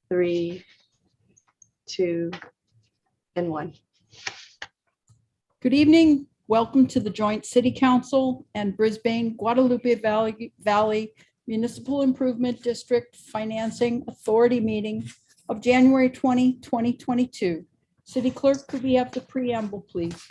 3, 2, and 1. Good evening. Welcome to the Joint City Council and Brisbane Guadalupe Valley Municipal Improvement District Financing Authority meeting of January 20, 2022. City Clerk, could we have the preamble, please?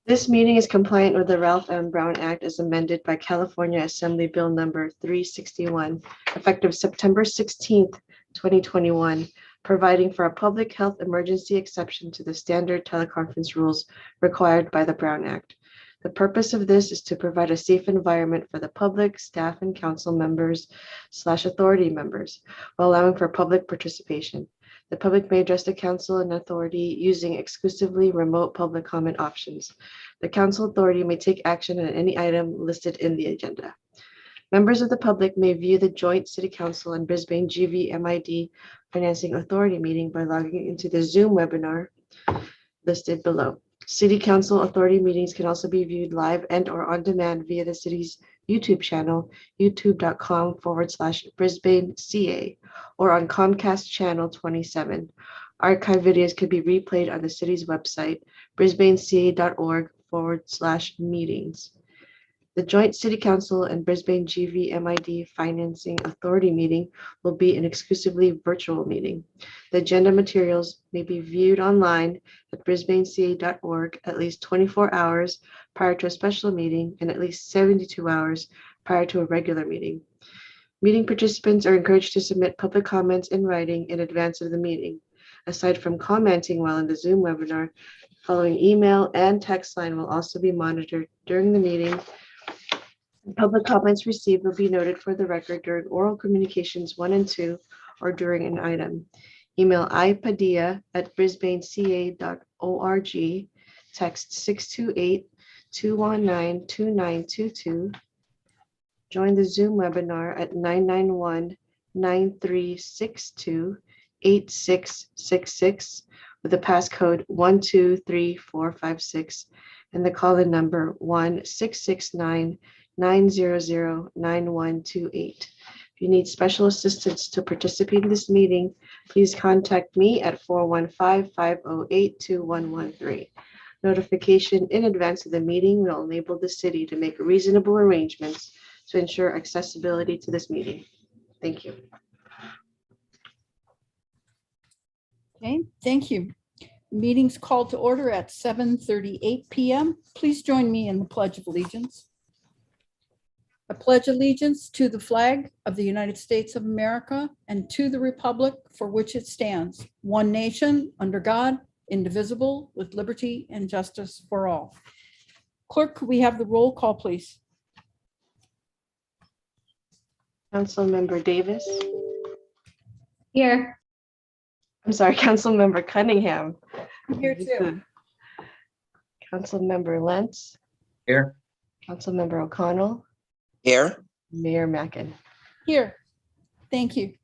This meeting is compliant with the Ralph M. Brown Act as amended by California Assembly Bill number 361, effective September 16th, 2021, providing for a public health emergency exception to the standard teleconference rules required by the Brown Act. The purpose of this is to provide a safe environment for the public, staff, and council members / authority members, while allowing for public participation. The public may address the council and authority using exclusively remote public comment options. The council authority may take action on any item listed in the agenda. Members of the public may view the Joint City Council and Brisbane GVMID Financing Authority meeting by logging into the Zoom webinar listed below. City Council Authority meetings can also be viewed live and or on demand via the city's YouTube channel, youtube.com/BrisbaneCA, or on Comcast Channel 27. Archive videos can be replayed on the city's website, brisbaneca.org/meetings. The Joint City Council and Brisbane GVMID Financing Authority meeting will be an exclusively virtual meeting. The agenda materials may be viewed online at brisbaneca.org at least 24 hours prior to a special meeting and at least 72 hours prior to a regular meeting. Meeting participants are encouraged to submit public comments in writing in advance of the meeting. Aside from commenting while in the Zoom webinar, following email and text line will also be monitored during the meeting. Public comments received will be noted for the record during oral communications 1 and 2 or during an item. Email ipadilla@brisbaneca.org, text 628-219-2922. Join the Zoom webinar at 991-9362-8666 with the passcode 123456 and the call-in number 1-669-900-9128. If you need special assistance to participate in this meeting, please contact me at 415-508-2113. Notification in advance of the meeting will enable the city to make reasonable arrangements to ensure accessibility to this meeting. Thank you. Okay, thank you. Meeting's called to order at 7:38 p.m. Please join me in the Pledge of Allegiance. I pledge allegiance to the flag of the United States of America and to the republic for which it stands, one nation, under God, indivisible, with liberty and justice for all. Clerk, could we have the roll call, please? Councilmember Davis. Here. I'm sorry, Councilmember Cunningham. I'm here too. Councilmember Lentz. Here. Councilmember O'Connell. Here. Mayor Mackin. Here. Thank you.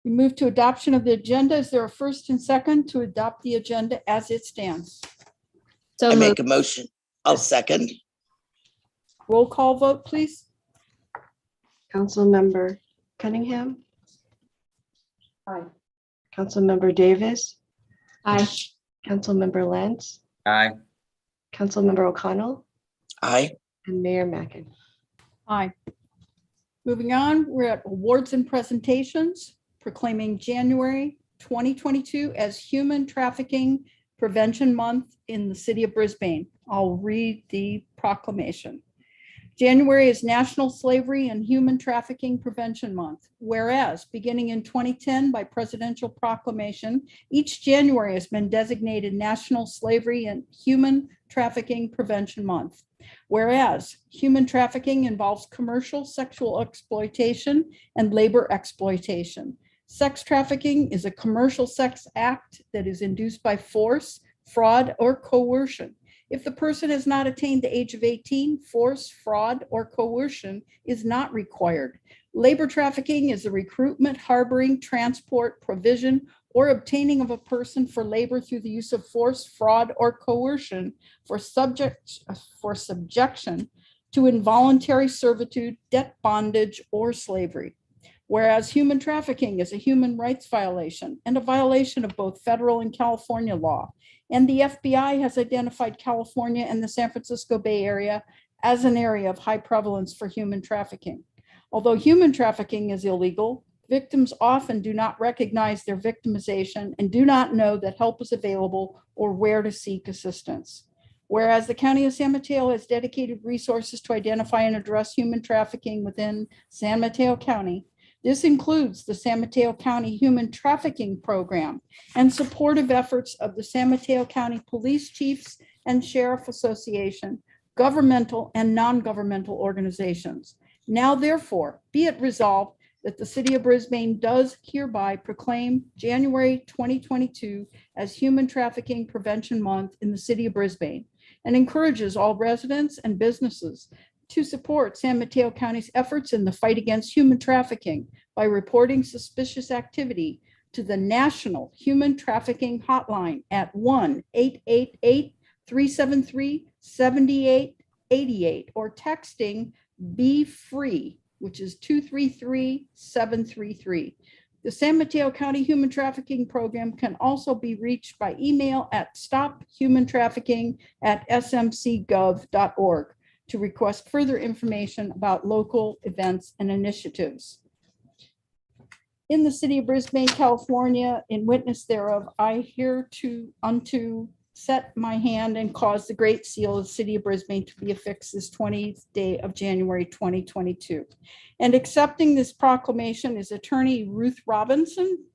We move to adoption of the agenda. Is there a first and second to adopt the agenda as it stands? So I moved. make a motion. I'll second. Roll call vote, please. Councilmember Cunningham. Aye. Councilmember Davis. Aye. Councilmember Lentz. Aye. Councilmember O'Connell. Aye. And Mayor Mackin. Aye. Moving on, we're at awards and presentations, proclaiming January 2022 as Human Trafficking Prevention Month in the city of Brisbane. I'll read the proclamation. January is National Slavery and Human Trafficking Prevention Month. Whereas, beginning in 2010 by presidential proclamation, each January has been designated National Slavery and Human Trafficking Prevention Month. Whereas, human trafficking involves commercial sexual exploitation and labor exploitation. Sex trafficking is a commercial sex act that is induced by force, fraud, or coercion. If the person has not attained the age of 18, force, fraud, or coercion is not required. Labor trafficking is the recruitment, harboring, transport, provision, or obtaining of a person for labor through the use of force, fraud, or coercion for subjection to involuntary servitude, debt bondage, or slavery. Whereas human trafficking is a human rights violation and a violation of both federal and California law. And the FBI has identified California and the San Francisco Bay Area as an area of high prevalence for human trafficking. Although human trafficking is illegal, victims often do not recognize their victimization and do not know that help is available or where to seek assistance. Whereas the County of San Mateo has dedicated resources to identify and address human trafficking within San Mateo County, this includes the San Mateo County Human Trafficking Program and supportive efforts of the San Mateo County Police Chiefs and Sheriff Association, governmental and non-governmental organizations. Now, therefore, be it resolved that the City of Brisbane does hereby proclaim January 2022 as Human Trafficking Prevention Month in the City of Brisbane and encourages all residents and businesses to support San Mateo County's efforts in the fight against human trafficking by reporting suspicious activity to the National Human Trafficking Hotline at 1-888-373-7888 or texting Be Free, which is 233-733. The San Mateo County Human Trafficking Program can also be reached by email at stophumantrafficking@smcgov.org to request further information about local events and initiatives. In the City of Brisbane, California, in witness thereof, I hereunto set my hand and cause the Great Seal of the City of Brisbane to be affixed this 20th day of January 2022. And accepting this proclamation is Attorney Ruth Robinson.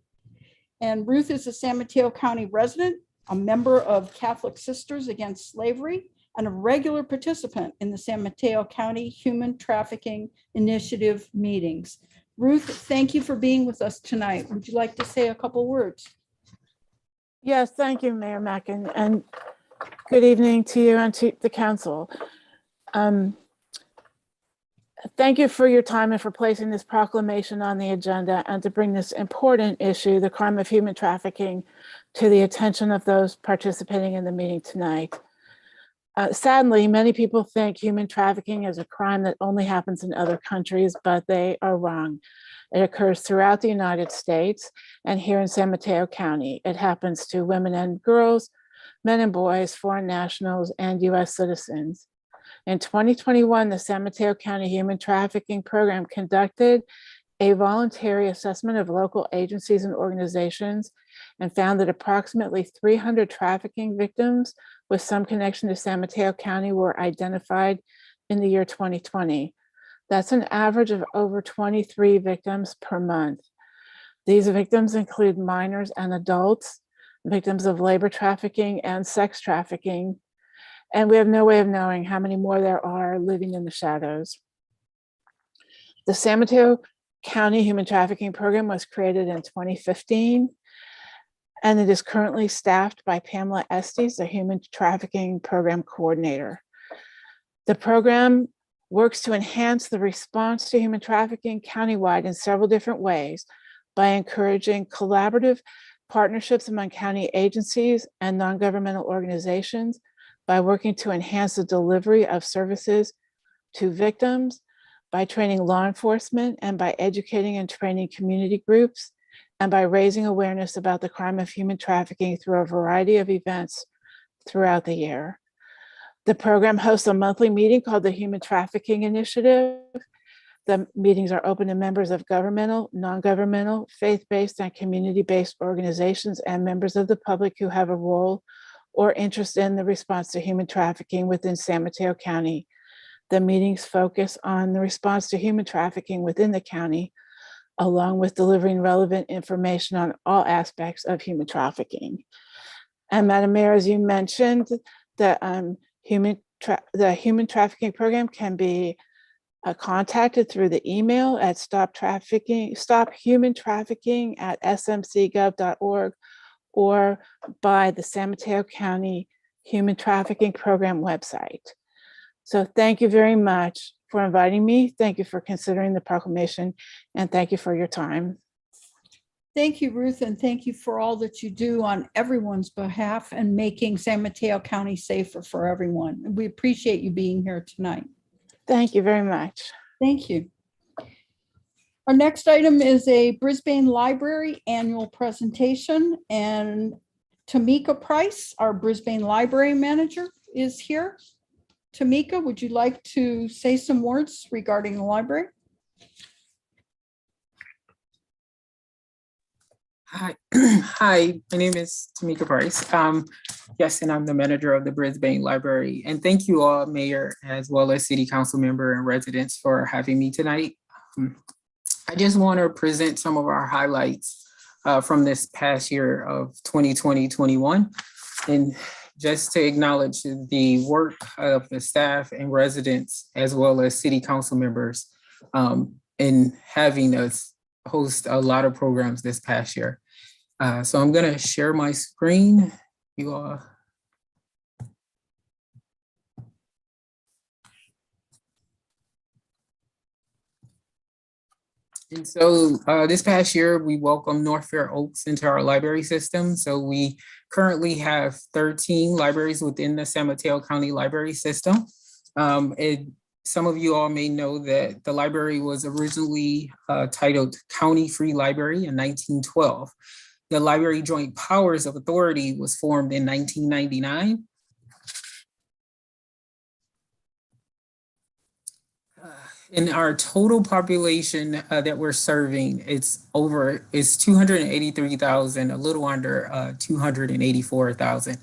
And Ruth is a San Mateo County resident, a member of Catholic Sisters Against Slavery, and a regular participant in the San Mateo County Human Trafficking Initiative meetings. Ruth, thank you for being with us tonight. Would you like to say a couple words? Yes, thank you, Mayor Mackin, and good evening to you and to the council. Thank you for your time and for placing this proclamation on the agenda and to bring this important issue, the crime of human trafficking, to the attention of those participating in the meeting tonight. Sadly, many people think human trafficking is a crime that only happens in other countries, but they are wrong. It occurs throughout the United States and here in San Mateo County. It happens to women and girls, men and boys, foreign nationals, and US citizens. In 2021, the San Mateo County Human Trafficking Program conducted a voluntary assessment of local agencies and organizations and found that approximately 300 trafficking victims with some connection to San Mateo County were identified in the year 2020. That's an average of over 23 victims per month. These victims include minors and adults, victims of labor trafficking and sex trafficking, and we have no way of knowing how many more there are living in the shadows. The San Mateo County Human Trafficking Program was created in 2015, and it is currently staffed by Pamela Estes, the Human Trafficking Program Coordinator. The program works to enhance the response to human trafficking countywide in several different ways by encouraging collaborative partnerships among county agencies and non-governmental organizations, by working to enhance the delivery of services to victims, by training law enforcement, and by educating and training community groups, and by raising awareness about the crime of human trafficking through a variety of events throughout the year. The program hosts a monthly meeting called the Human Trafficking Initiative. The meetings are open to members of governmental, non-governmental, faith-based, and community-based organizations and members of the public who have a role or interest in the response to human trafficking within San Mateo County. The meetings focus on the response to human trafficking within the county, along with delivering relevant information on all aspects of human trafficking. And Madam Mayor, as you mentioned, the Human Trafficking Program can be contacted through the email at stophumantrafficking@smcgov.org or by the San Mateo County Human Trafficking Program website. So thank you very much for inviting me. Thank you for considering the proclamation, and thank you for your time. Thank you, Ruth, and thank you for all that you do on everyone's behalf and making San Mateo County safer for everyone. We appreciate you being here tonight. Thank you very much. Thank you. Our next item is a Brisbane Library annual presentation, and Tamika Price, our Brisbane Library Manager, is here. Tamika, would you like to say some words regarding the library? Hi, hi. My name is Tamika Price. Yes, and I'm the manager of the Brisbane Library. And thank you all, Mayor, as well as City Council member and residents for having me tonight. I just want to present some of our highlights from this past year of 2020-21, and just to acknowledge the work of the staff and residents, as well as City Council members, in having us host a lot of programs this past year. So I'm gonna share my screen. You all. And so this past year, we welcomed North Fair Oaks into our library system. So we currently have 13 libraries within the San Mateo County Library System. Some of you all may know that the library was originally titled County Free Library in 1912. The Library Joint Powers of Authority was formed in 1999. In our total population that we're serving, it's 283,000, a little under 284,000,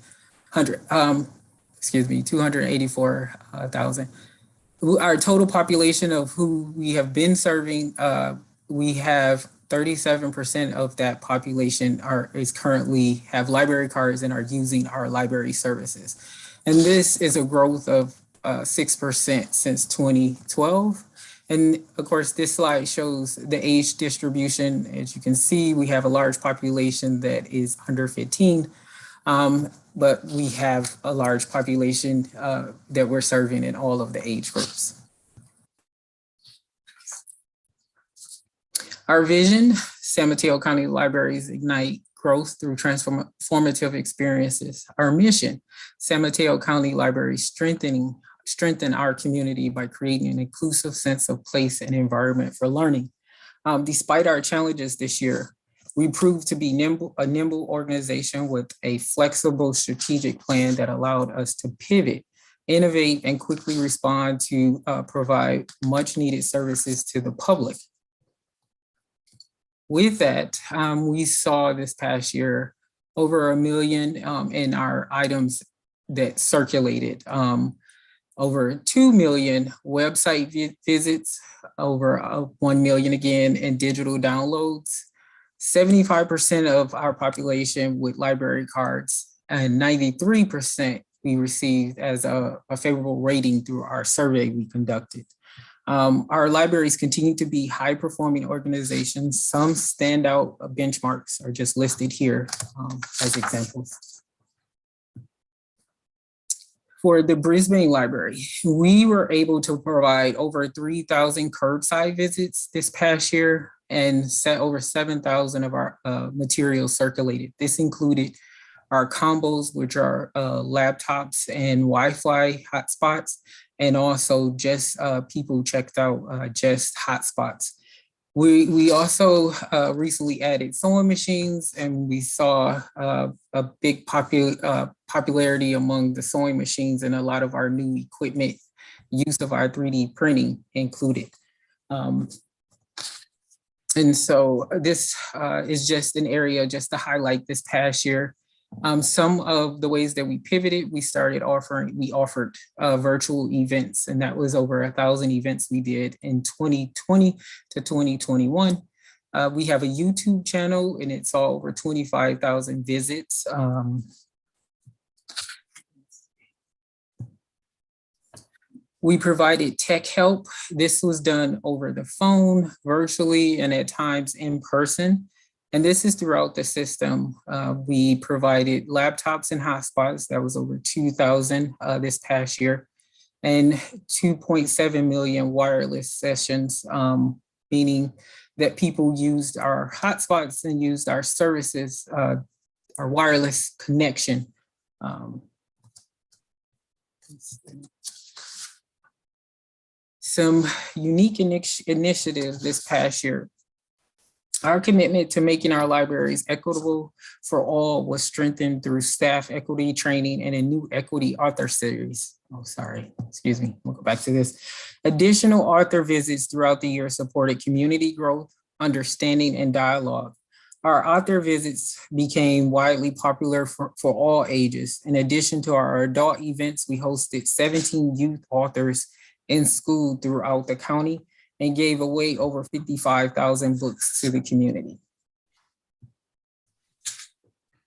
284,000. Our total population of who we have been serving, we have 37% of that population is currently have library cards and are using our library services. And this is a growth of 6% since 2012. And of course, this slide shows the age distribution. As you can see, we have a large population that is under 15, but we have a large population that we're serving in all of the age groups. Our vision, San Mateo County Libraries Ignite Growth through Transformative Experiences. Our mission, San Mateo County Libraries strengthen our community by creating an inclusive sense of place and environment for learning. Despite our challenges this year, we proved to be a nimble organization with a flexible strategic plan that allowed us to pivot, innovate, and quickly respond to provide much needed services to the public. With that, we saw this past year over 1 million in our items that circulated, over 2 million website visits, over 1 million again in digital downloads, 75% of our population with library cards, and 93% we received as a favorable rating through our survey we conducted. Our libraries continue to be high-performing organizations. Some standout benchmarks are just listed here as examples. For the Brisbane Library, we were able to provide over 3,000 curbside visits this past year and over 7,000 of our materials circulated. This included our combos, which are laptops and Wi-Fi hotspots, and also just people checked out just hotspots. We also recently added sewing machines, and we saw a big popularity among the sewing machines, and a lot of our new equipment, use of our 3D printing included. And so this is just an area just to highlight this past year. Some of the ways that we pivoted, we offered virtual events, and that was over 1,000 events we did in 2020 to 2021. We have a YouTube channel, and it saw over 25,000 visits. We provided tech help. This was done over the phone, virtually, and at times in person. And this is throughout the system. We provided laptops and hotspots. That was over 2,000 this past year, and 2.7 million wireless sessions, meaning that people used our hotspots and used our services, our wireless connection. Some unique initiatives this past year. Our commitment to making our libraries equitable for all was strengthened through staff equity training and a new equity author series. Oh, sorry, excuse me, we'll go back to this. Additional author visits throughout the year supported community growth, understanding, and dialogue. Our author visits became widely popular for all ages. In addition to our adult events, we hosted 17 youth authors in school throughout the county and gave away over 55,000 books to the community.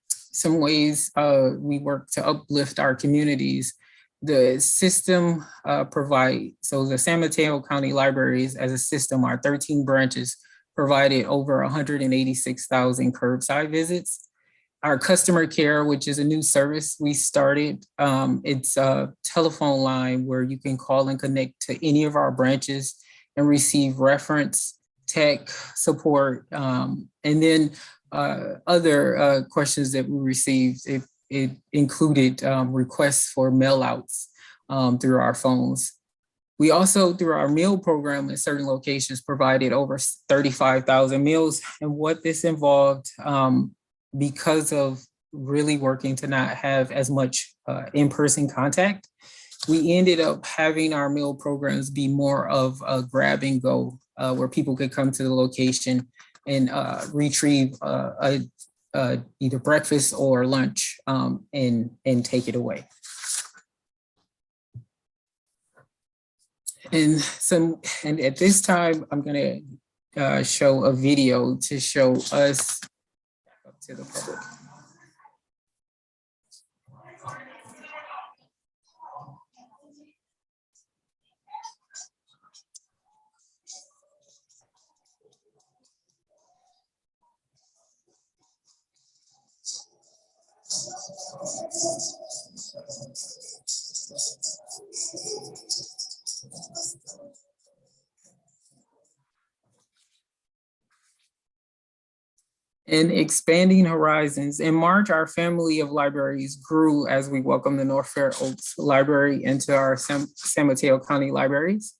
Some ways we work to uplift our communities. The system so the San Mateo County Libraries as a system, our 13 branches provided over 186,000 curbside visits. Our customer care, which is a new service we started, it's a telephone line where you can call and connect to any of our branches and receive reference, tech support, and then other questions that we received. It included requests for mail outs through our phones. We also, through our meal program in certain locations, provided over 35,000 meals. And what this involved, because of really working to not have as much in-person contact, we ended up having our meal programs be more of a grab and go, where people could come to the location and retrieve either breakfast or lunch and take it away. And at this time, I'm gonna show a video to show us up to the public. And expanding horizons. In March, our family of libraries grew as we welcomed the North Fair Oaks Library into our San Mateo County Libraries.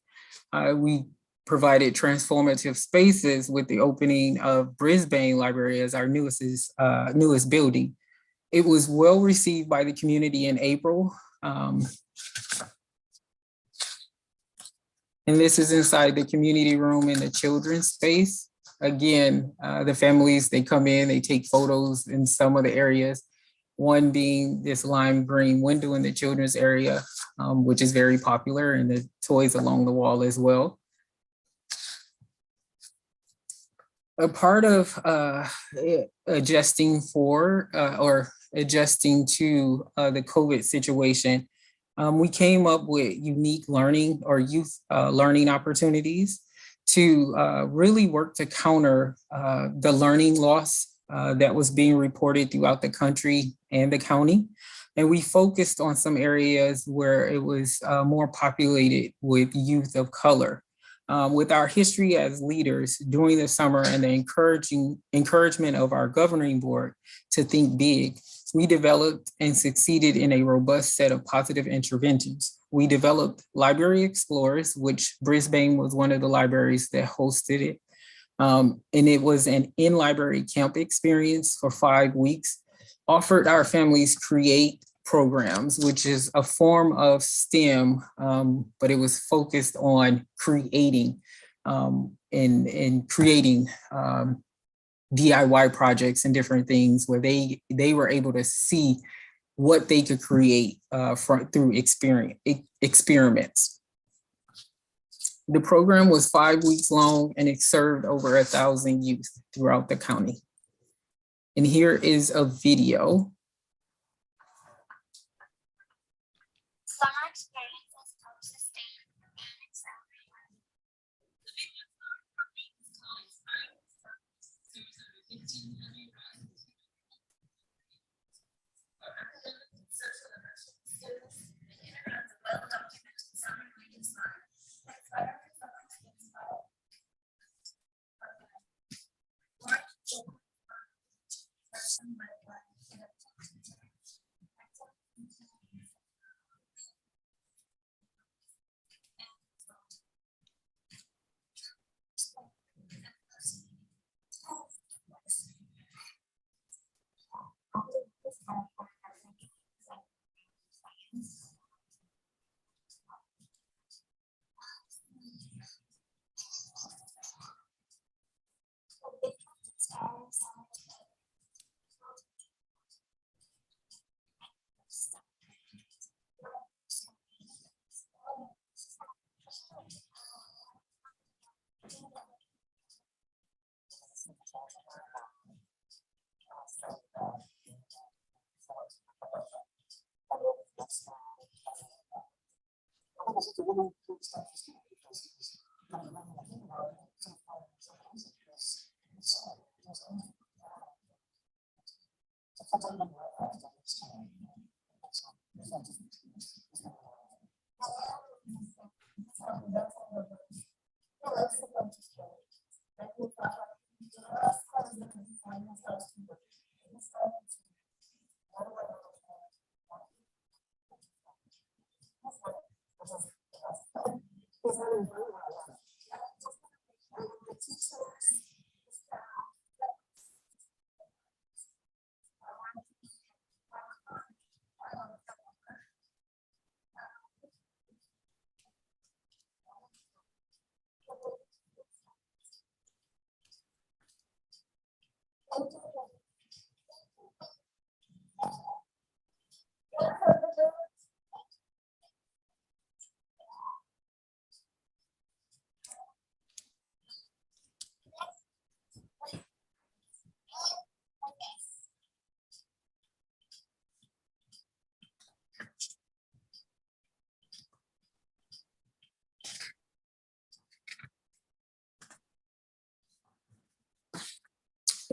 We provided transformative spaces with the opening of Brisbane Library as our newest building. It was well received by the community in April. And this is inside the community room in the children's space. Again, the families, they come in, they take photos in some of the areas. One being this lime green window in the children's area, which is very popular, and the toys along the wall as well. A part of adjusting to the COVID situation, we came up with unique learning or youth learning opportunities to really work to counter the learning loss that was being reported throughout the country and the county. And we focused on some areas where it was more populated with youth of color. With our history as leaders during the summer and the encouragement of our governing board to think big, we developed and succeeded in a robust set of positive interventions. We developed Library Explorers, which Brisbane was one of the libraries that hosted it. And it was an in-library camp experience for 5 weeks, offered our families create programs, which is a form of STEM, but it was focused on creating and creating DIY projects and different things where they were able to see what they could create through experiments. The program was 5 weeks long and it served over 1,000 youth throughout the county. And here is a video. Summer experiences help sustain and accelerate. The video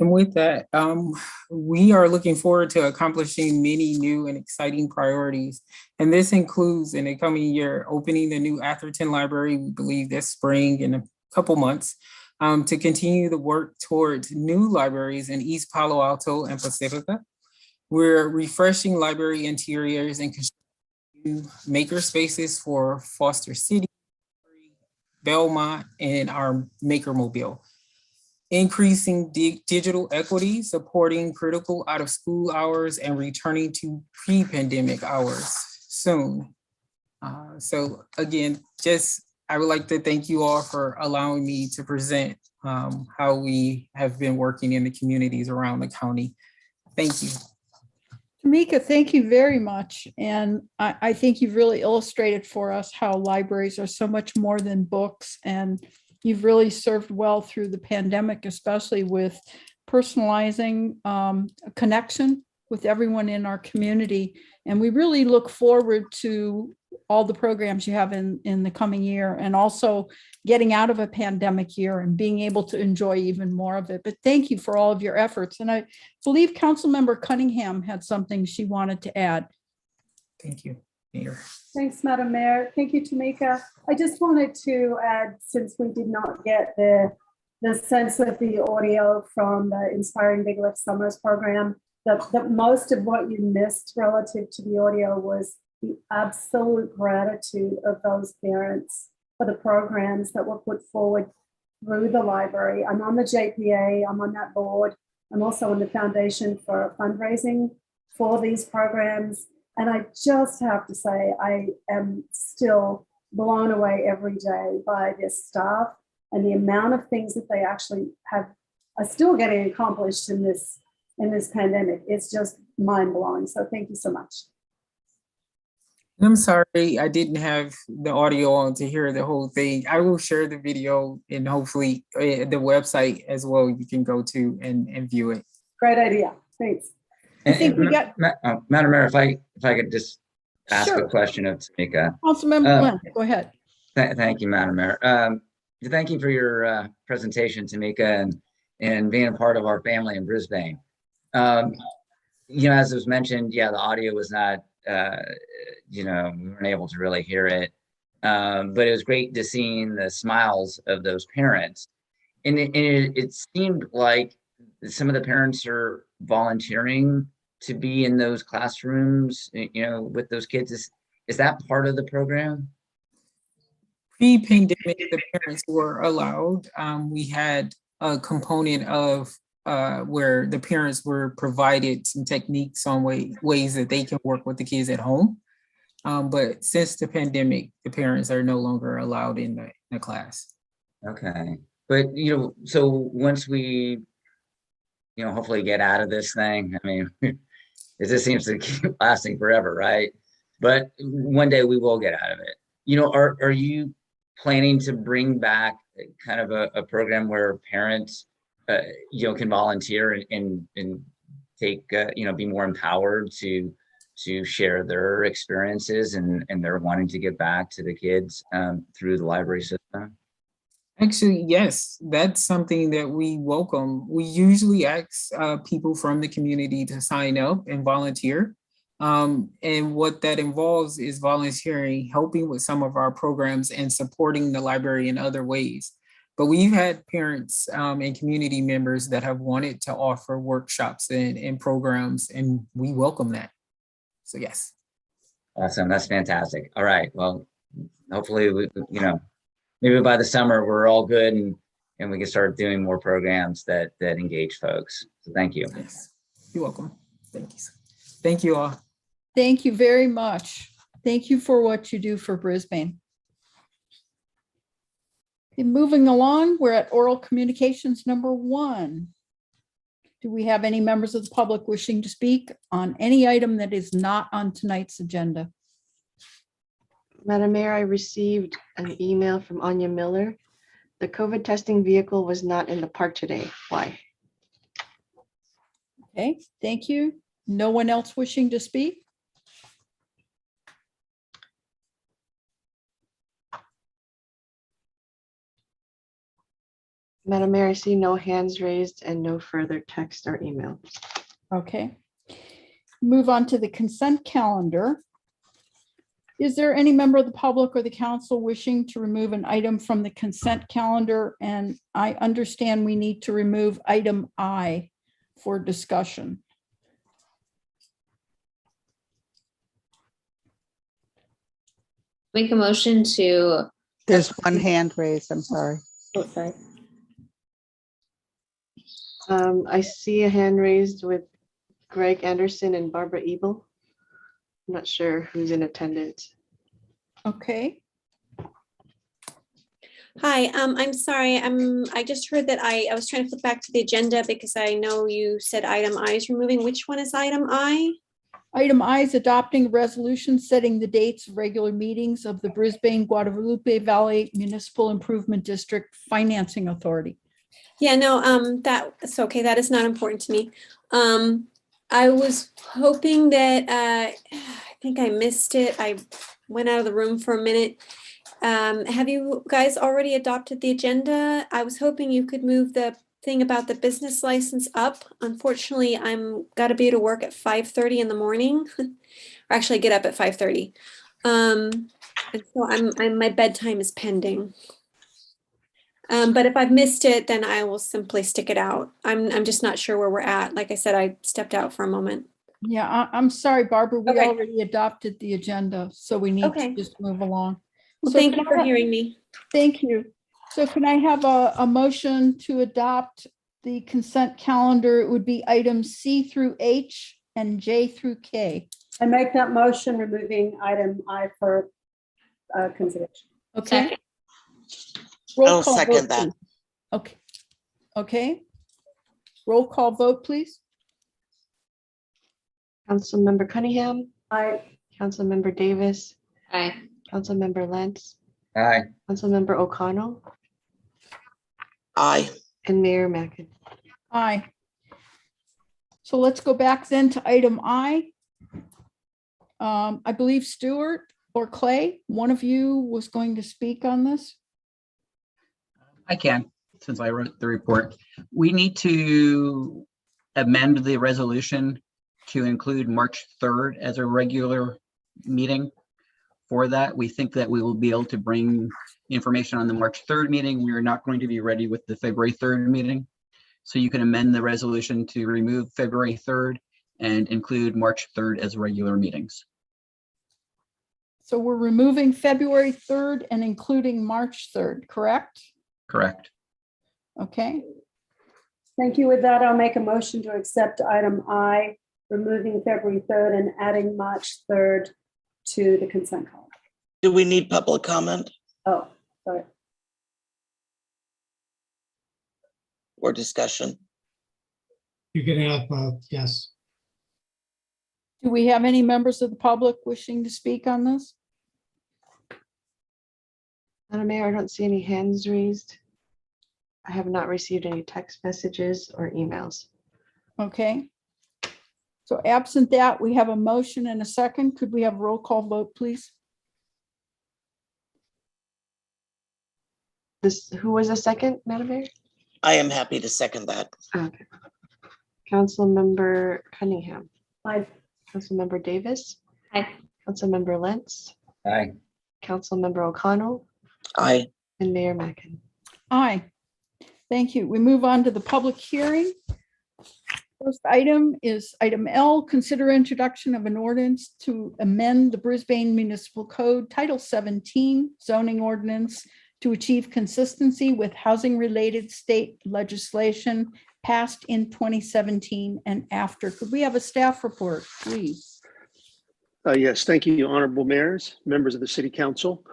And with that, we are looking forward to accomplishing many new and exciting priorities. And this includes in the coming year, opening the new Atherton Library, we believe this spring in a couple months, to continue the work towards new libraries in East Palo Alto and Pacifica. We're refreshing library interiors and constructing maker spaces for Foster City, Belmont, and our Maker Mobile. Increasing digital equity, supporting critical out of school hours, and returning to pre-pandemic hours soon. So again, I would like to thank you all for allowing me to present how we have been working in the communities around the county. Thank you. Tamika, thank you very much. And I think you've really illustrated for us how libraries are so much more than books, and you've really served well through the pandemic, especially with personalizing a connection with everyone in our community. And we really look forward to all the programs you have in the coming year, and also getting out of a pandemic year and being able to enjoy even more of it. But thank you for all of your efforts. And I believe Councilmember Cunningham had something she wanted to add. Thank you, Mayor. Thanks, Madam Mayor. Thank you, Tamika. I just wanted to add, since we did not get the sense of the audio from the Inspiring Big Lift Summers program, that most of what you missed relative to the audio was the absolute gratitude of those parents for the programs that were put forward through the library. I'm on the JPA, I'm on that board. I'm also on the Foundation for Fundraising for these programs. And I just have to say, I am still blown away every day by this staff and the amount of things that they actually are still getting accomplished in this pandemic. It's just mind blowing. So thank you so much. I'm sorry I didn't have the audio on to hear the whole thing. I will share the video and hopefully the website as well you can go to and view it. Great idea. Thanks. I think we got Madam Mayor, if I could just ask Sure. a question of Tamika. Councilmember Glenn, go ahead. Thank you, Madam Mayor. Thank you for your presentation, Tamika, and being a part of our family in Brisbane. As was mentioned, the audio was not, we weren't able to really hear it. But it was great to see the smiles of those parents. And it seemed like some of the parents are volunteering to be in those classrooms, with those kids. Is that part of the program? Pre-pandemic, the parents were allowed. We had a component of where the parents were provided some techniques on ways that they can work with the kids at home. But since the pandemic, the parents are no longer allowed in the class. Okay. But, so once we, hopefully get out of this thing, I mean, it just seems to keep lasting forever, right? But one day we will get out of it. Are you planning to bring back kind of a program where parents, can volunteer and take, be more empowered to to share their experiences and their wanting to give back to the kids through the library system? Actually, yes, that's something that we welcome. We usually ask people from the community to sign up and volunteer. And what that involves is volunteering, helping with some of our programs and supporting the library in other ways. But we've had parents and community members that have wanted to offer workshops and programs, and we welcome that. So yes. Awesome, that's fantastic. All right, well, hopefully, maybe by the summer, we're all good and we can start doing more programs that engage folks. So thank you. Yes, you're welcome. Thank you. Thank you all. Thank you very much. Thank you for what you do for Brisbane. Okay, moving along, we're at oral communications number 1. Do we have any members of the public wishing to speak on any item that is not on tonight's agenda? Madam Mayor, I received an email from Anya Miller. The COVID testing vehicle was not in the park today. Why? Okay, thank you. No one else wishing to speak? Madam Mayor, I see no hands raised and no further text or email. Okay. Move on to the consent calendar. Is there any member of the public or the council wishing to remove an item from the consent calendar? And I understand we need to remove item I for discussion. Make a motion to, There's one hand raised, I'm sorry. oh, sorry. I see a hand raised with Greg Anderson and Barbara Ebel. I'm not sure who's in attendance. Okay, Hi, I'm sorry. I just heard that I was trying to flip back to the agenda because I know you said item I is removing. Which one is item I? item I is adopting a resolution setting the dates of regular meetings of the Brisbane Guadalupe Valley Municipal Improvement District Financing Authority. Yeah, no, that's okay. That is not important to me. I was hoping that, I think I missed it. I went out of the room for a minute. Have you guys already adopted the agenda? I was hoping you could move the thing about the business license up. Unfortunately, I'm gotta be to work at 5:30 in the morning. Or actually I get up at 5:30. And so my bedtime is pending. But if I've missed it, then I will simply stick it out. I'm just not sure where we're at. Like I said, I stepped out for a moment. Yeah, I'm sorry, Barbara, we Okay. already adopted the agenda, so we need Okay. to just move along. Well, So thank can you for I- hearing me. Thank you. So can I have a motion to adopt the consent calendar? It would be items C through H and J through K. I make that motion removing item I for consideration. Okay. Second. Roll I'll call second vote, that. please. Okay. Okay. Roll call vote, please. Councilmember Cunningham, I, Councilmember Davis, Aye. Councilmember Lentz, Aye. Councilmember O'Connell, Aye. and Mayor Mackin. Aye. So let's go back then to item I. I believe Stuart or Clay, one of you was going to speak on this. I can, since I wrote the report. We need to amend the resolution to include March 3rd as a regular meeting. For that, we think that we will be able to bring information on the March 3rd meeting. We are not going to be ready with the February 3rd meeting. So you can amend the resolution to remove February 3rd and include March 3rd as regular meetings. So we're removing February 3rd and including March 3rd, correct? Correct. Okay, thank you. With that, I'll make a motion to accept item I, removing February 3rd and adding March 3rd to the consent calendar. Do we need public comment Oh, sorry. or discussion? You can have, yes. do we have any members of the public wishing to speak on this? Madam Mayor, I don't see any hands raised. I have not received any text messages or emails. Okay. So absent that, we have a motion and a second. Could we have a roll call vote, please? Who was the second, Madam Mayor? I am happy to second that. Okay. Councilmember Cunningham, Aye. Councilmember Davis, Aye. Councilmember Lentz, Aye. Councilmember O'Connell, Aye. and Mayor Mackin. Aye. Thank you. We move on to the public hearing. First item is item L, consider introduction of an ordinance to amend the Brisbane Municipal Code, Title 17 zoning ordinance to achieve consistency with housing-related state legislation passed in 2017 and after. Could we have a staff report, please? Yes, thank you, honorable mayors, members of the city council.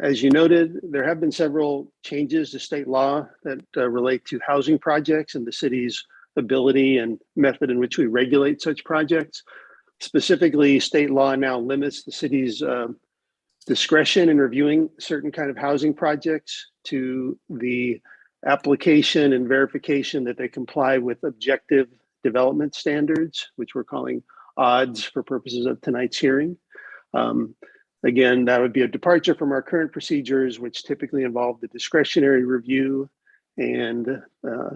As you noted, there have been several changes to state law that relate to housing projects and the city's ability and method in which we regulate such projects. Specifically, state law now limits the city's discretion in reviewing certain kind of housing projects to the application and verification that they comply with objective development standards, which we're calling odds for purposes of tonight's hearing. Again, that would be a departure from our current procedures, which typically involve the discretionary review and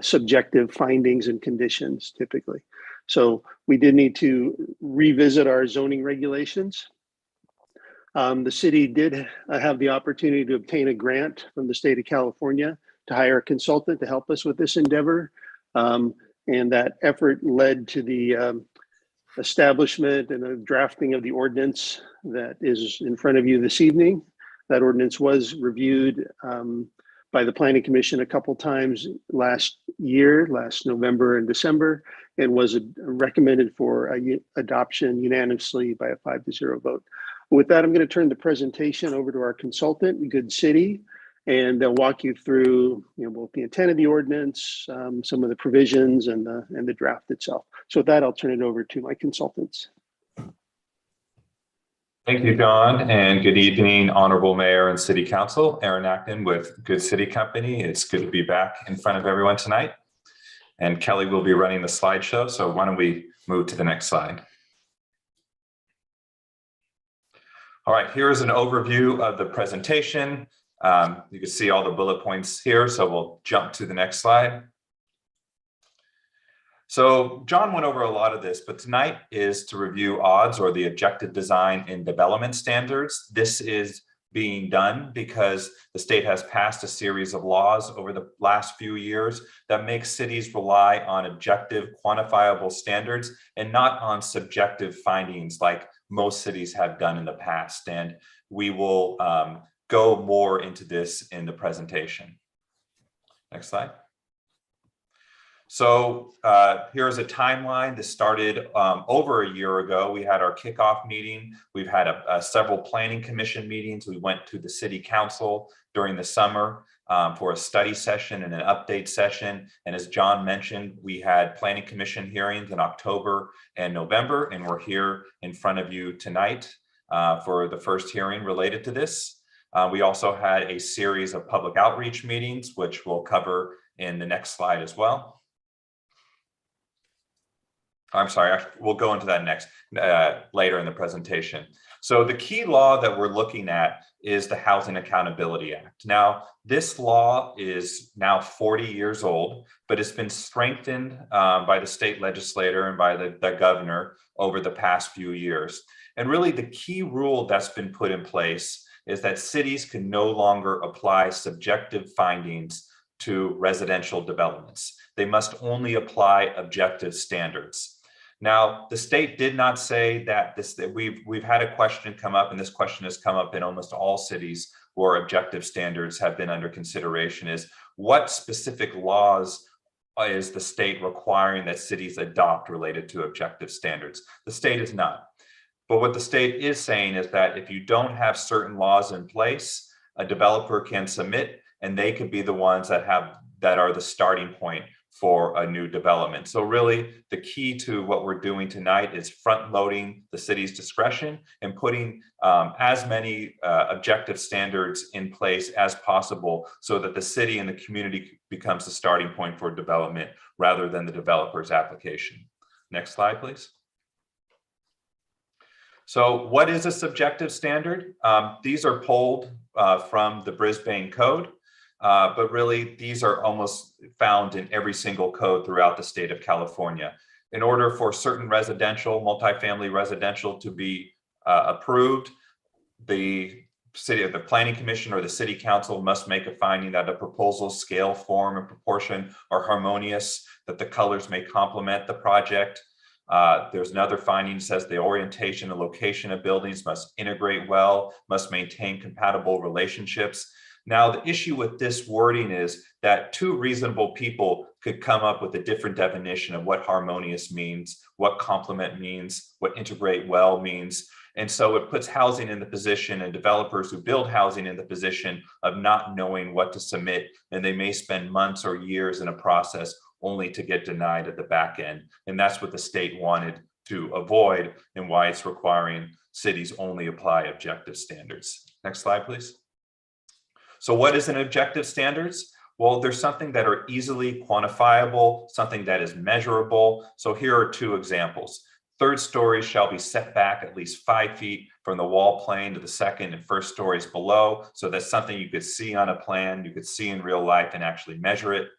subjective findings and conditions typically. So we did need to revisit our zoning regulations. The city did have the opportunity to obtain a grant from the state of California to hire a consultant to help us with this endeavor. And that effort led to the establishment and the drafting of the ordinance that is in front of you this evening. That ordinance was reviewed by the Planning Commission a couple times last year, last November and December, and was recommended for adoption unanimously by a 5-0 vote. With that, I'm going to turn the presentation over to our consultant, Good City, and they'll walk you through, both the intent of the ordinance, some of the provisions, and the draft itself. So with that, I'll turn it over to my consultants. Thank you, John, and good evening, Honorable Mayor and City Council. Aaron Acton with Good City Company. It's good to be back in front of everyone tonight. And Kelly will be running the slideshow, so why don't we move to the next slide. All right, here is an overview of the presentation. You can see all the bullet points here, so we'll jump to the next slide. So John went over a lot of this, but tonight is to review odds or the objective design and development standards. This is being done because the state has passed a series of laws over the last few years that make cities rely on objective, quantifiable standards and not on subjective findings like most cities have done in the past. And we will go more into this in the presentation. Next slide. So here's a timeline. This started over a year ago. We had our kickoff meeting. We've had several planning commission meetings. We went to the city council during the summer for a study session and an update session. And as John mentioned, we had planning commission hearings in October and November, and we're here in front of you tonight for the first hearing related to this. We also had a series of public outreach meetings, which we'll cover in the next slide as well. I'm sorry, we'll go into that next later in the presentation. So the key law that we're looking at is the Housing Accountability Act. Now, this law is now 40 years old, but it's been strengthened by the state legislator and by the governor over the past few years. And really the key rule that's been put in place is that cities can no longer apply subjective findings to residential developments. They must only apply objective standards. Now, the state did not say that we've had a question come up, and this question has come up in almost all cities where objective standards have been under consideration, is what specific laws is the state requiring that cities adopt related to objective standards? The state is not. But what the state is saying is that if you don't have certain laws in place, a developer can submit, and they could be the ones that are the starting point for a new development. So really the key to what we're doing tonight is front loading the city's discretion and putting as many objective standards in place as possible so that the city and the community becomes the starting point for development rather than the developer's application. Next slide, please. So what is a subjective standard? These are pulled from the Brisbane Code, but really these are almost found in every single code throughout the state of California. In order for certain residential, multifamily residential to be approved, the planning commission or the city council must make a finding that the proposal scale, form, and proportion are harmonious, that the colors may complement the project. There's another finding that says the orientation and location of buildings must integrate well, must maintain compatible relationships. Now, the issue with this wording is that two reasonable people could come up with a different definition of what harmonious means, what complement means, what integrate well means. And so it puts housing in the position, and developers who build housing in the position of not knowing what to submit, and they may spend months or years in a process only to get denied at the back end. And that's what the state wanted to avoid, and why it's requiring cities only apply objective standards. Next slide, please. So what is an objective standards? Well, there's something that are easily quantifiable, something that is measurable. So here are two examples. Third story shall be set back at least 5 feet from the wall plane to the second and first stories below. So that's something you could see on a plan, you could see in real life and actually measure it.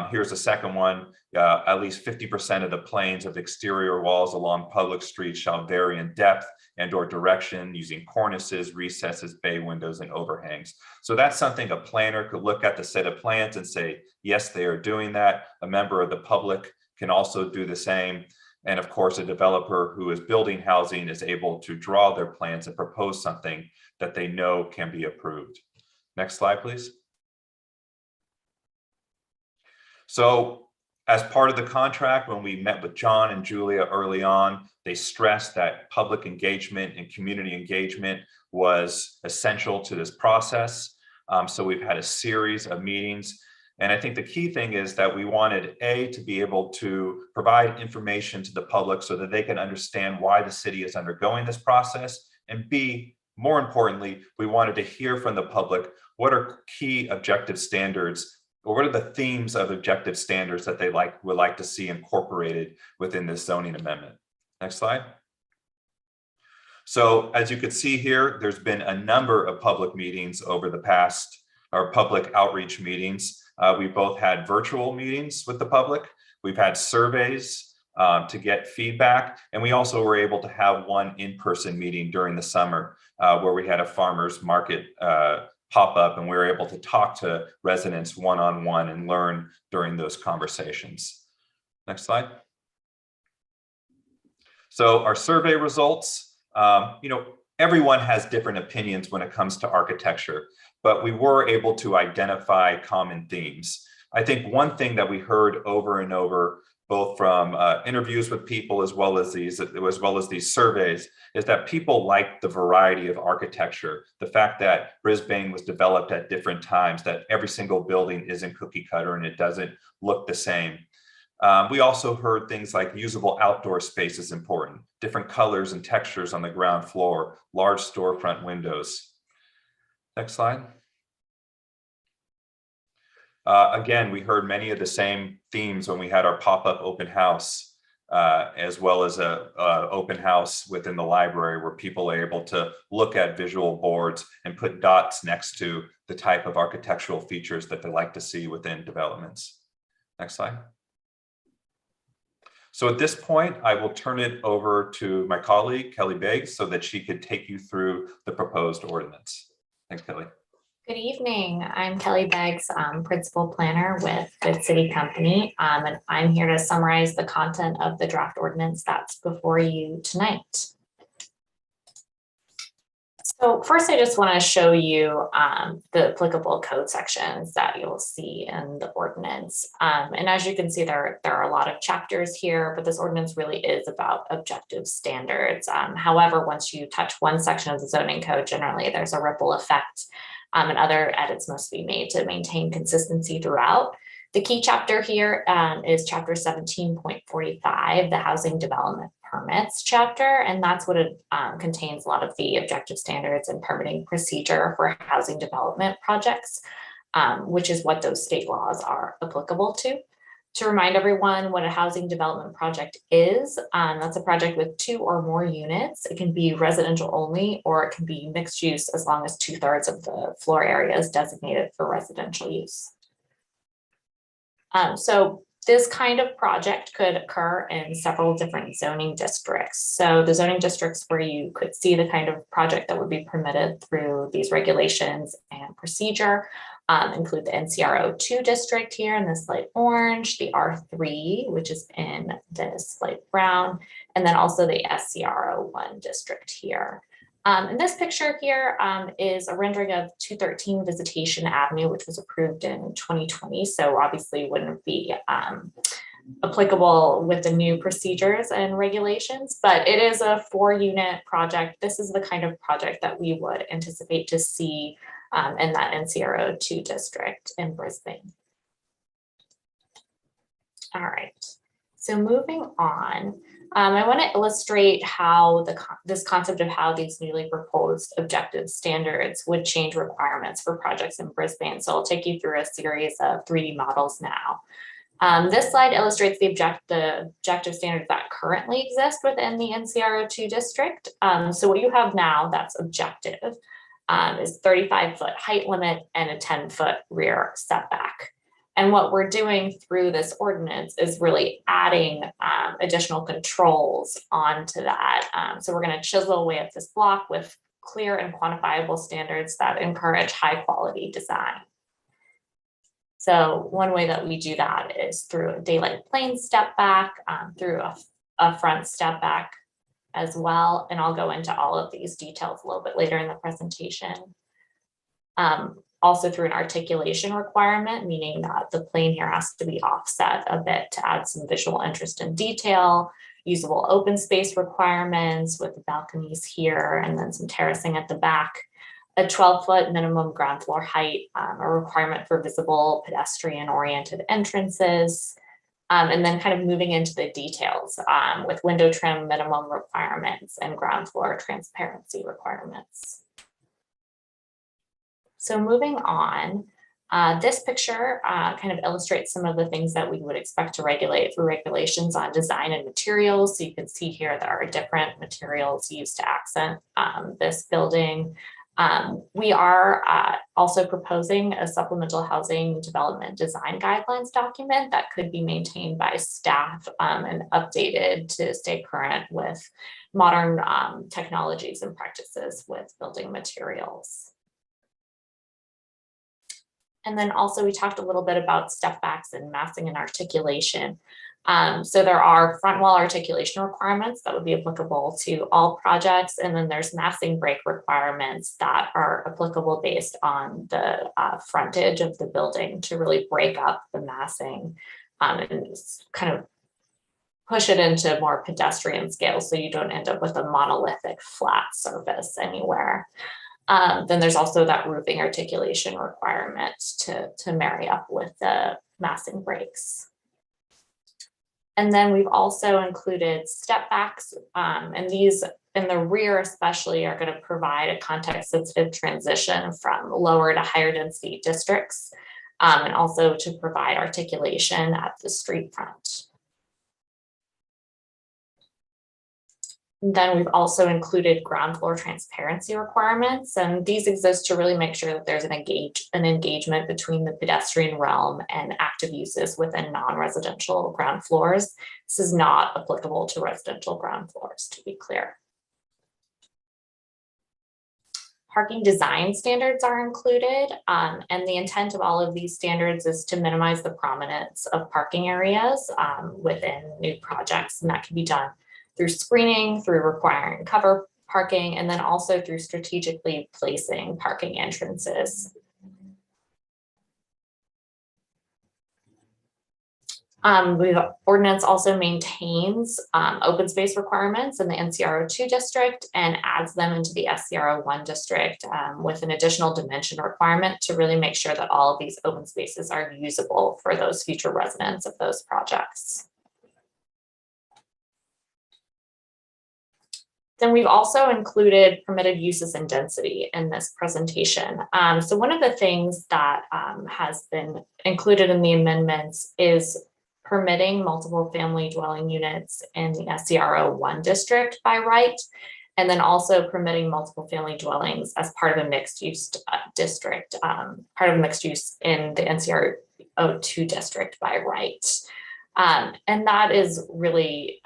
Here's the second one. At least 50% of the planes of exterior walls along public streets shall vary in depth and or direction using cornices, recesses, bay windows, and overhangs. So that's something a planner could look at the set of plans and say, yes, they are doing that. A member of the public can also do the same. And of course, a developer who is building housing is able to draw their plans and propose something that they know can be approved. Next slide, please. So as part of the contract, when we met with John and Julia early on, they stressed that public engagement and community engagement was essential to this process. So we've had a series of meetings. And I think the key thing is that we wanted to be able to provide information to the public so that they can understand why the city is undergoing this process. And B, more importantly, we wanted to hear from the public what are key objective standards, or what are the themes of objective standards that they would like to see incorporated within this zoning amendment. Next slide. So as you can see here, there's been a number of public meetings over the past, or public outreach meetings. We both had virtual meetings with the public. We've had surveys to get feedback. And we also were able to have one in-person meeting during the summer where we had a farmer's market pop up, and we were able to talk to residents one-on-one and learn during those conversations. Next slide. So our survey results, everyone has different opinions when it comes to architecture, but we were able to identify common themes. I think one thing that we heard over and over, both from interviews with people as well as these surveys, is that people like the variety of architecture. The fact that Brisbane was developed at different times, that every single building isn't cookie cutter and it doesn't look the same. We also heard things like usable outdoor space is important, different colors and textures on the ground floor, large storefront windows. Next slide. Again, we heard many of the same themes when we had our pop-up open house, as well as a open house within the library where people are able to look at visual boards and put dots next to the type of architectural features that they like to see within developments. Next slide. So at this point, I will turn it over to my colleague, Kelly Beggs, so that she could take you through the proposed ordinance. Thanks, Kelly. Good evening. I'm Kelly Beggs, Principal Planner with Good City Company, and I'm here to summarize the content of the draft ordinance that's before you tonight. So first, I just want to show you the applicable code sections that you'll see in the ordinance. And as you can see, there are a lot of chapters here, but this ordinance really is about objective standards. However, once you touch one section of the zoning code, generally there's a ripple effect, and other edits must be made to maintain consistency throughout. The key chapter here is chapter 17.45, the housing development permits chapter, and that's what it contains a lot of the objective standards and permitting procedure for housing development projects, which is what those state laws are applicable to. To remind everyone what a housing development project is, that's a project with 2 or more units. It can be residential only, or it can be mixed use as long as 2/3 of the floor area is designated for residential use. So this kind of project could occur in several different zoning districts. So the zoning districts where you could see the kind of project that would be permitted through these regulations and procedure include the NCRO 2 district here in this light orange, the R3, which is in this light brown, and then also the SCRO 1 district here. And this picture here is a rendering of 213 Visitation Avenue, which was approved in 2020. So obviously wouldn't be applicable with the new procedures and regulations, but it is a 4-unit project. This is the kind of project that we would anticipate to see in that NCRO 2 district in Brisbane. All right, so moving on. I want to illustrate how this concept of how these newly proposed objective standards would change requirements for projects in Brisbane. So I'll take you through a series of 3D models now. This slide illustrates the objective standards that currently exist within the NCRO 2 district. So what you have now that's objective is 35-foot height limit and a 10-foot rear setback. And what we're doing through this ordinance is really adding additional controls onto that. So we're going to chisel away at this block with clear and quantifiable standards that encourage high quality design. So one way that we do that is through a daylight plane step back, through a front step back as well. And I'll go into all of these details a little bit later in the presentation. Also through an articulation requirement, meaning that the plane here has to be offset a bit to add some visual interest and detail, usable open space requirements with the balconies here, and then some terracing at the back, a 12-foot minimum ground floor height, a requirement for visible pedestrian-oriented entrances, and then kind of moving into the details with window trim minimum requirements and ground floor transparency requirements. So moving on, this picture kind of illustrates some of the things that we would expect to regulate through regulations on design and materials. So you can see here there are different materials used to accent this building. We are also proposing a supplemental housing development design guidelines document that could be maintained by staff and updated to stay current with modern technologies and practices with building materials. And then also we talked a little bit about step backs and massing and articulation. So there are front wall articulation requirements that would be applicable to all projects. And then there's massing break requirements that are applicable based on the frontage of the building to really break up the massing and kind of push it into more pedestrian scale so you don't end up with a monolithic flat surface anywhere. Then there's also that roofing articulation requirement to marry up with the massing breaks. And then we've also included step backs, and these in the rear especially are going to provide a context sensitive transition from lower to higher density districts, and also to provide articulation at the street front. Then we've also included ground floor transparency requirements, and these exist to really make sure that there's an engagement between the pedestrian realm and active uses within non-residential ground floors. This is not applicable to residential ground floors, to be clear. Parking design standards are included, and the intent of all of these standards is to minimize the prominence of parking areas within new projects, and that can be done through screening, through requiring cover parking, and then also through strategically placing parking entrances. Ordinance also maintains open space requirements in the NCRO 2 district and adds them into the SCRO 1 district with an additional dimension requirement to really make sure that all of these open spaces are usable for those future residents of those projects. Then we've also included permitted uses and density in this presentation. So one of the things that has been included in the amendments is permitting multiple family dwelling units in the SCRO 1 district by right, and then also permitting multiple family dwellings as part of a mixed use district, part of a mixed use in the NCRO 2 district by right. And that is really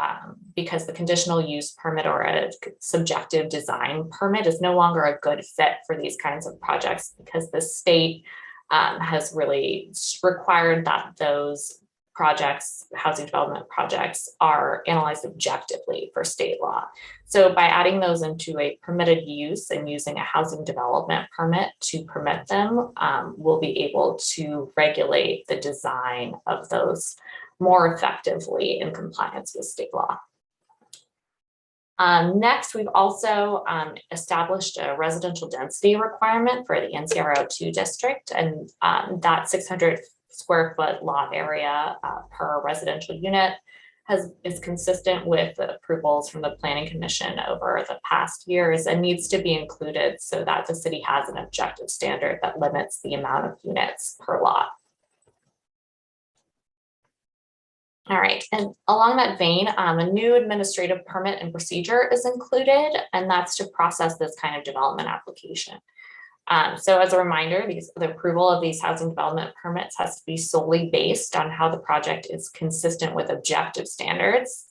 because the conditional use permit or a subjective design permit is no longer a good fit for these kinds of projects, because the state has really required that those projects, housing development projects, are analyzed objectively for state law. So by adding those into a permitted use and using a housing development permit to permit them, we'll be able to regulate the design of those more effectively in compliance with state law. Next, we've also established a residential density requirement for the NCRO 2 district, and that 600 square foot lot area per residential unit is consistent with the approvals from the Planning Commission over the past years and needs to be included so that the city has an objective standard that limits the amount of units per lot. All right, and along that vein, a new administrative permit and procedure is included, and that's to process this kind of development application. So as a reminder, the approval of these housing development permits has to be solely based on how the project is consistent with objective standards.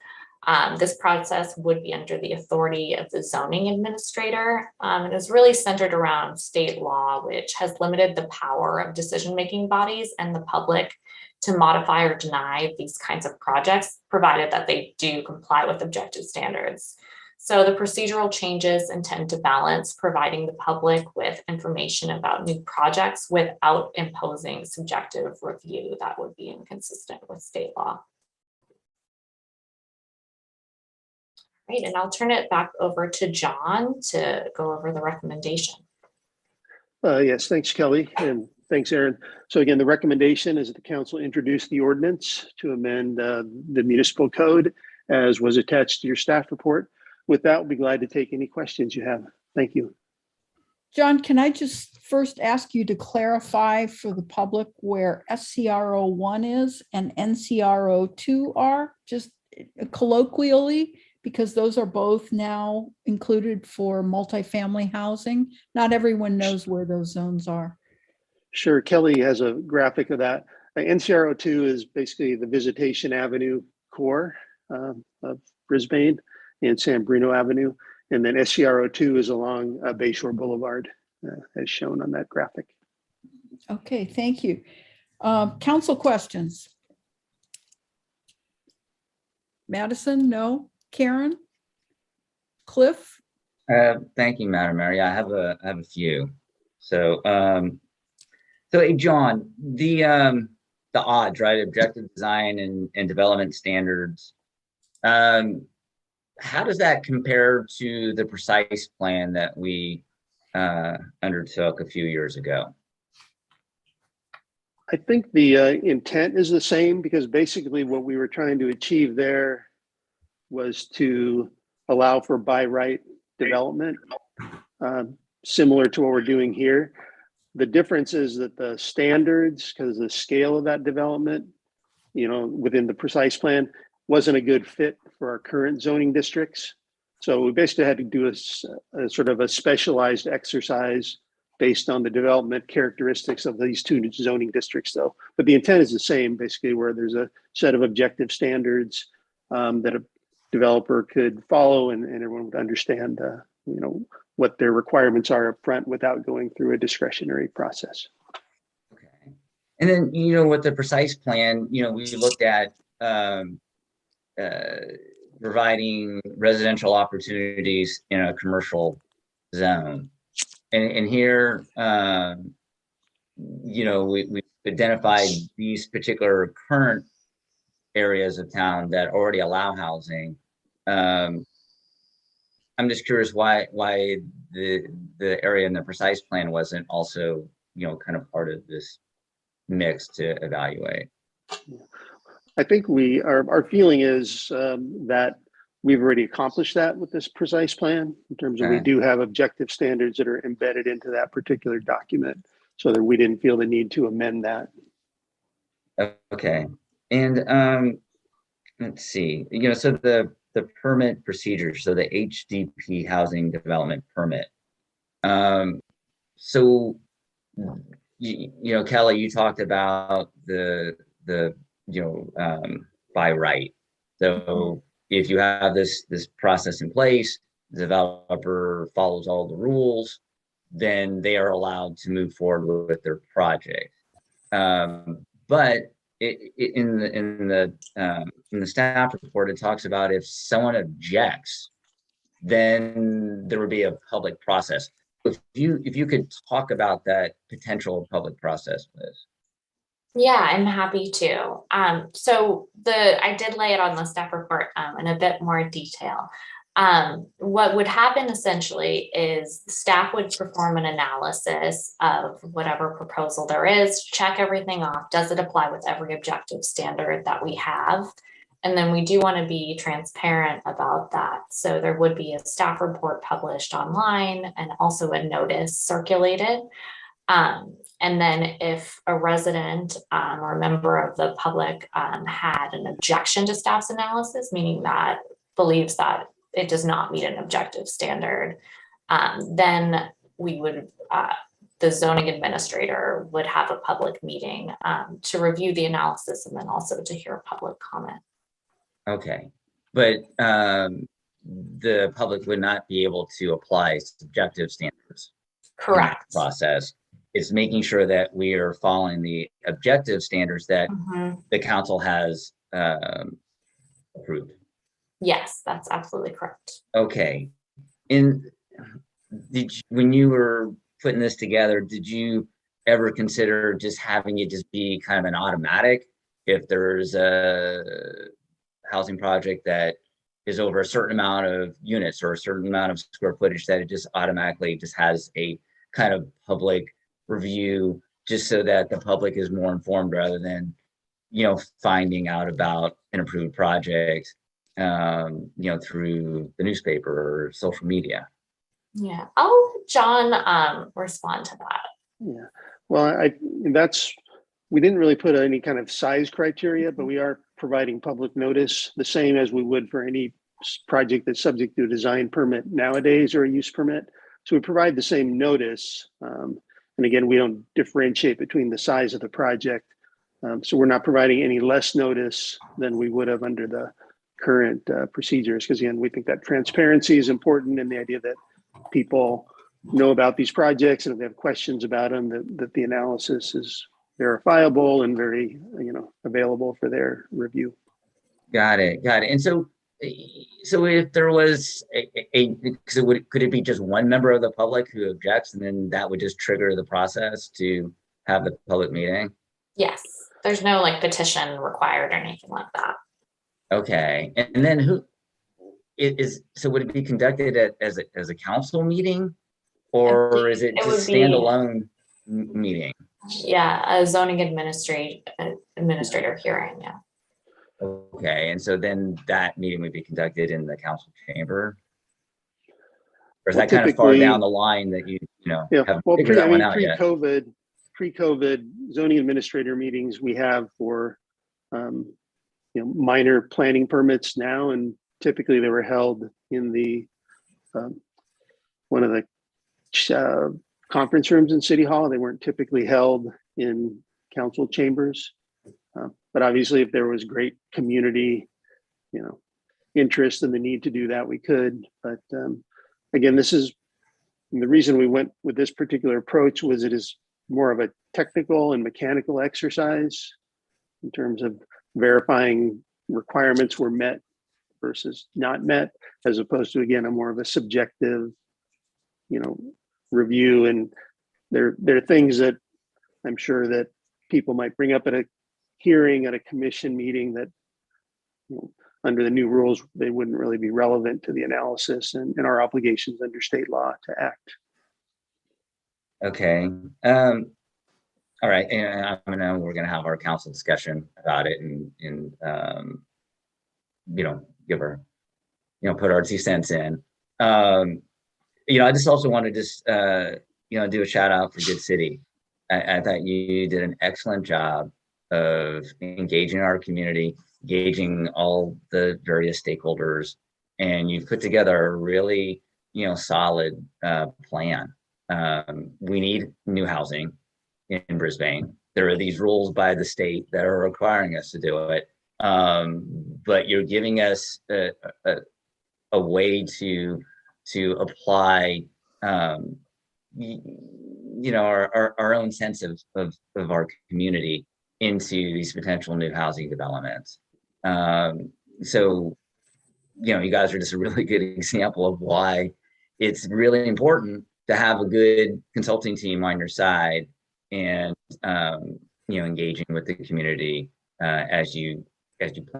This process would be under the authority of the zoning administrator, and is really centered around state law, which has limited the power of decision-making bodies and the public to modify or deny these kinds of projects, provided that they do comply with objective standards. So the procedural changes intend to balance providing the public with information about new projects without imposing subjective review that would be inconsistent with state law. Right, and I'll turn it back over to John to go over the recommendation. Yes, thanks, Kelly, and thanks, Aaron. So again, the recommendation is that the council introduce the ordinance to amend the municipal code as was attached to your staff report. With that, we'll be glad to take any questions you have. Thank you. John, can I just first ask you to clarify for the public where SCRO 1 is and NCRO 2 are, just colloquially, because those are both now included for multifamily housing. Not everyone knows where those zones are. Sure, Kelly has a graphic of that. NCRO 2 is basically the Visitation Avenue core of Brisbane and San Bruno Avenue. And then SCRO 2 is along Bayshore Boulevard, as shown on that graphic. Okay, thank you. Council questions? Madison, no? Karen? Cliff? Thank you, Madam Mayor. Yeah, I have a few. So, hey, John, the odds, right? Objective design and development standards. How does that compare to the precise plan that we undertook a few years ago? I think the intent is the same, because basically what we were trying to achieve there was to allow for by right development, similar to what we're doing here. The difference is that the standards, because the scale of that development, within the precise plan, wasn't a good fit for our current zoning districts. So we basically had to do a sort of a specialized exercise based on the development characteristics of these two zoning districts, though. But the intent is the same, basically, where there's a set of objective standards that a developer could follow, and everyone would understand, what their requirements are up front without going through a discretionary process. Okay. And then, with the precise plan, we looked at providing residential opportunities in a commercial zone. And here, we identified these particular current areas of town that already allow housing. I'm just curious why the area in the precise plan wasn't also, kind of part of this mix to evaluate. I think our feeling is that we've already accomplished that with this precise plan, in terms of we do have objective standards that are embedded into that particular document, so that we didn't feel the need to amend that. Okay. And let's see, so the permit procedures, so the HDP housing development permit. So, Kelly, you talked about the by right. So if you have this process in place, the developer follows all the rules, then they are allowed to move forward with their project. But in the staff report, it talks about if someone objects, then there would be a public process. If you could talk about that potential public process, please. Yeah, I'm happy to. So I did lay it on the staff report in a bit more detail. What would happen essentially is staff would perform an analysis of whatever proposal there is, check everything off. Does it apply with every objective standard that we have? And then we do want to be transparent about that. So there would be a staff report published online and also a notice circulated. And then if a resident or a member of the public had an objection to staff's analysis, meaning that believes that it does not meet an objective standard, then we would, the zoning administrator would have a public meeting to review the analysis and then also to hear public comment. Okay, but the public would not be able to apply subjective standards. Correct. Process. It's making sure that we are following the objective standards that the council has approved. Yes, that's absolutely correct. Okay. When you were putting this together, did you ever consider just having it just be kind of an automatic if there's a housing project that is over a certain amount of units or a certain amount of square footage, that it just automatically just has a kind of public review, just so that the public is more informed rather than, finding out about an approved project, through the newspaper or social media? Yeah, I'll let John respond to that. Yeah, well, we didn't really put any kind of size criteria, but we are providing public notice the same as we would for any project that's subject to a design permit nowadays or a use permit. So we provide the same notice. And again, we don't differentiate between the size of the project. So we're not providing any less notice than we would have under the current procedures. Because again, we think that transparency is important, and the idea that people know about these projects and if they have questions about them, that the analysis is verifiable and very, available for their review. Got it. And so if there was could it be just one member of the public who objects, and then that would just trigger the process to have the public meeting? Yes, there's no petition required or anything like that. Okay, and then would it be conducted as a council meeting, or is it just standalone meeting? Yeah, a zoning administrator hearing. Yeah. Okay, and so then that meeting would be conducted in the council chamber, or is that kind of far down the line that have figured that one out yet? Pre-COVID zoning administrator meetings we have for minor planning permits now, and typically they were held in the one of the conference rooms in City Hall. They weren't typically held in council chambers. But obviously, if there was great community, interest in the need to do that, we could. But again, this is the reason we went with this particular approach. Was it is more of a technical and mechanical exercise in terms of verifying requirements were met versus not met, as opposed to, again, a more of a subjective, review. And there are things that I'm sure that people might bring up at a hearing, at a commission meeting, that under the new rules, they wouldn't really be relevant to the analysis and our obligations under state law to act. Okay. All right. And we're going to have our council discussion about it and give our, put our 2 cents in. I just also want to do a shout out for Good City. I thought you did an excellent job of engaging our community, engaging all the various stakeholders, and you've put together a really, solid plan. We need new housing in Brisbane. There are these rules by the state that are requiring us to do it, but you're giving us a way to apply, our own sense of our community into these potential new housing developments. So, you guys are just a really good example of why it's really important to have a good consulting team on your side and, engaging with the community as you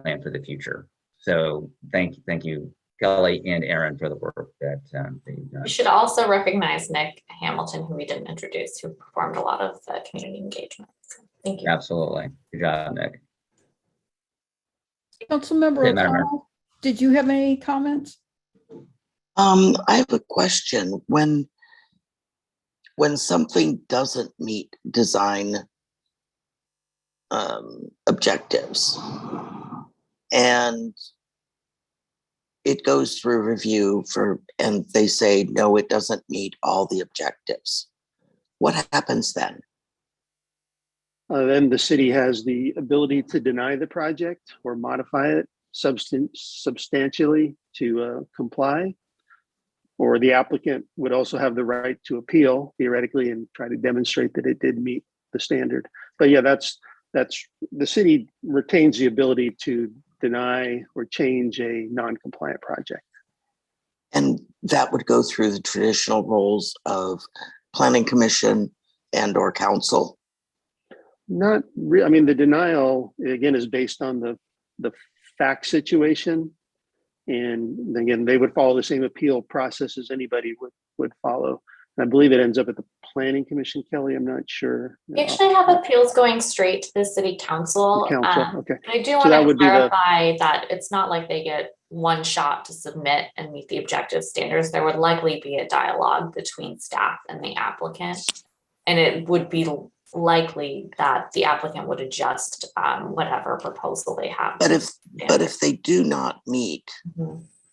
plan for the future. So thank you, Kelly and Aaron, for the work that you've done. We should also recognize Nick Hamilton, who we didn't introduce, who performed a lot of the community engagement. So thank you. Absolutely. Good job, Nick. Councilmember Okay, Madam Mayor. O'Connell, did you have any comments? I have a question. When something doesn't meet design objectives and it goes through review and they say, no, it doesn't meet all the objectives, what happens then? Then the city has the ability to deny the project or modify it substantially to comply. Or the applicant would also have the right to appeal theoretically and try to demonstrate that it did meet the standard. But yeah, that's the city retains the ability to deny or change a non-compliant project. And that would go through the traditional roles of planning commission and or council? Not really. I mean, the denial, again, is based on the fact situation. And again, they would follow the same appeal process as anybody would follow. And I believe it ends up at the planning commission, Kelly. I'm not sure. We actually have appeals going straight to the city council. Okay. I do want to clarify that it's not like they get one shot to submit and meet the objective standards. There would likely be a dialogue between staff and the applicant. And it would be likely that the applicant would adjust whatever proposal they have. But if they do not meet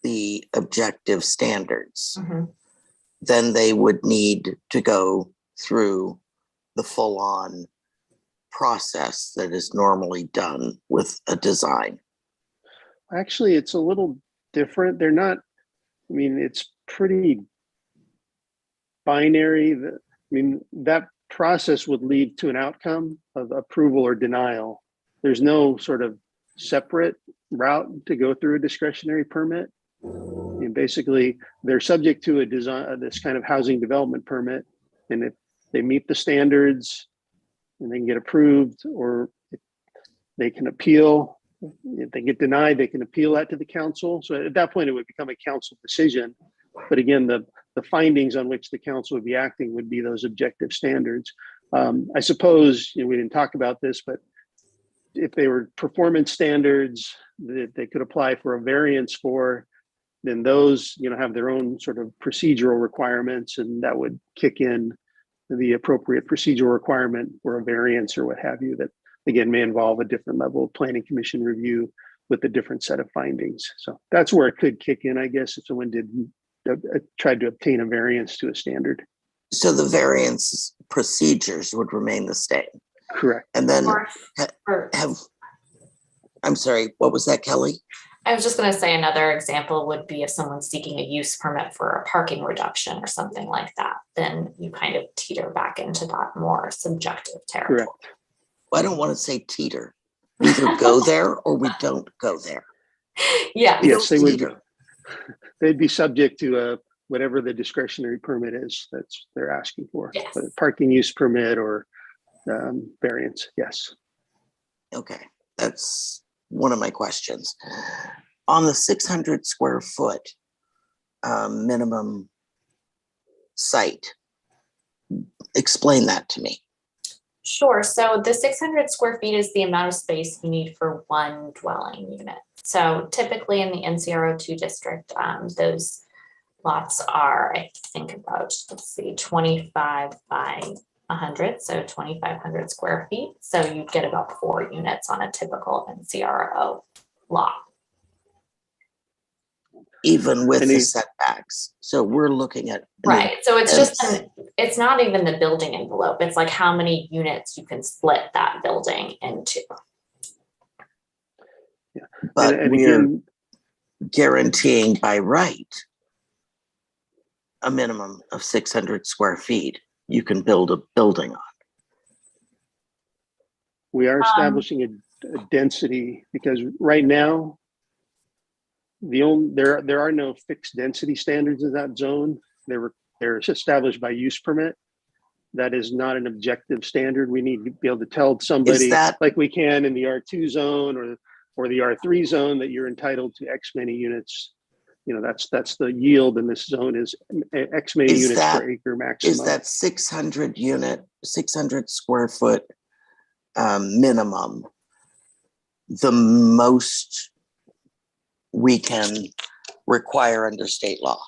the objective standards, then they would need to go through the full-on process that is normally done with a design. Actually, it's a little different. They're not, I mean, it's pretty binary. That process would lead to an outcome of approval or denial. There's no sort of separate route to go through a discretionary permit. And basically, they're subject to a design, this kind of housing development permit. And if they meet the standards and they can get approved, or they can appeal. If they get denied, they can appeal that to the council. So at that point, it would become a council decision. But again, the findings on which the council would be acting would be those objective standards. I suppose, we didn't talk about this, but if they were performance standards that they could apply for a variance for, then those, have their own sort of procedural requirements, and that would kick in the appropriate procedural requirement for a variance or what have you, that again may involve a different level of planning commission review with a different set of findings. So that's where it could kick in, I guess, if someone tried to obtain a variance to a standard. So the variance procedures would remain the same. Correct. And then I'm sorry, what was that, Kelly? I was just going to say another example would be if someone's seeking a use permit for a parking reduction or something like that, then you kind of teeter back into that more subjective territory. Correct. Well, I don't want to say teeter. We either go there or we don't go there. Yeah. Yes, they would. They'd be subject to whatever the discretionary permit is that's they're asking for. Yes. But parking use permit or variance. Yes. Okay, that's one of my questions. On the 600 square foot minimum site, explain that to me. Sure. So the 600 square feet is the amount of space you need for one dwelling unit. So typically in the NCR02 district, those lots are, I think, about, 25 by 100, so 2,500 square feet. So you'd get about 4 units on a typical NCRO lot. Even with the setbacks. So we're looking at. Right. So it's just, it's not even the building envelope. It's like how many units you can split that building into. Yeah. But and we're again, guaranteeing by right a minimum of 600 square feet you can build a building on. we are establishing a density because right now, there are no fixed density standards in that zone. They're established by use permit. That is not an objective standard. We need to be able to tell somebody like we can in the R2 zone or the R3 zone that you're entitled to X many units. You know, that's the yield in this zone is X many units per acre maximum. Is that 600 square foot minimum the most we can require under state law?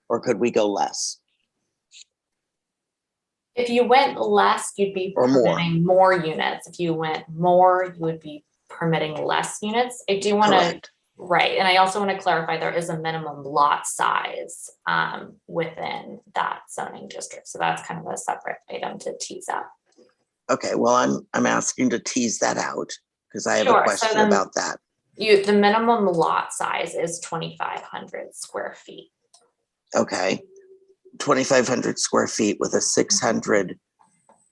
Or could we go less? If you went less, you'd be permitting more units. If you went more, you would be permitting less units. I do want to, right. And I also want to clarify there is a minimum lot size within that zoning district. So that's kind of a separate item to tease out. Okay, well, I'm asking to tease that out because I have a question about that. The minimum lot size is 2,500 square feet. Okay, 2,500 square feet with a 600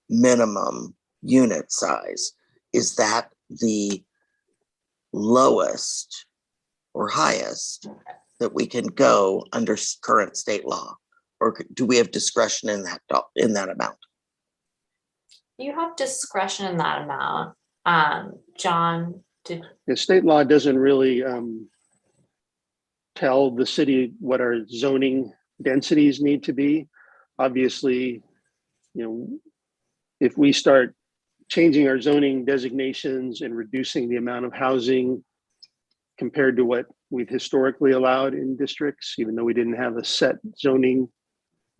minimum unit size. Is that the lowest or highest that we can go under current state law? Or do we have discretion in that amount? You have discretion in that amount. John, the state law doesn't really tell the city what our zoning densities need to be. Obviously, you know, if we start changing our zoning designations and reducing the amount of housing compared to what we've historically allowed in districts, even though we didn't have a set zoning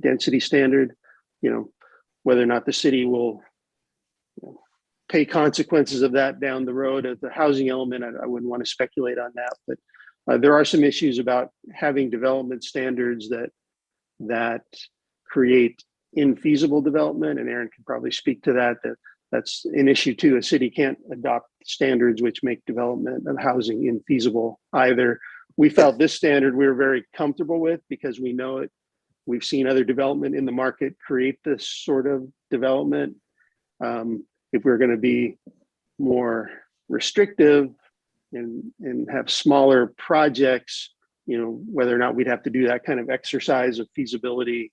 density standard, you know, whether or not the city will pay consequences of that down the road at the housing element, I wouldn't want to speculate on that, but there are some issues about having development standards that create infeasible development, and Aaron can probably speak to that. That's an issue too. A city can't adopt standards which make development of housing infeasible either. We felt this standard we were very comfortable with because we know it. We've seen other development in the market create this sort of development. If we're going to be more restrictive and have smaller projects, you know, whether or not we'd have to do that kind of exercise of feasibility,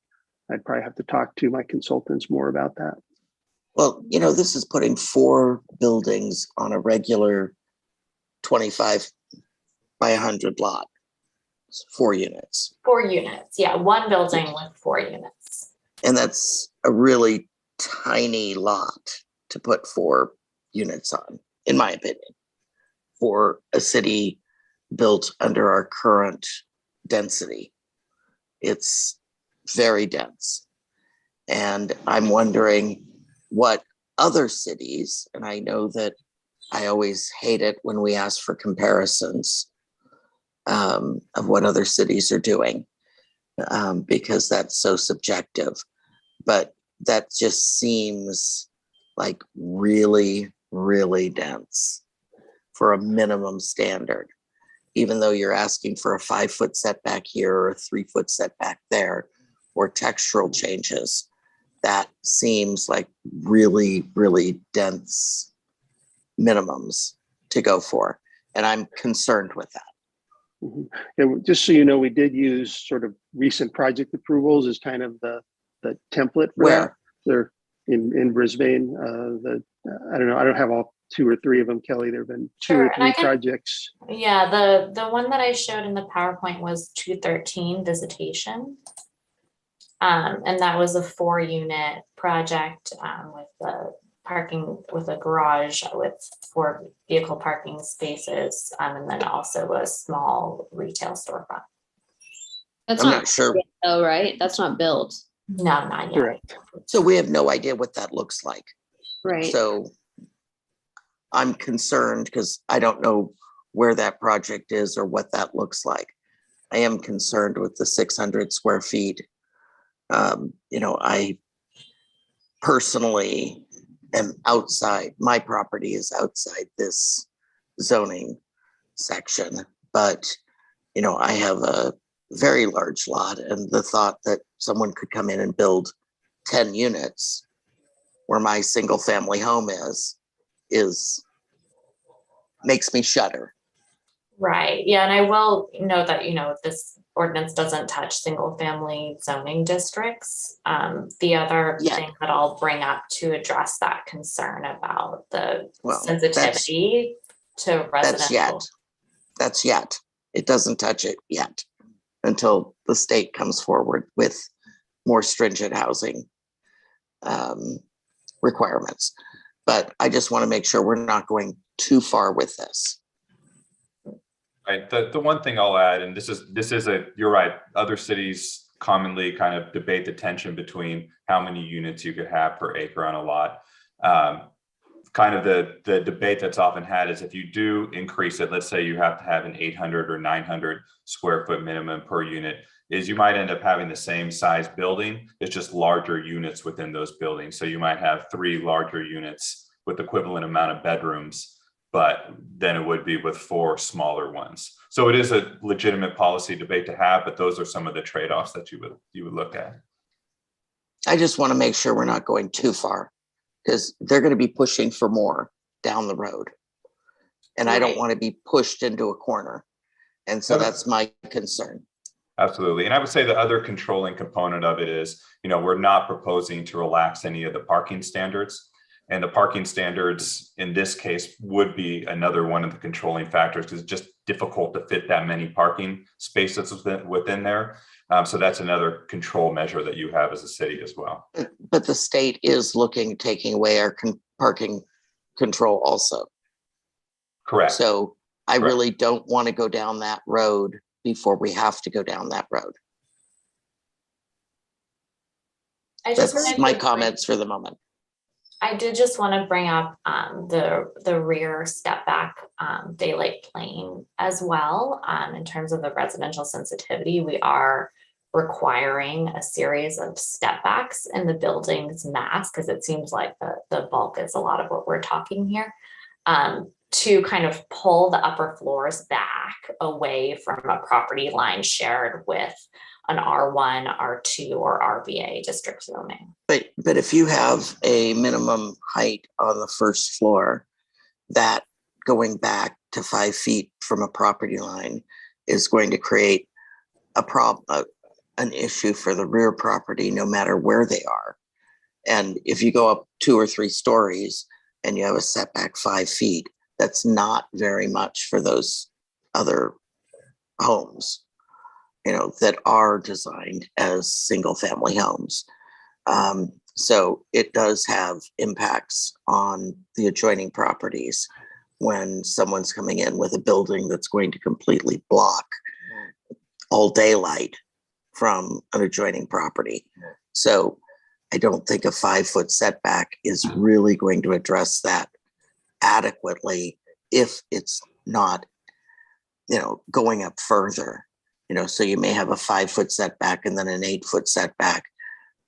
I'd probably have to talk to my consultants more about that. Well, you know, this is putting 4 buildings on a regular 25 by 100 lot. It's 4 units. 4 units, yeah, 1 building with 4 units. And that's a really tiny lot to put 4 units on, in my opinion, for a city built under our current density. It's very dense. And I'm wondering what other cities, and I know that I always hate it when we ask for comparisons of what other cities are doing, because that's so subjective. But that just seems like really, really dense for a minimum standard, even though you're asking for a 5-foot setback here or a 3-foot setback there, or textural changes. That seems like really, really dense minimums to go for. And I'm concerned with that. Mm-hmm. Yeah, just so you know, we did use sort of recent project approvals as kind of the template for that. They're in Brisbane. I don't know. I don't have all 2 or 3 of them, Kelly. There have been 2 or 3 projects. Yeah, the one that I showed in the PowerPoint was 213 Visitation. And that was a 4-unit project with the parking, with a garage with 4 vehicle parking spaces, and then also a small retail storefront. That's I'm not not sure. though, right? That's not built. No, not yet. Correct. So we have no idea what that looks like. Right. So I'm concerned because I don't know where that project is or what that looks like. I am concerned with the 600 square feet. I personally am outside, my property is outside this zoning section, but, I have a very large lot, and the thought that someone could come in and build 10 units where my single family home is makes me shudder. Right. Yeah. And I will note that, this ordinance doesn't touch single family zoning districts. The other thing that I'll bring up to address that concern about the sensitivity to residential. That's yet. It doesn't touch it yet until the state comes forward with more stringent housing requirements. But I just want to make sure we're not going too far with this. Right. The one thing I'll add, and you're right, other cities commonly kind of debate the tension between how many units you could have per acre on a lot. Kind of the debate that's often had is if you do increase it, let's say you have to have an 800 or 900 square foot minimum per unit, is you might end up having the same size building. It's just larger units within those buildings. So you might have 3 larger units with equivalent amount of bedrooms, but then it would be with 4 smaller ones. So it is a legitimate policy debate to have, but those are some of the trade-offs that you would look at. I just want to make sure we're not going too far, because they're going to be pushing for more down the road. And I don't want to be pushed into a corner. And so that's my concern. Absolutely. And I would say the other controlling component of it is, we're not proposing to relax any of the parking standards. And the parking standards in this case would be another one of the controlling factors, because it's just difficult to fit that many parking spaces within there. So that's another control measure that you have as a city as well. But the state is taking away our parking control also. Correct. So I really don't want to go down that road before we have to go down that road. That's my comments for the moment. I did just want to bring up the rear step back daylight plane as well. In terms of the residential sensitivity, we are requiring a series of step backs in the building's mass, because it seems like the bulk is a lot of what we're talking here, to kind of pull the upper floors back away from a property line shared with an R1, R2, or RVA district zoning. But if you have a minimum height on the first floor, that going back to 5 feet from a property line is going to create a problem, an issue for the rear property, no matter where they are. And if you go up 2 or 3 stories and you have a setback 5 feet, that's not very much for those other homes, that are designed as single family homes. So it does have impacts on the adjoining properties when someone's coming in with a building that's going to completely block all daylight from an adjoining property. So I don't think a 5-foot setback is really going to address that adequately if it's not, going up further. So you may have a 5-foot setback and then an 8-foot setback,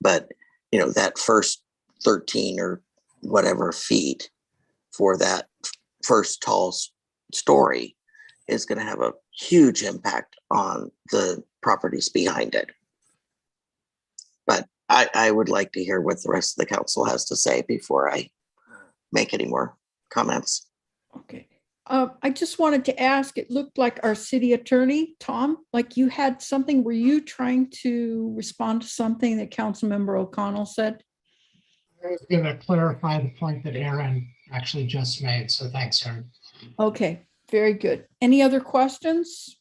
but that first 13 or whatever feet for that first tall story is going to have a huge impact on the properties behind it. But I would like to hear what the rest of the council has to say before I make any more comments. Okay. I just wanted to ask, it looked like our city attorney, Tom, like you had something, were you trying to respond to something that Councilmember O'Connell said? I was going to clarify the point that Aaron actually just made. So thanks, Aaron. Okay, very good. Any other questions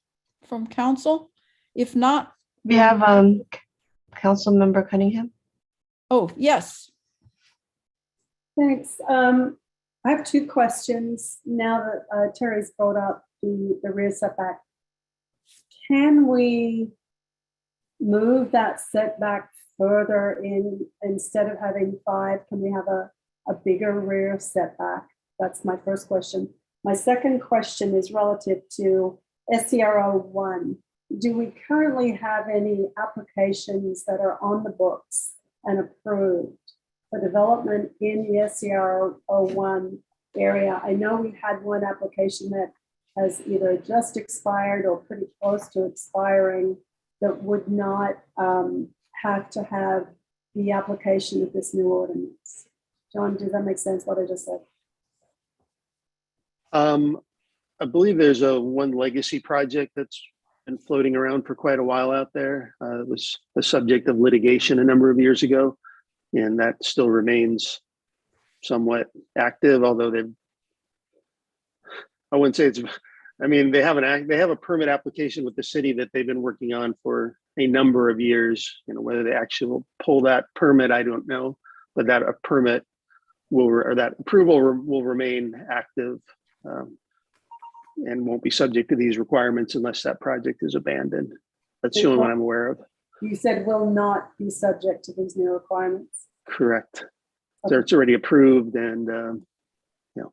from council? If not, we have Councilmember Cunningham. Oh, yes. Thanks. I have 2 questions now that Terry's brought up the rear setback. Can we move that setback further in, instead of having 5, can we have a bigger rear setback? That's my first question. My second question is relative to SCRO 1. Do we currently have any applications that are on the books and approved for development in the SCRO 1 area? I know we had one application that has either just expired or pretty close to expiring that would not have to have the application of this new ordinance. John, does that make sense what I just said? I believe there's one legacy project that's been floating around for quite a while out there. It was the subject of litigation a number of years ago, and that still remains somewhat active, although I wouldn't say it's, I mean, they have a permit application with the city that they've been working on for a number of years. You know, whether they actually will pull that permit, I don't know, but that a permit or that approval will remain active and won't be subject to these requirements unless that project is abandoned. That's the only one I'm aware of. You said will not be subject to these new requirements. Correct. So it's already approved, and you know,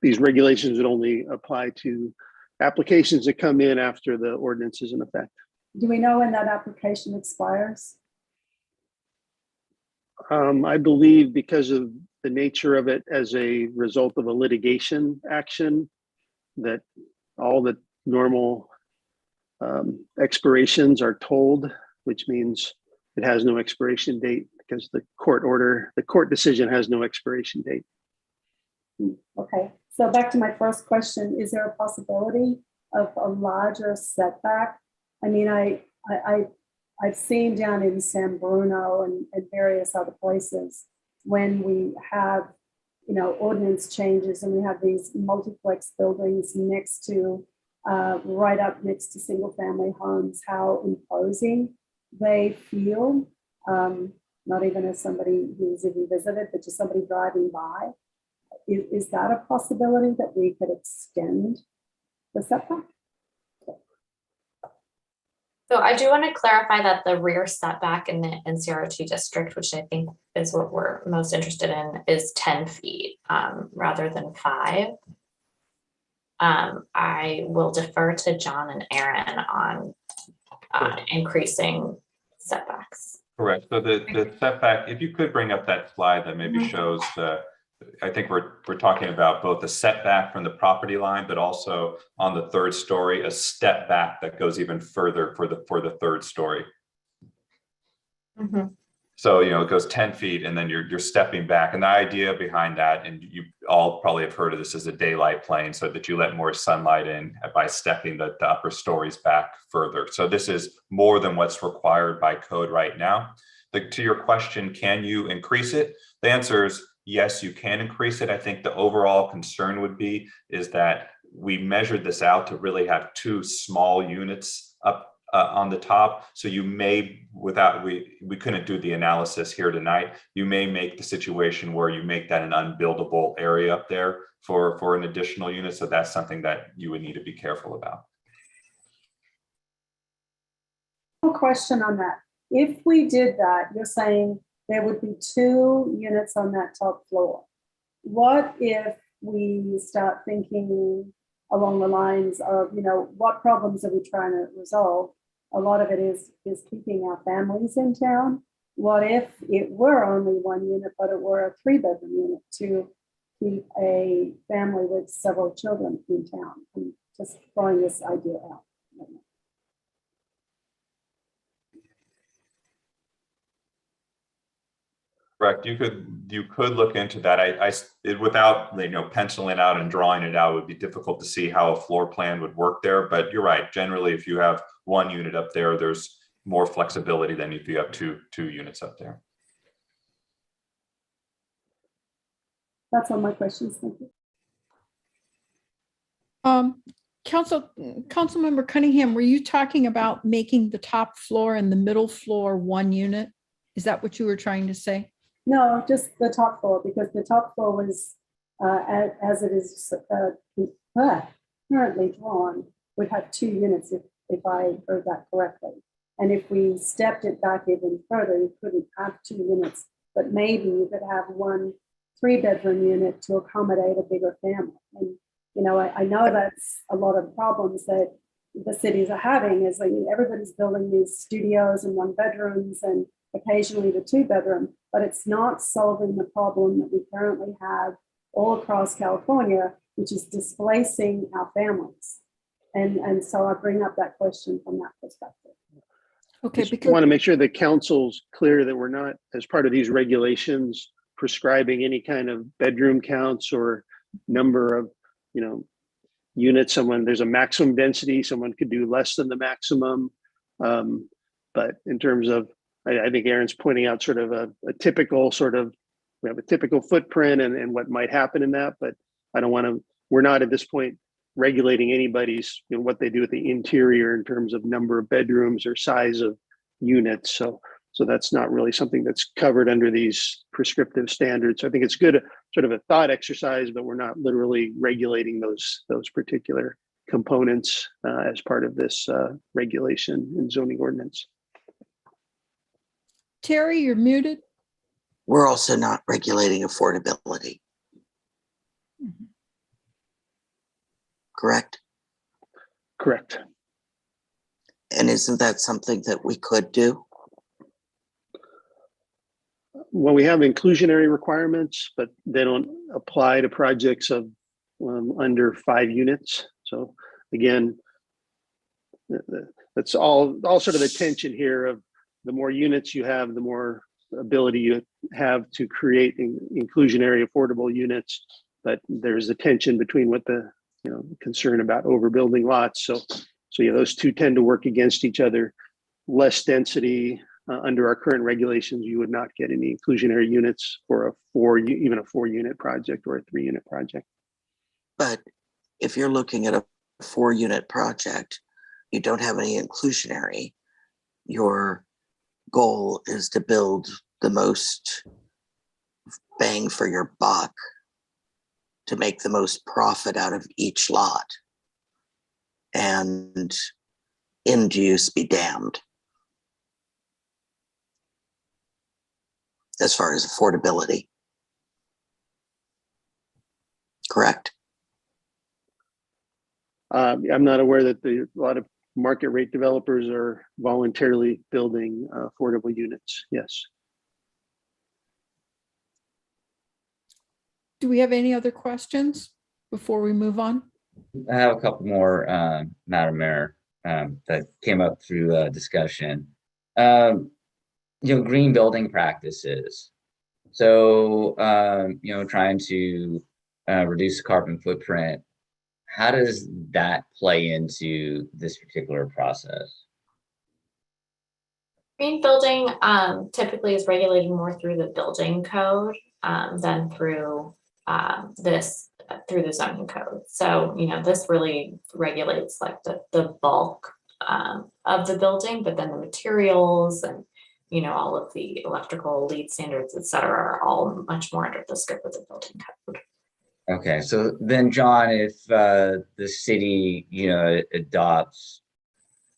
these regulations would only apply to applications that come in after the ordinance is in effect. Do we know when that application expires? I believe because of the nature of it as a result of a litigation action, that all the normal expirations are told, which means it has no expiration date because the court decision has no expiration date. Okay, so back to my first question, is there a possibility of a larger setback? I mean, I've seen down in San Bruno and various other places when we have, you know, ordinance changes and we have these multiplex buildings next to, right up next to single family homes, how imposing they feel, not even as somebody who's even visited, but just somebody driving by. Is that a possibility that we could extend the setback? So I do want to clarify that the rear setback in the NCR2 district, which I think is what we're most interested in, is 10 feet rather than 5. I will defer to John and Aaron on increasing setbacks. Correct. So the setback, if you could bring up that slide that maybe shows I think we're talking about both the setback from the property line, but also on the 3rd story, a step back that goes even further for the 3rd story. Mm-hmm. So, you know, it goes 10 feet and then you're stepping back. And the idea behind that, and you all probably have heard of this, as a daylight plane, so that you let more sunlight in by stepping the upper stories back further. So this is more than what's required by code right now. To your question, can you increase it? The answer is yes, you can increase it. I think the overall concern would be is that we measured this out to really have 2 small units up on the top. So you may, without, we couldn't do the analysis here tonight, you may make the situation where you make that an unbuildable area up there for an additional unit. So that's something that you would need to be careful about. Question on that. If we did that, you're saying there would be 2 units on that top floor. What if we start thinking along the lines of, you know, what problems are we trying to resolve? A lot of it is keeping our families in town. What if it were only 1 unit, but it were a 3-bedroom unit to keep a family with several children in town? I'm just throwing this idea out. Correct. You could look into that. Without, you know, penciling out and drawing it out, it would be difficult to see how a floor plan would work there. But you're right. Generally, if you have 1 unit up there, there's more flexibility than if you have two units up there. That's all my questions. Thank you. Councilmember Cunningham, were you talking about making the top floor and the middle floor 1 unit? Is that what you were trying to say? No, just the top floor, because the top floor was, as it is currently drawn, would have 2 units if I heard that correctly. And if we stepped it back even further, you couldn't have 2 units, but maybe you could have 1 3-bedroom unit to accommodate a bigger family. And, you know, I know that's a lot of problems that the cities are having is like everybody's building these studios and 1-bedrooms and occasionally the 2-bedroom, but it's not solving the problem that we currently have all across California, which is displacing our families. And so I bring up that question from that perspective. Okay, I want to make sure the council's clear that we're not, as part of these regulations, prescribing any kind of bedroom counts or number of, you know, units. There's a maximum density, someone could do less than the maximum. But in terms of, I think Aaron's pointing out sort of a typical sort of, we have a typical footprint and what might happen in that, but I don't want to, we're not at this point regulating anybody's, you know, what they do with the interior in terms of number of bedrooms or size of units. So that's not really something that's covered under these prescriptive standards. I think it's good, sort of a thought exercise, but we're not literally regulating those particular components as part of this regulation and zoning ordinance. Terry, you're muted. We're also not regulating affordability. Correct? Correct. And isn't that something that we could do? Well, we have inclusionary requirements, but they don't apply to projects of under 5 units. So again, that's all sort of the tension here of the more units you have, the more ability you have to create inclusionary affordable units. But there's a tension between what the, you know, concern about overbuilding lots. So yeah, those two tend to work against each other. Less density under our current regulations, you would not get any inclusionary units for even a 4-unit project or a 3-unit project. But if you're looking at a 4-unit project, you don't have any inclusionary. Your goal is to build the most bang for your buck to make the most profit out of each lot. And end use be damned. As far as affordability. Correct? I'm not aware that a lot of market rate developers are voluntarily building affordable units. Yes. Do we have any other questions before we move on? I have a couple more, Madam Mayor, that came up through discussion. You know, green building practices. So, you know, trying to reduce carbon footprint. How does that play into this particular process? Green building typically is regulated more through the building code than through through the zoning code. So, you know, this really regulates like the bulk of the building, but then the materials and, you know, all of the electrical lead standards, et cetera, are all much more under the scope of the building code. Okay, so then, John, if the city, you know, adopts,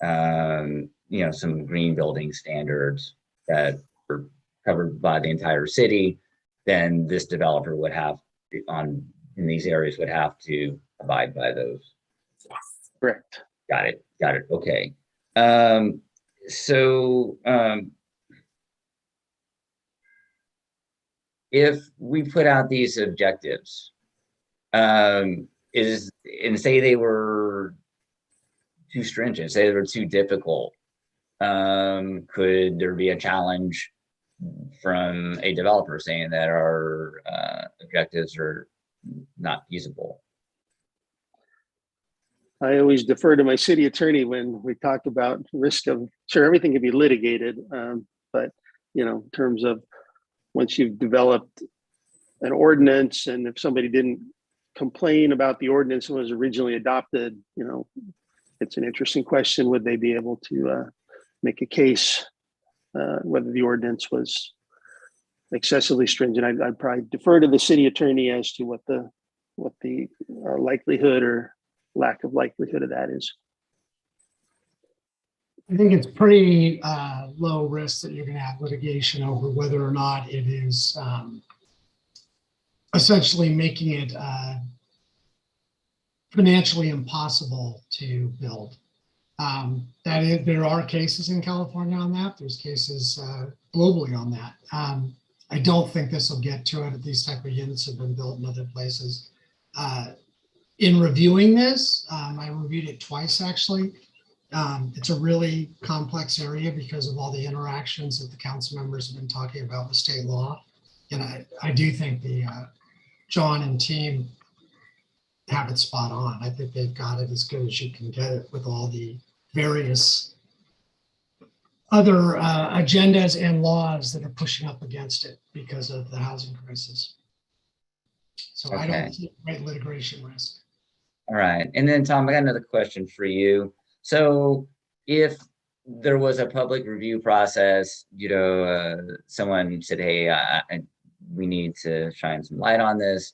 you know, some green building standards that are covered by the entire city, then this developer would have in these areas would have to abide by those. Yes. Correct. Got it. Okay. If we put out these objectives, and say they were too stringent, say they were too difficult, could there be a challenge from a developer saying that our objectives are not feasible? I always defer to my city attorney when we talk about risk of, sure, everything can be litigated, but, you know, in terms of once you've developed an ordinance and if somebody didn't complain about the ordinance that was originally adopted, you know, it's an interesting question. Would they be able to make a case whether the ordinance was excessively stringent? I'd probably defer to the city attorney as to what the likelihood or lack of likelihood of that is. I think it's pretty low risk that you're going to have litigation over whether or not it is essentially making it financially impossible to build. That is, there are cases in California on that. There's cases globally on that. I don't think this will get to it. These type of units have been built in other places. In reviewing this, I reviewed it twice actually. It's a really complex area because of all the interactions that the council members have been talking about with state law. And I do think the John and team have it spot on. I think they've got it as good as you can get it with all the various other agendas and laws that are pushing up against it because of the housing crisis. So I don't see great litigation risk. All right. And then Tom, I got another question for you. So if there was a public review process, you know, someone said, hey, we need to shine some light on this.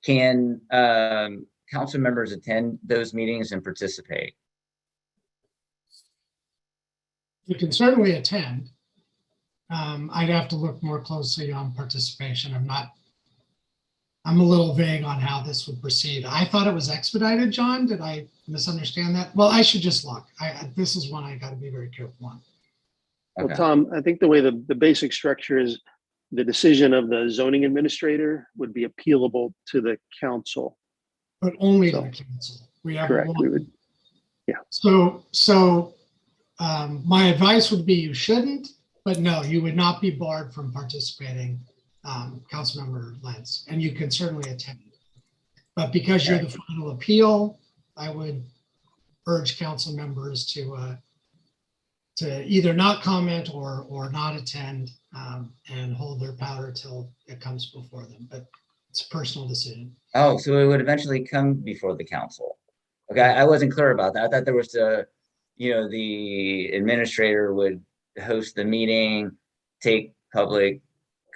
Can council members attend those meetings and participate? You can certainly attend. I'd have to look more closely on participation. I'm a little vague on how this would proceed. I thought it was expedited, John. Did I misunderstand that? Well, I should just look. This is one I got to be very careful on. Well, Tom, I think the way the basic structure is, the decision of the zoning administrator would be appealable to the council. But only to the council. We have correct. We would, yeah. So my advice would be you shouldn't, but no, you would not be barred from participating, Councilmember Lentz, and you can certainly attend. But because you're the final appeal, I would urge council members to either not comment or not attend and hold their powder till it comes before them. But it's a personal decision. Oh, so it would eventually come before the council. Okay, I wasn't clear about that. I thought there was the administrator would host the meeting, take public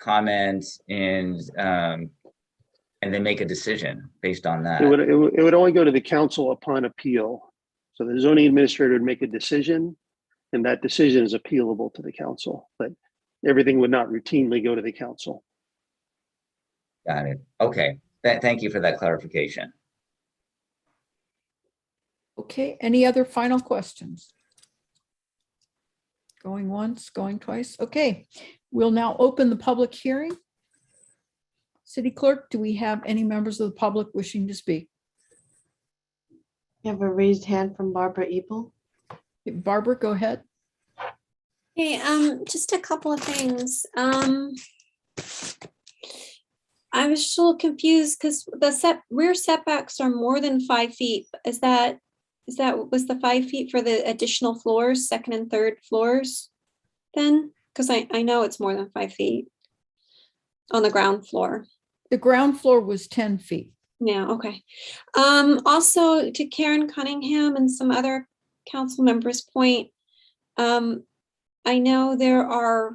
comments, and then make a decision based on that. It would only go to the council upon appeal. So the zoning administrator would make a decision, and that decision is appealable to the council, but everything would not routinely go to the council. Got it. Okay. Thank you for that clarification. Okay, any other final questions? Going once, going twice. Okay, we'll now open the public hearing. City Clerk, do we have any members of the public wishing to speak? You have a raised hand from Barbara Ebel. Barbara, go ahead. Hey, just a couple of things. I was just a little confused because the rear setbacks are more than 5 feet. Was the 5 feet for the additional floors, second and third floors then? Because I know it's more than 5 feet on the ground floor. The ground floor was 10 feet. Yeah, okay. Also to Karen Cunningham and some other council members' point, I know there are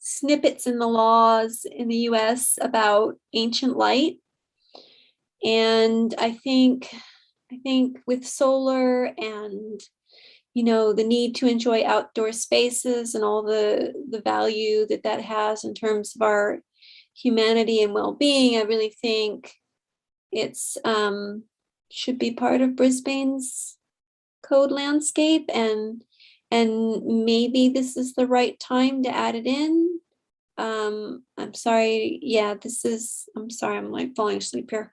snippets in the laws in the US about ancient light. And I think with solar and, the need to enjoy outdoor spaces and all the value that has in terms of our humanity and well-being, I really think it's should be part of Brisbane's code landscape, and maybe this is the right time to add it in. I'm sorry. Yeah, I'm sorry. I'm like falling asleep here.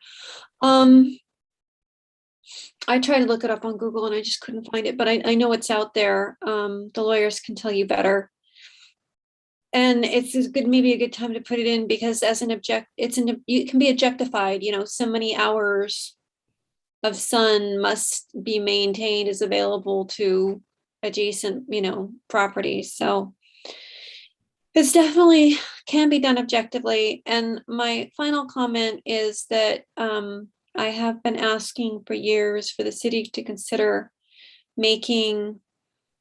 I tried to look it up on Google and I just couldn't find it, but I know it's out there. The lawyers can tell you better. And it's maybe a good time to put it in because as an it can be objectified, so many hours of sun must be maintained as available to adjacent, properties. So it's definitely can be done objectively. And my final comment is that I have been asking for years for the city to consider making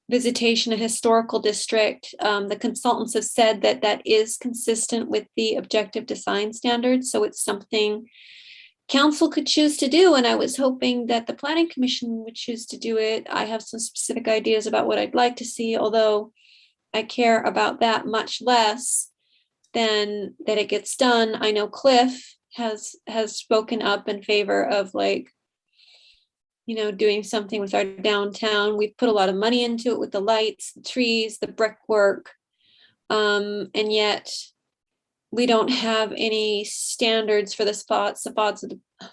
visitation a historical district. The consultants have said that is consistent with the objective design standards. So it's something council could choose to do, and I was hoping that the planning commission would choose to do it. I have some specific ideas about what I'd like to see, although I care about that much less than that it gets done. I know Cliff has spoken up in favor of, like, you know, doing something with our downtown. We've put a lot of money into it with the lights, the trees, the brickwork. And yet we don't have any standards for the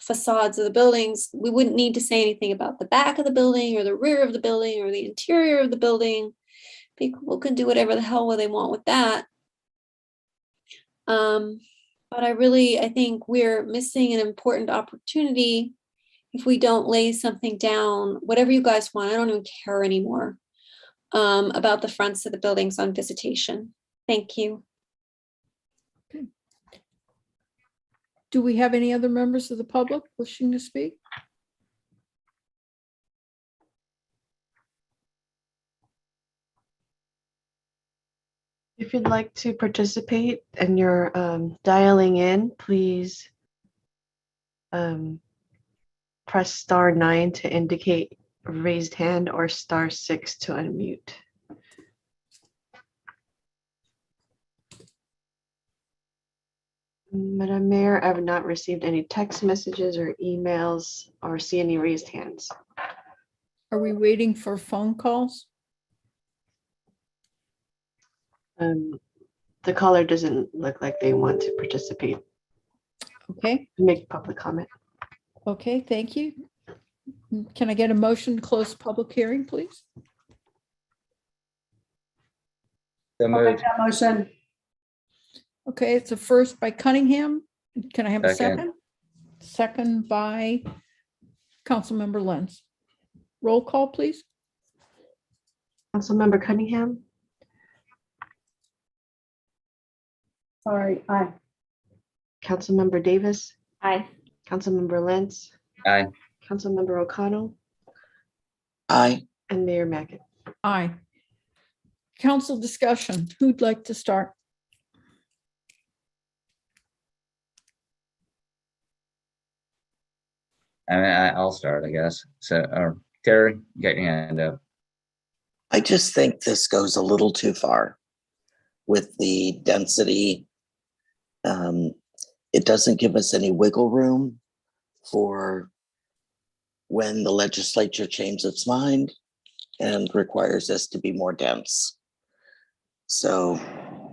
facades of the buildings. We wouldn't need to say anything about the back of the building or the rear of the building or the interior of the building. People can do whatever the hell they want with that. But I think we're missing an important opportunity if we don't lay something down, whatever you guys want. I don't even care anymore about the fronts of the buildings on visitation. Thank you. Okay. Do we have any other members of the public wishing to speak? If you'd like to participate and you're dialing in, please press *9 to indicate raised hand or *6 to unmute. Madam Mayor, I have not received any text messages or emails or see any raised hands. Are we waiting for phone calls? The caller doesn't look like they want to participate. Okay. Make public comment. Okay, thank you. Can I get a motion to close the public hearing, please? So I'll make moved. that motion. Okay, it's a first by Cunningham. Can I have a Second. second? Second by Councilmember Lenz. Roll call, please. Councilmember Cunningham, Sorry, aye. Councilmember Davis, Aye. Councilmember Lentz, Aye. Councilmember O'Connell, Aye. and Mayor Mackett. Aye. Council discussion. Who'd like to start? I'll start, I guess. So, Terry, you got your hand up. I just think this goes a little too far with the density. It doesn't give us any wiggle room for when the legislature changes its mind and requires us to be more dense. So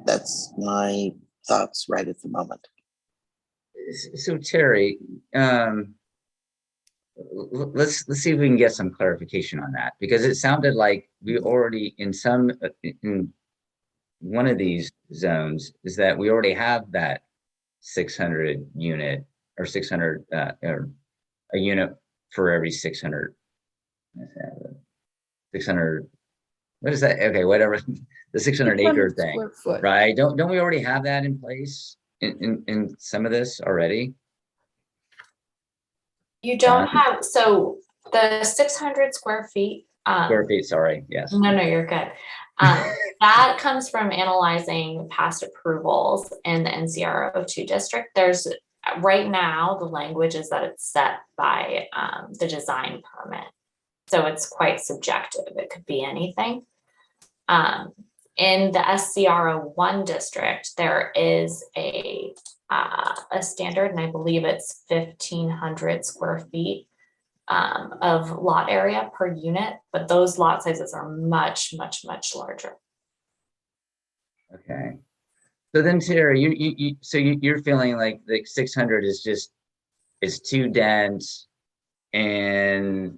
that's my thoughts right at the moment. So Terry, let's see if we can get some clarification on that, because it sounded like we already in one of these zones is that we already have that 600 unit or 600 or a unit for every 600. 600. What is that? Okay, whatever. The 600 acre thing, right? Don't we already have that in place in some of this already? You don't have, so the 600 square feet. Square feet, sorry, yes. No, you're good. That comes from analyzing past approvals in the NCR02 district. There's, right now, the language is that it's set by the design permit. So it's quite subjective. It could be anything. In the SCR01 district, there is a standard, and I believe it's 1,500 square feet of lot area per unit, but those lot sizes are much, much, much larger. Okay. So then, Terry, you're feeling like the 600 is too dense, and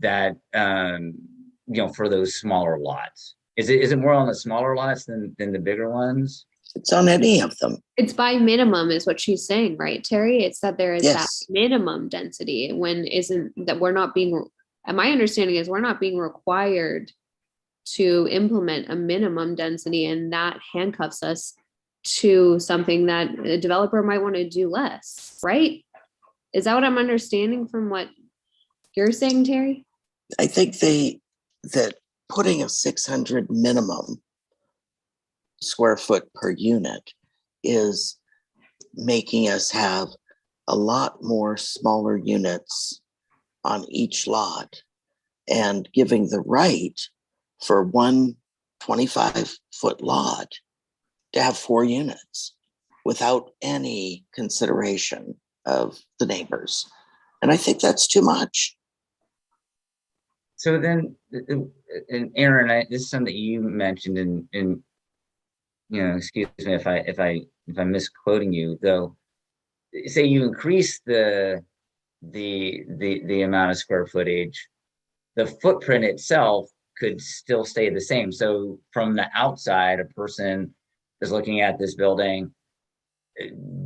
that for those smaller lots. Is it more on the smaller lots than the bigger ones? It's on any of them. It's by minimum is what she's saying, right, Terry? It's that there is Yes. that minimum density when isn't that we're not being, my understanding is we're not being required to implement a minimum density, and that handcuffs us to something that a developer might want to do less, right? Is that what I'm understanding from what you're saying, Terry? I think that putting a 600 minimum square foot per unit is making us have a lot more smaller units on each lot and giving the right for one 25-foot lot to have 4 units without any consideration of the neighbors. And I think that's too much. So then, and Aaron, this is something you mentioned in excuse me if I'm misquoting you, though. Say you increase the amount of square footage, the footprint itself could still stay the same. So from the outside, a person is looking at this building,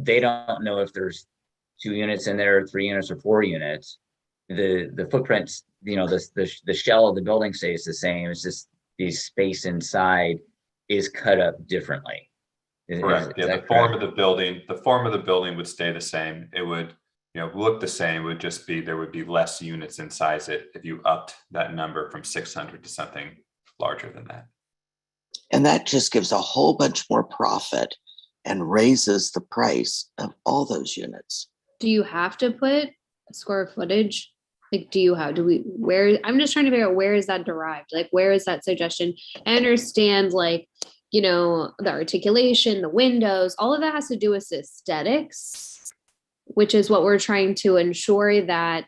they don't know if there's 2 units in there, 3 units, or 4 units. The footprints, the shell of the building stays the same. It's just the space inside is cut up differently. Correct. Yeah, the form of the building would stay the same. It would, look the same. It would just be, there would be less units inside it if you upped that number from 600 to something larger than that. And that just gives a whole bunch more profit and raises the price of all those units. Do you have to put square footage? Like, I'm just trying to figure out, where is that derived? Like, where is that suggestion? I understand, like, the articulation, the windows, all of that has to do with aesthetics, which is what we're trying to ensure, that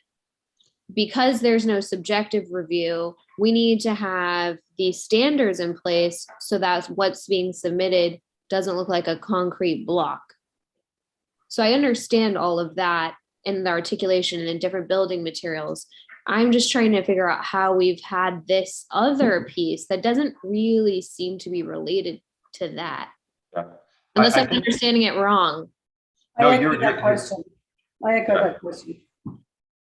because there's no subjective review, we need to have these standards in place so that what's being submitted doesn't look like a concrete block. So I understand all of that and the articulation and different building materials. I'm just trying to figure out how we've had this other piece that doesn't really seem to be related to that. Yeah. Unless I'm understanding it wrong. No, I echo that question.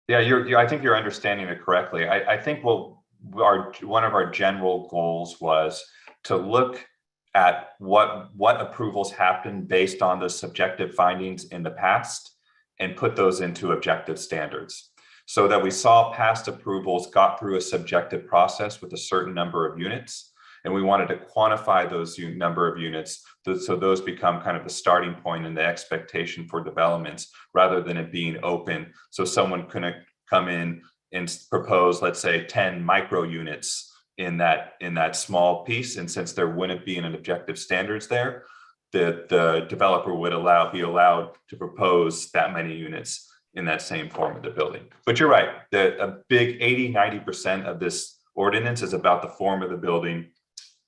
Yeah, I think you're understanding it correctly. I think one of our general goals was to look at what approvals happened based on the subjective findings in the past and put those into objective standards, so that we saw past approvals got through a subjective process with a certain number of units. And we wanted to quantify those number of units, so those become kind of the starting point and the expectation for developments, rather than it being open. So someone couldn't come in and propose, let's say, 10 micro units in that small piece. And since there wouldn't be an objective standards there, the developer would be allowed to propose that many units in that same form of the building. But you're right, a big 80-90% of this ordinance is about the form of the building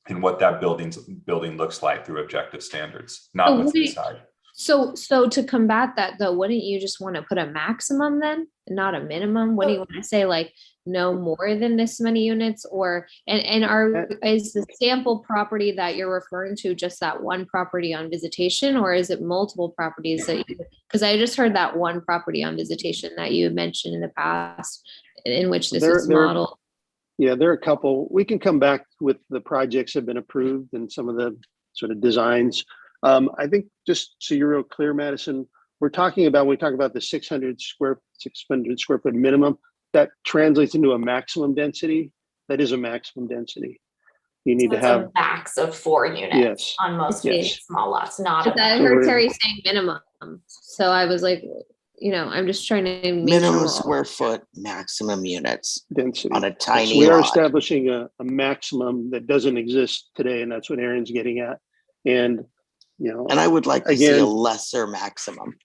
and what that building looks like through objective standards, not what's inside. So to combat that, though, wouldn't you just want to put a maximum then, not a minimum? What do you want to say, like no more than this many units? Or is the sample property that you're referring to just that one property on visitation, or is it multiple properties that because I just heard that one property on visitation that you had mentioned in the past in which this is modeled? Yeah, there are a couple. We can come back with the projects that have been approved and some of the sort of designs. I think just so you're real clear, Madison, when we talk about the 600 square foot minimum, that translates into a maximum density. That is a maximum density. You need to have a max of 4 units on most of these small lots, not a I heard Terry saying minimum. So I was like, I'm just trying to make minimum square foot, maximum units density on a tiny we are lot. establishing a maximum that doesn't exist today, and that's what Aaron's getting at. And and I would like to see a lesser maximum.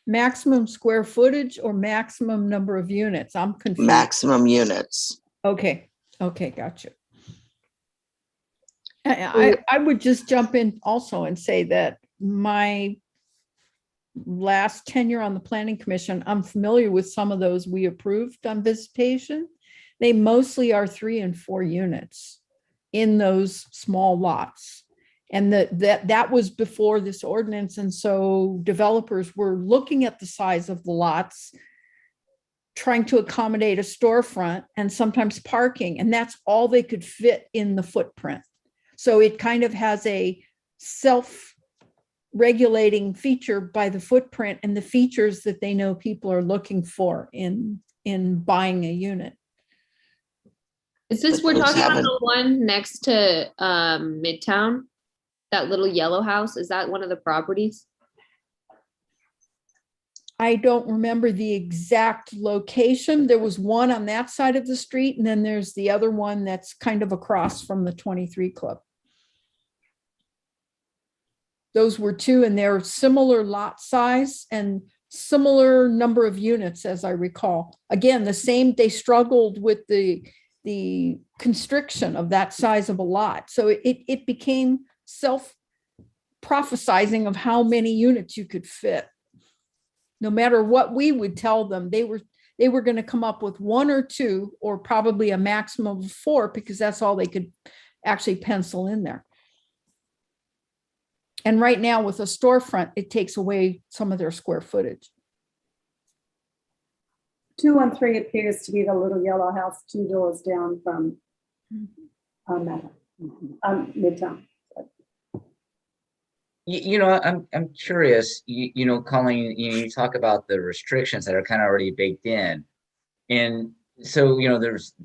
Maximum square footage or maximum number of units? I'm confused. Maximum units. Okay, gotcha. I would just jump in also and say that my last tenure on the Planning Commission, I'm familiar with some of those we approved on visitation. They mostly are 3 and 4 units in those small lots. And that was before this ordinance. And so developers were looking at the size of the lots, trying to accommodate a storefront and sometimes parking, and that's all they could fit in the footprint. So it kind of has a self-regulating feature by the footprint and the features that they know people are looking for in buying a unit. Is this, we're talking about the one next to Midtown, that little yellow house? Is that one of the properties? I don't remember the exact location. There was one on that side of the street, and then there's the other one that's kind of across from the 23 Club. Those were two, and they're similar lot size and similar number of units, as I recall. Again, the same, they struggled with the constriction of that size of a lot. So it became self-prophesizing of how many units you could fit. No matter what we would tell them, they were going to come up with one or two, or probably a maximum of 4, because that's all they could actually pencil in there. And right now with a storefront, it takes away some of their square footage. 213 appears to be the little yellow house 2 doors down from Midtown. I'm curious, Colleen, you talk about the restrictions that are kind of already baked in. And so,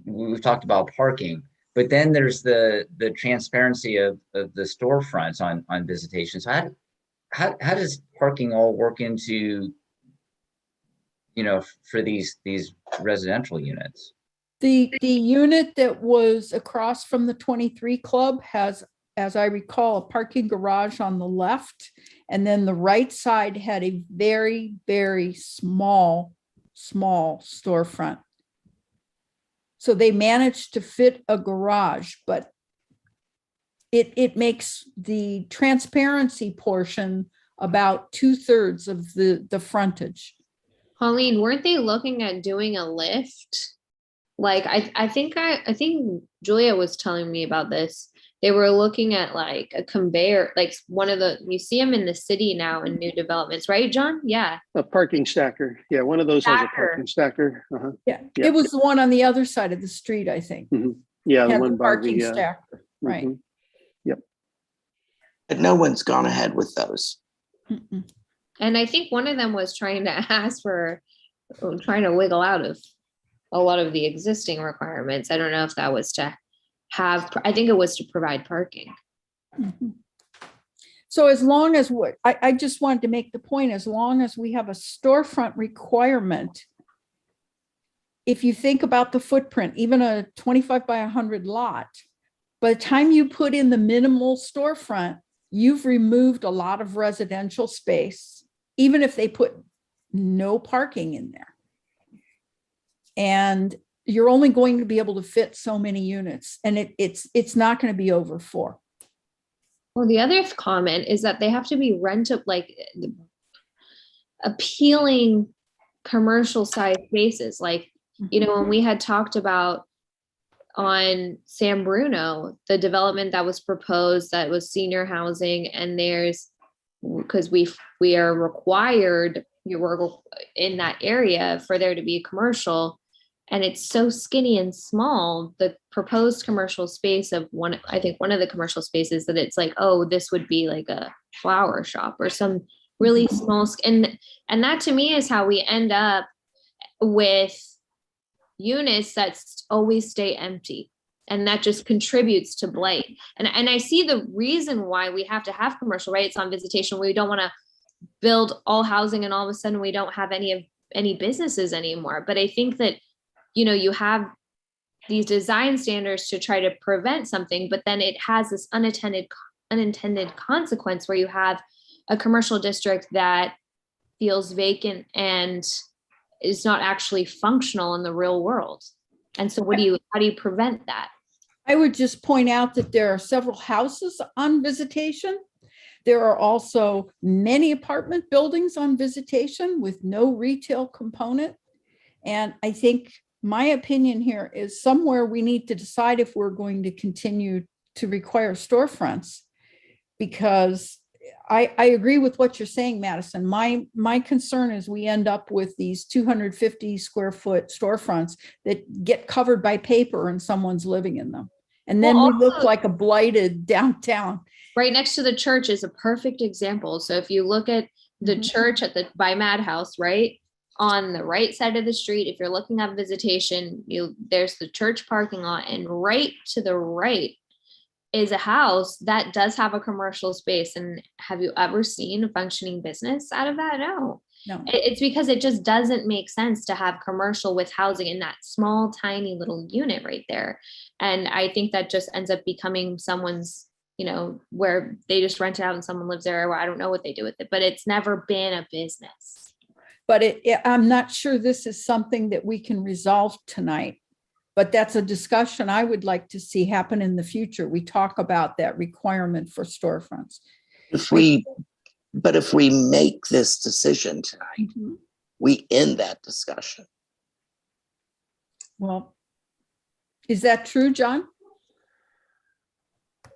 we've talked about parking, but then there's the transparency of the storefronts on visitation. So how does parking all work into, for these residential units? The unit that was across from the 23 Club has, as I recall, a parking garage on the left, and then the right side had a very, very small storefront. So they managed to fit a garage, but it makes the transparency portion about 2/3 of the frontage. Colleen, weren't they looking at doing a lift? Like, I think Julia was telling me about this. They were looking at like a conveyor, like you see them in the city now in new developments, right, John? Yeah. A parking stacker. Yeah, one of those has a parking stacker. Yeah, it was the one on the other side of the street, I think. Yeah, the Had one by parking the stacker, right. Yep. But no one's gone ahead with those. And I think one of them was trying to wiggle out of a lot of the existing requirements. I don't know if that was to have, I think it was to provide parking. So as long as I just wanted to make the point, as long as we have a storefront requirement, if you think about the footprint, even a 25 by 100 lot, by the time you put in the minimal storefront, you've removed a lot of residential space, even if they put no parking in there. And you're only going to be able to fit so many units, and it's not going to be over 4. Well, the other comment is that they have to be like appealing commercial size spaces. Like, when we had talked about on San Bruno, the development that was proposed that was senior housing, and because we are required, you're in that area for there to be commercial. And it's so skinny and small, the proposed commercial space of I think one of the commercial spaces, that it's like, oh, this would be like a flower shop or some really small. And that to me is how we end up with units that always stay empty. And that just contributes to blight. And I see the reason why we have to have commercial, right? It's on visitation. We don't want to build all housing and all of a sudden we don't have any businesses anymore. But I think that you have these design standards to try to prevent something, but then it has this unintended consequence where you have a commercial district that feels vacant and is not actually functional in the real world. And so how do you prevent that? I would just point out that there are several houses on visitation. There are also many apartment buildings on visitation with no retail component. And I think my opinion here is somewhere we need to decide if we're going to continue to require storefronts, because I agree with what you're saying, Madison. My concern is we end up with these 250 square foot storefronts that get covered by paper and someone's living in them. And then we look like a blighted downtown. Right next to the church is a perfect example. So if you look at the church by Madhouse, right? On the right side of the street, if you're looking at visitation, there's the church parking lot, and right to the right is a house that does have a commercial space. And have you ever seen a functioning business out of that? No. No. It's because it just doesn't make sense to have commercial with housing in that small, tiny little unit right there. And I think that just ends up becoming someone's, you know, where they just rent it out and someone lives there, where I don't know what they do with it, but it's never been a business. But I'm not sure this is something that we can resolve tonight. But that's a discussion I would like to see happen in the future. We talk about that requirement for storefronts. If we make this decision tonight, we end that discussion. Well, is that true, John?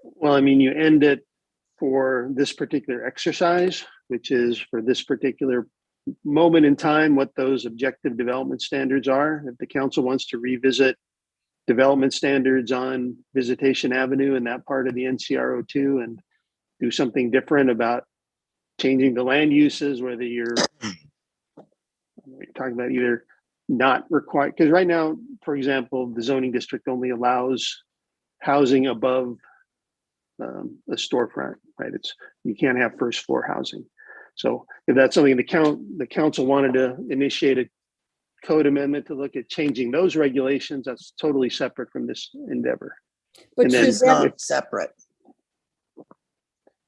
Well, I mean, you end it for this particular exercise, which is for this particular moment in time, what those objective development standards are. If the council wants to revisit development standards on Visitation Avenue and that part of the NCR02 and do something different about changing the land uses, whether you're talking about either not required, because right now, for example, the zoning district only allows housing above a storefront, right? You can't have first floor housing. So if that's something the council wanted to initiate a code amendment to look at changing those regulations, that's totally separate from this endeavor. But and then It's not separate.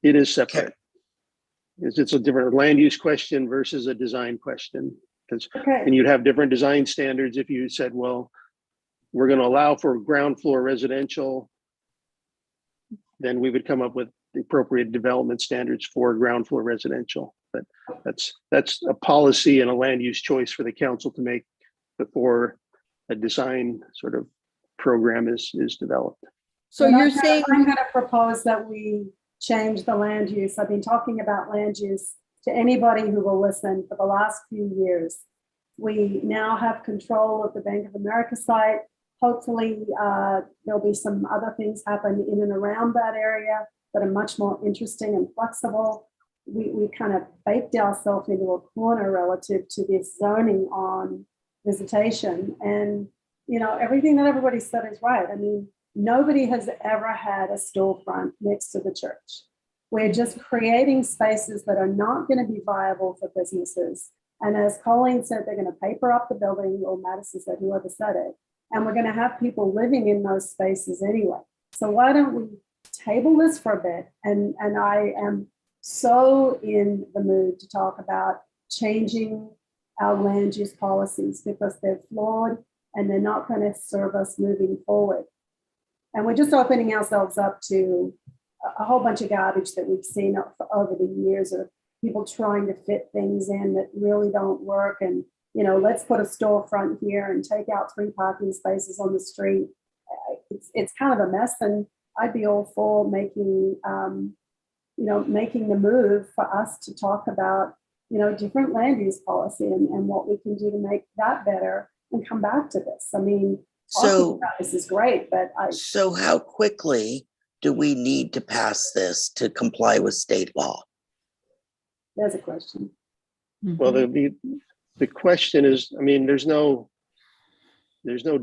It is separate. It's a different land use question versus a design question. And you'd have different design standards if you said, well, we're going to allow for ground floor residential, then we would come up with the appropriate development standards for ground floor residential. But that's a policy and a land use choice for the council to make before a design sort of program is developed. So And you're saying I'm going to propose that we change the land use. I've been talking about land use to anybody who will listen for the last few years. We now have control of the Bank of America site. Hopefully there'll be some other things happen in and around that area that are much more interesting and flexible. We kind of baked ourselves into a corner relative to this zoning on visitation. And, you know, everything that everybody said is right. I mean, nobody has ever had a storefront next to the church. We're just creating spaces that are not going to be viable for businesses. And as Colleen said, they're going to paper up the building, or Madison said, whoever said it, and we're going to have people living in those spaces anyway. So why don't we table this for a bit? And I am so in the mood to talk about changing our land use policies, because they're flawed and they're not going to serve us moving forward. And we're just opening ourselves up to a whole bunch of garbage that we've seen over the years of people trying to fit things in that really don't work. And, you know, let's put a storefront here and take out 3 parking spaces on the street. It's kind of a mess. And I'd be all for making, making the move for us to talk about, you know, different land use policy and what we can do to make that better and come back to this. I mean, so this is great, but so how quickly do we need to pass this to comply with state law? There's a question. Well, the question is, I mean, there's no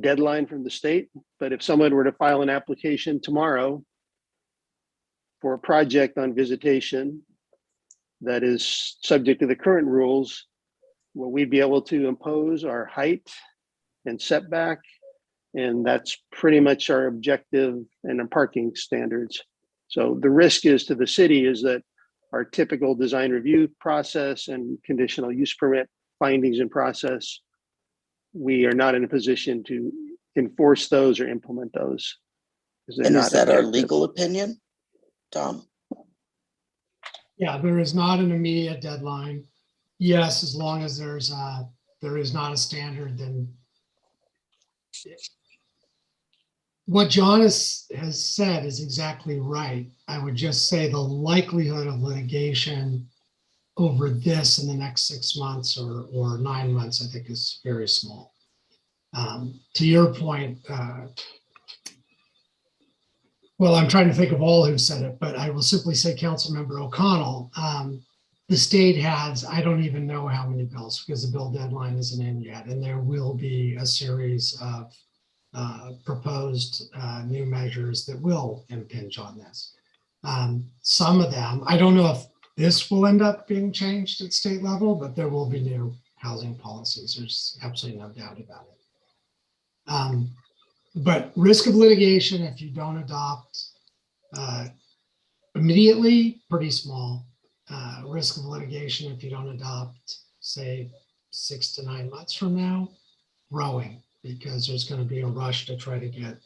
deadline from the state, but if someone were to file an application tomorrow for a project on visitation that is subject to the current rules, well, we'd be able to impose our height and setback, and that's pretty much our objective and our parking standards. So the risk is to the city is that our typical design review process and conditional use permit findings and process, we are not in a position to enforce those or implement those. And is that our legal opinion, Tom? Yeah, there is not an immediate deadline. Yes, as long as there is not a standard, then what John has said is exactly right. I would just say the likelihood of litigation over this in the next 6 months or 9 months, I think, is very small. To your point, well, I'm trying to think of all who said it, but I will simply say Councilmember O'Connell. The state has, I don't even know how many bills, because the bill deadline isn't in yet, and there will be a series of proposed new measures that will impinge on this. Some of them, I don't know if this will end up being changed at state level, but there will be new housing policies. There's absolutely no doubt about it. But risk of litigation, if you don't adopt immediately, pretty small. Risk of litigation, if you don't adopt, say, 6 to 9 months from now, growing, because there's going to be a rush to try to get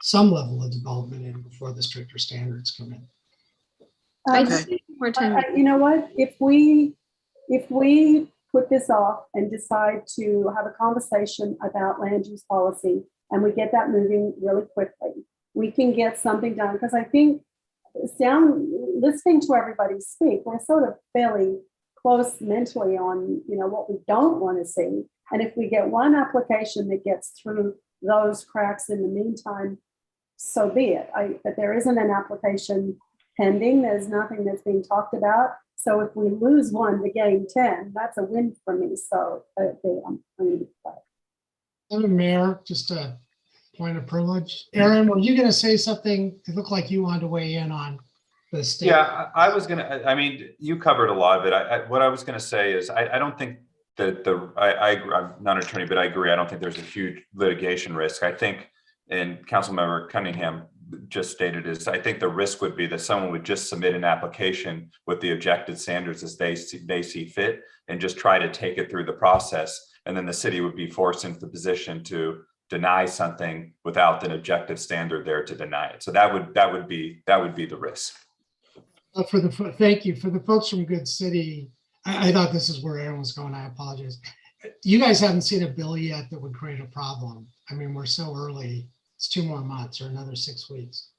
some level of development in before the stricter standards come in. I just need more time. You know what? If we put this off and decide to have a conversation about land use policy, and we get that moving really quickly, we can get something done. Because I think listening to everybody speak, we're sort of fairly close mentally on, you know, what we don't want to see. And if we get one application that gets through those cracks in the meantime, so be it. But there isn't an application pending. There's nothing that's being talked about. So if we lose one to gain 10, that's a win for me. So I'm going to be quiet. Madam Mayor, just a point of privilege. Aaron, were you going to say something? It looked like you wanted to weigh in on the state. Yeah, I was going to, I mean, you covered a lot of it. What I was going to say is I don't think that I'm not an attorney, but I agree. I don't think there's a huge litigation risk. I think, and Councilmember Cunningham just stated, is I think the risk would be that someone would just submit an application with the objective standards as they see fit and just try to take it through the process. And then the city would be forced into the position to deny something without an objective standard there to deny it. So that would be the risk. Thank you. For the folks from Good City, I thought this is where Aaron was going. I apologize. You guys haven't seen a bill yet that would create a problem. I mean, we're so early. It's 2 more months or another 6 weeks.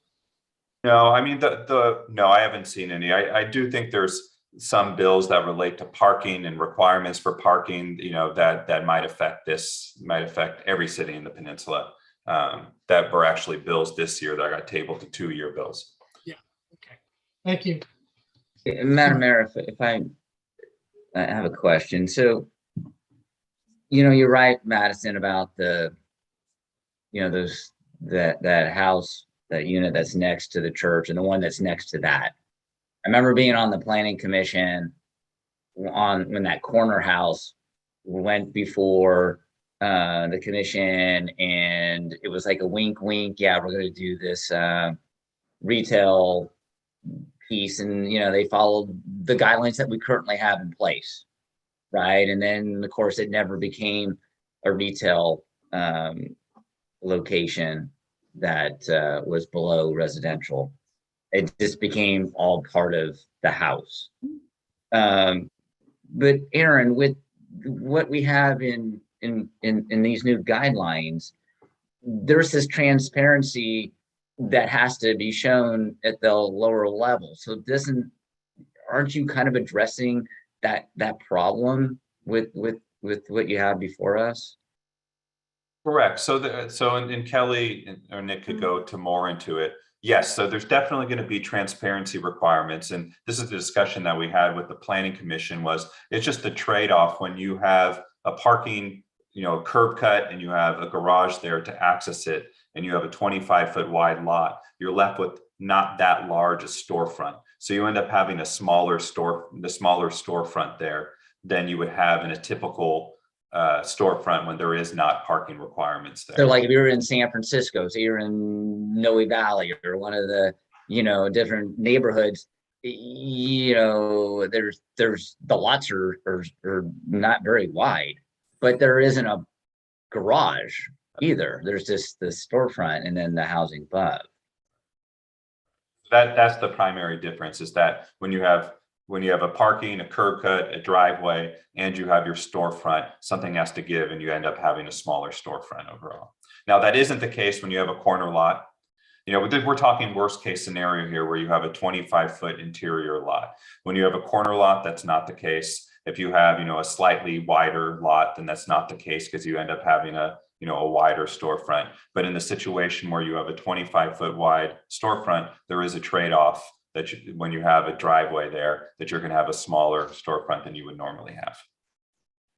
No, I mean, no, I haven't seen any. I do think there's some bills that relate to parking and requirements for parking, you know, that might affect every city in the peninsula, that were actually bills this year that got tabled to 2-year bills. Yeah. Okay. Thank you. Madam Mayor, if I have a question. So, you know, you're right, Madison, about the, you know, that house, that unit that's next to the church and the one that's next to that. I remember being on the planning commission when that corner house went before the commission, and it was like a wink, wink. Yeah, we're going to do this retail piece, and you know, they followed the guidelines that we currently have in place, right? And then, of course, it never became a retail location that was below residential. It just became all part of the house. But Aaron, with what we have in these new guidelines, there's this transparency that has to be shown at the lower level. So aren't you kind of addressing that problem with what you have before us? Correct. So and Kelly or Nick could go to more into it. Yes, so there's definitely going to be transparency requirements. And this is the discussion that we had with the Planning Commission. It's just a trade-off when you have a parking, you know, curb cut, and you have a garage there to access it, and you have a 25-foot wide lot, you're left with not that large a storefront. So you end up having the smaller storefront there than you would have in a typical storefront when there is not parking requirements there. So like if you're in San Francisco, so you're in Noe Valley or one of the, you know, different neighborhoods, you know, there's the lots are not very wide, but there isn't a garage either. There's just the storefront and then the housing above. That's the primary difference, is that when you have a parking, a curb cut, a driveway, and you have your storefront, something has to give, and you end up having a smaller storefront overall. Now, that isn't the case when you have a corner lot. You know, we're talking worst case scenario here, where you have a 25-foot interior lot. When you have a corner lot, that's not the case. If you have, you know, a slightly wider lot, then that's not the case, because you end up having a wider storefront. But in the situation where you have a 25-foot wide storefront, there is a trade-off that when you have a driveway there, that you're going to have a smaller storefront than you would normally have.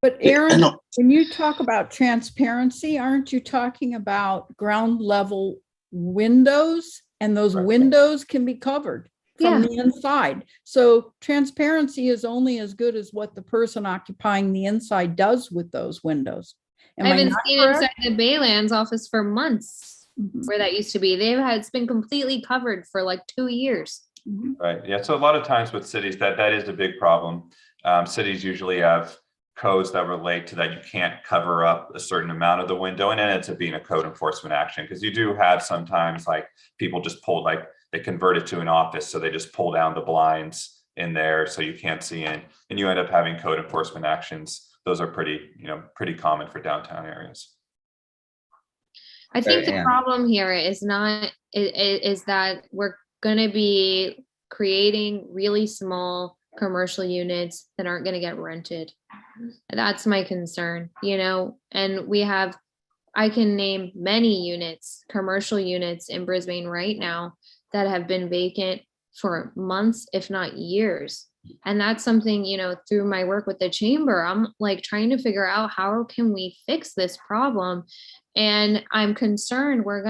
But Aaron, when you talk about transparency, aren't you talking about ground level windows? And those windows can be covered. from Yeah. the inside. So transparency is only as good as what the person occupying the inside does with those windows. Am I I haven't not seen correct? inside the Baylands office for months Mhm. where that used to be. It's been completely covered for like 2 years. Right. Yeah. So a lot of times with cities, that is a big problem. Cities usually have codes that relate to that you can't cover up a certain amount of the window, and then it's being a code enforcement action, because you do have sometimes like people just pull, like they convert it to an office, so they just pull down the blinds in there so you can't see in, and you end up having code enforcement actions. Those are pretty common for downtown areas. I think the Yeah. problem here is that we're gonna be creating really small commercial units that aren't gonna get rented. That's my concern, and I can name many units, commercial units in Brisbane right now that have been vacant for months, if not years. And that's something, through my work with the chamber, I'm like trying to figure out how can we fix this problem. And I'm concerned we're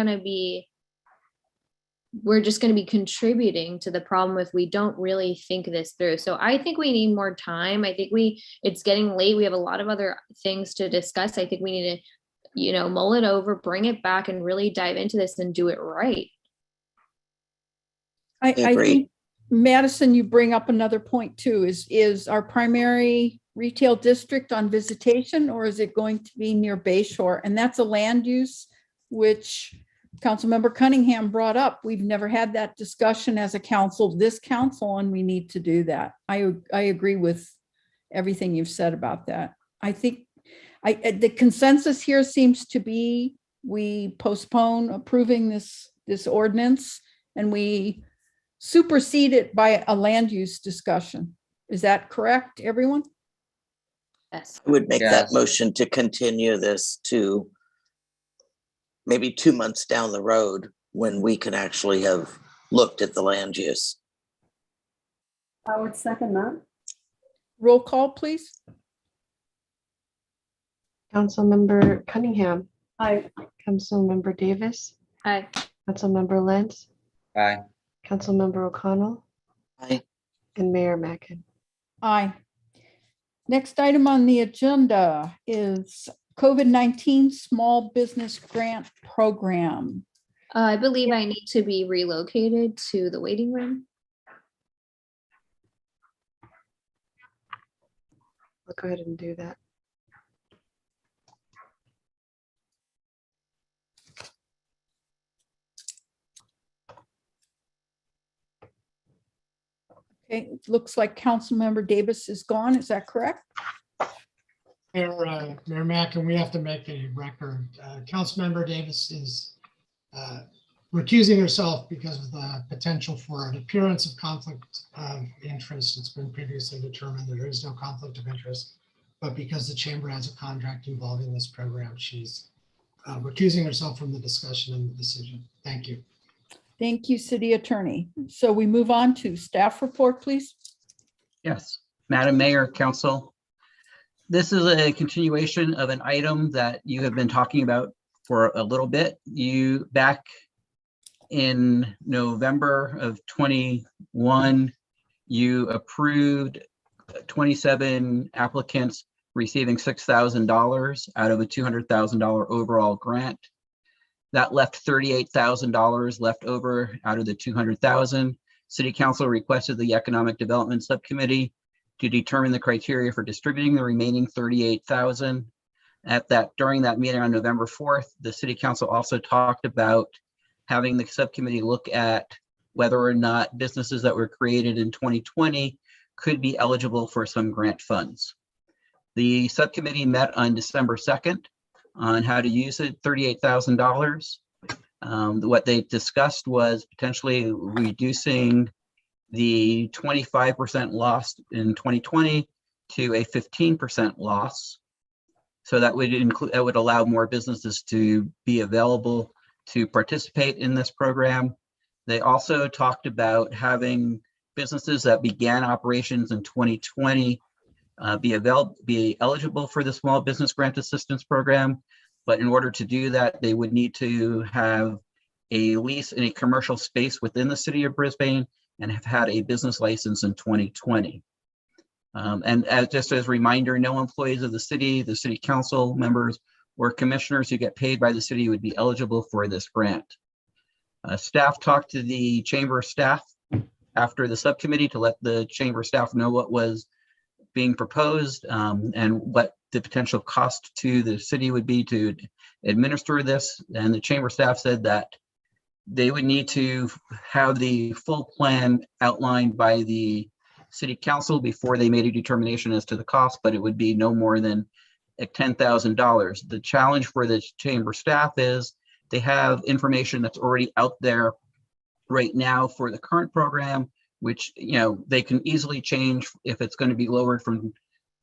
just going to be contributing to the problem if we don't really think this through. So I think we need more time. I think it's getting late. We have a lot of other things to discuss. I think we need to, mull it over, bring it back, and really dive into this and do it right. I think, Madison, you bring up another point too, is our primary retail district on visitation, or is it going to be near Bayshore? And that's a land use, which Councilmember Cunningham brought up. We've never had that discussion as a council, this council, and we need to do that. I agree with everything you've said about that. I think the consensus here seems to be we postpone approving this ordinance and we supersede it by a land use discussion. Is that correct, everyone? Yes. I would make that Yes. motion to continue this to maybe 2 months down the road when we can actually have looked at the land use. I would second that. Roll call, please. Councilmember Cunningham, Aye. Councilmember Davis, Hi. Councilmember Lentz, Aye. Councilmember O'Connell, Aye. and Mayor Mackin. Aye. Next item on the agenda is COVID-19 Small Business Grant Program. I believe I need to be relocated to the waiting room. I'll go ahead and do that. Okay, it looks like Councilmember Davis is gone. Is that correct? Mayor Mackin, we have to make a record. Councilmember Davis is recusing herself because of the potential for an appearance of conflict of interest. It's been previously determined that there is no conflict of interest, but because the chamber has a contract involving this program, she's recusing herself from the discussion and the decision. Thank you. Thank you, City Attorney. So we move on to staff report, please. Yes, Madam Mayor, Council. This is a continuation of an item that you have been talking about for a little bit. You back in November of 21, you approved 27 applicants receiving $6,000 out of a $200,000 overall grant. That left $38,000 left over out of the 200,000. City Council requested the Economic Development Subcommittee to determine the criteria for distributing the remaining 38,000. During that meeting on November 4th, the City Council also talked about having the subcommittee look at whether or not businesses that were created in 2020 could be eligible for some grant funds. The subcommittee met on December 2nd on how to use it, $38,000. What they discussed was potentially reducing the 25% loss in 2020 to a 15% loss. So that would allow more businesses to be available to participate in this program. They also talked about having businesses that began operations in 2020 be eligible for the Small Business Grant Assistance Program. But in order to do that, they would need to have a lease in a commercial space within the city of Brisbane and have had a business license in 2020. And just as a reminder, no employees of the city council members, or commissioners who get paid by the city would be eligible for this grant. Staff talked to the chamber staff after the subcommittee to let the chamber staff know what was being proposed and what the potential cost to the city would be to administer this. And the chamber staff said that they would need to have the full plan outlined by the city council before they made a determination as to the cost, but it would be no more than $10,000. The challenge for the chamber staff is they have information that's already out there right now for the current program, which, you know, they can easily change if it's going to be lowered from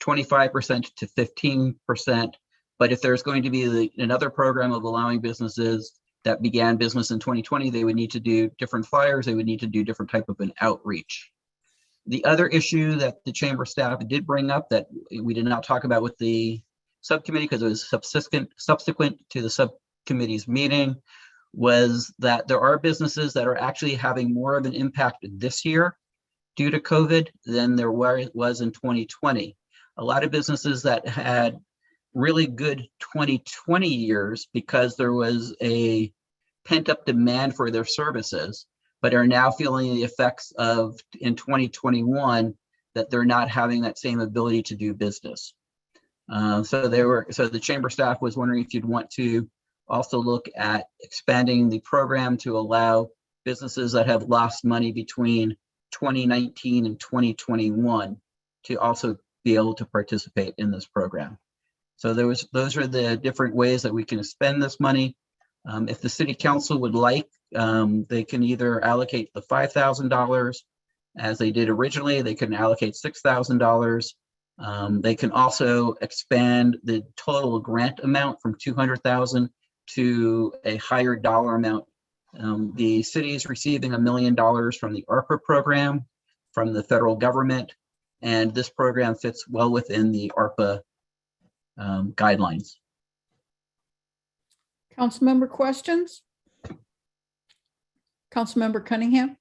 25% to 15%. But if there's going to be another program of allowing businesses that began business in 2020, they would need to do different flyers. They would need to do different type of an outreach. The other issue that the chamber staff did bring up that we did not talk about with the subcommittee because it was subsequent to the subcommittee's meeting was that there are businesses that are actually having more of an impact this year due to COVID than there was in 2020. A lot of businesses that had really good 2020 years because there was a pent-up demand for their services, but are now feeling the effects of in 2021 that they're not having that same ability to do business. So the chamber staff was wondering if you'd want to also look at expanding the program to allow businesses that have lost money between 2019 and 2021 to also be able to participate in this program. So those are the different ways that we can spend this money. If the city council would like, they can either allocate the $5,000 as they did originally. They can allocate $6,000. They can also expand the total grant amount from $200,000 to a higher dollar amount. The city is receiving $1 million from the ARPA program from the federal government, and this program fits well within the ARPA guidelines. Councilmember questions? Councilmember Cunningham?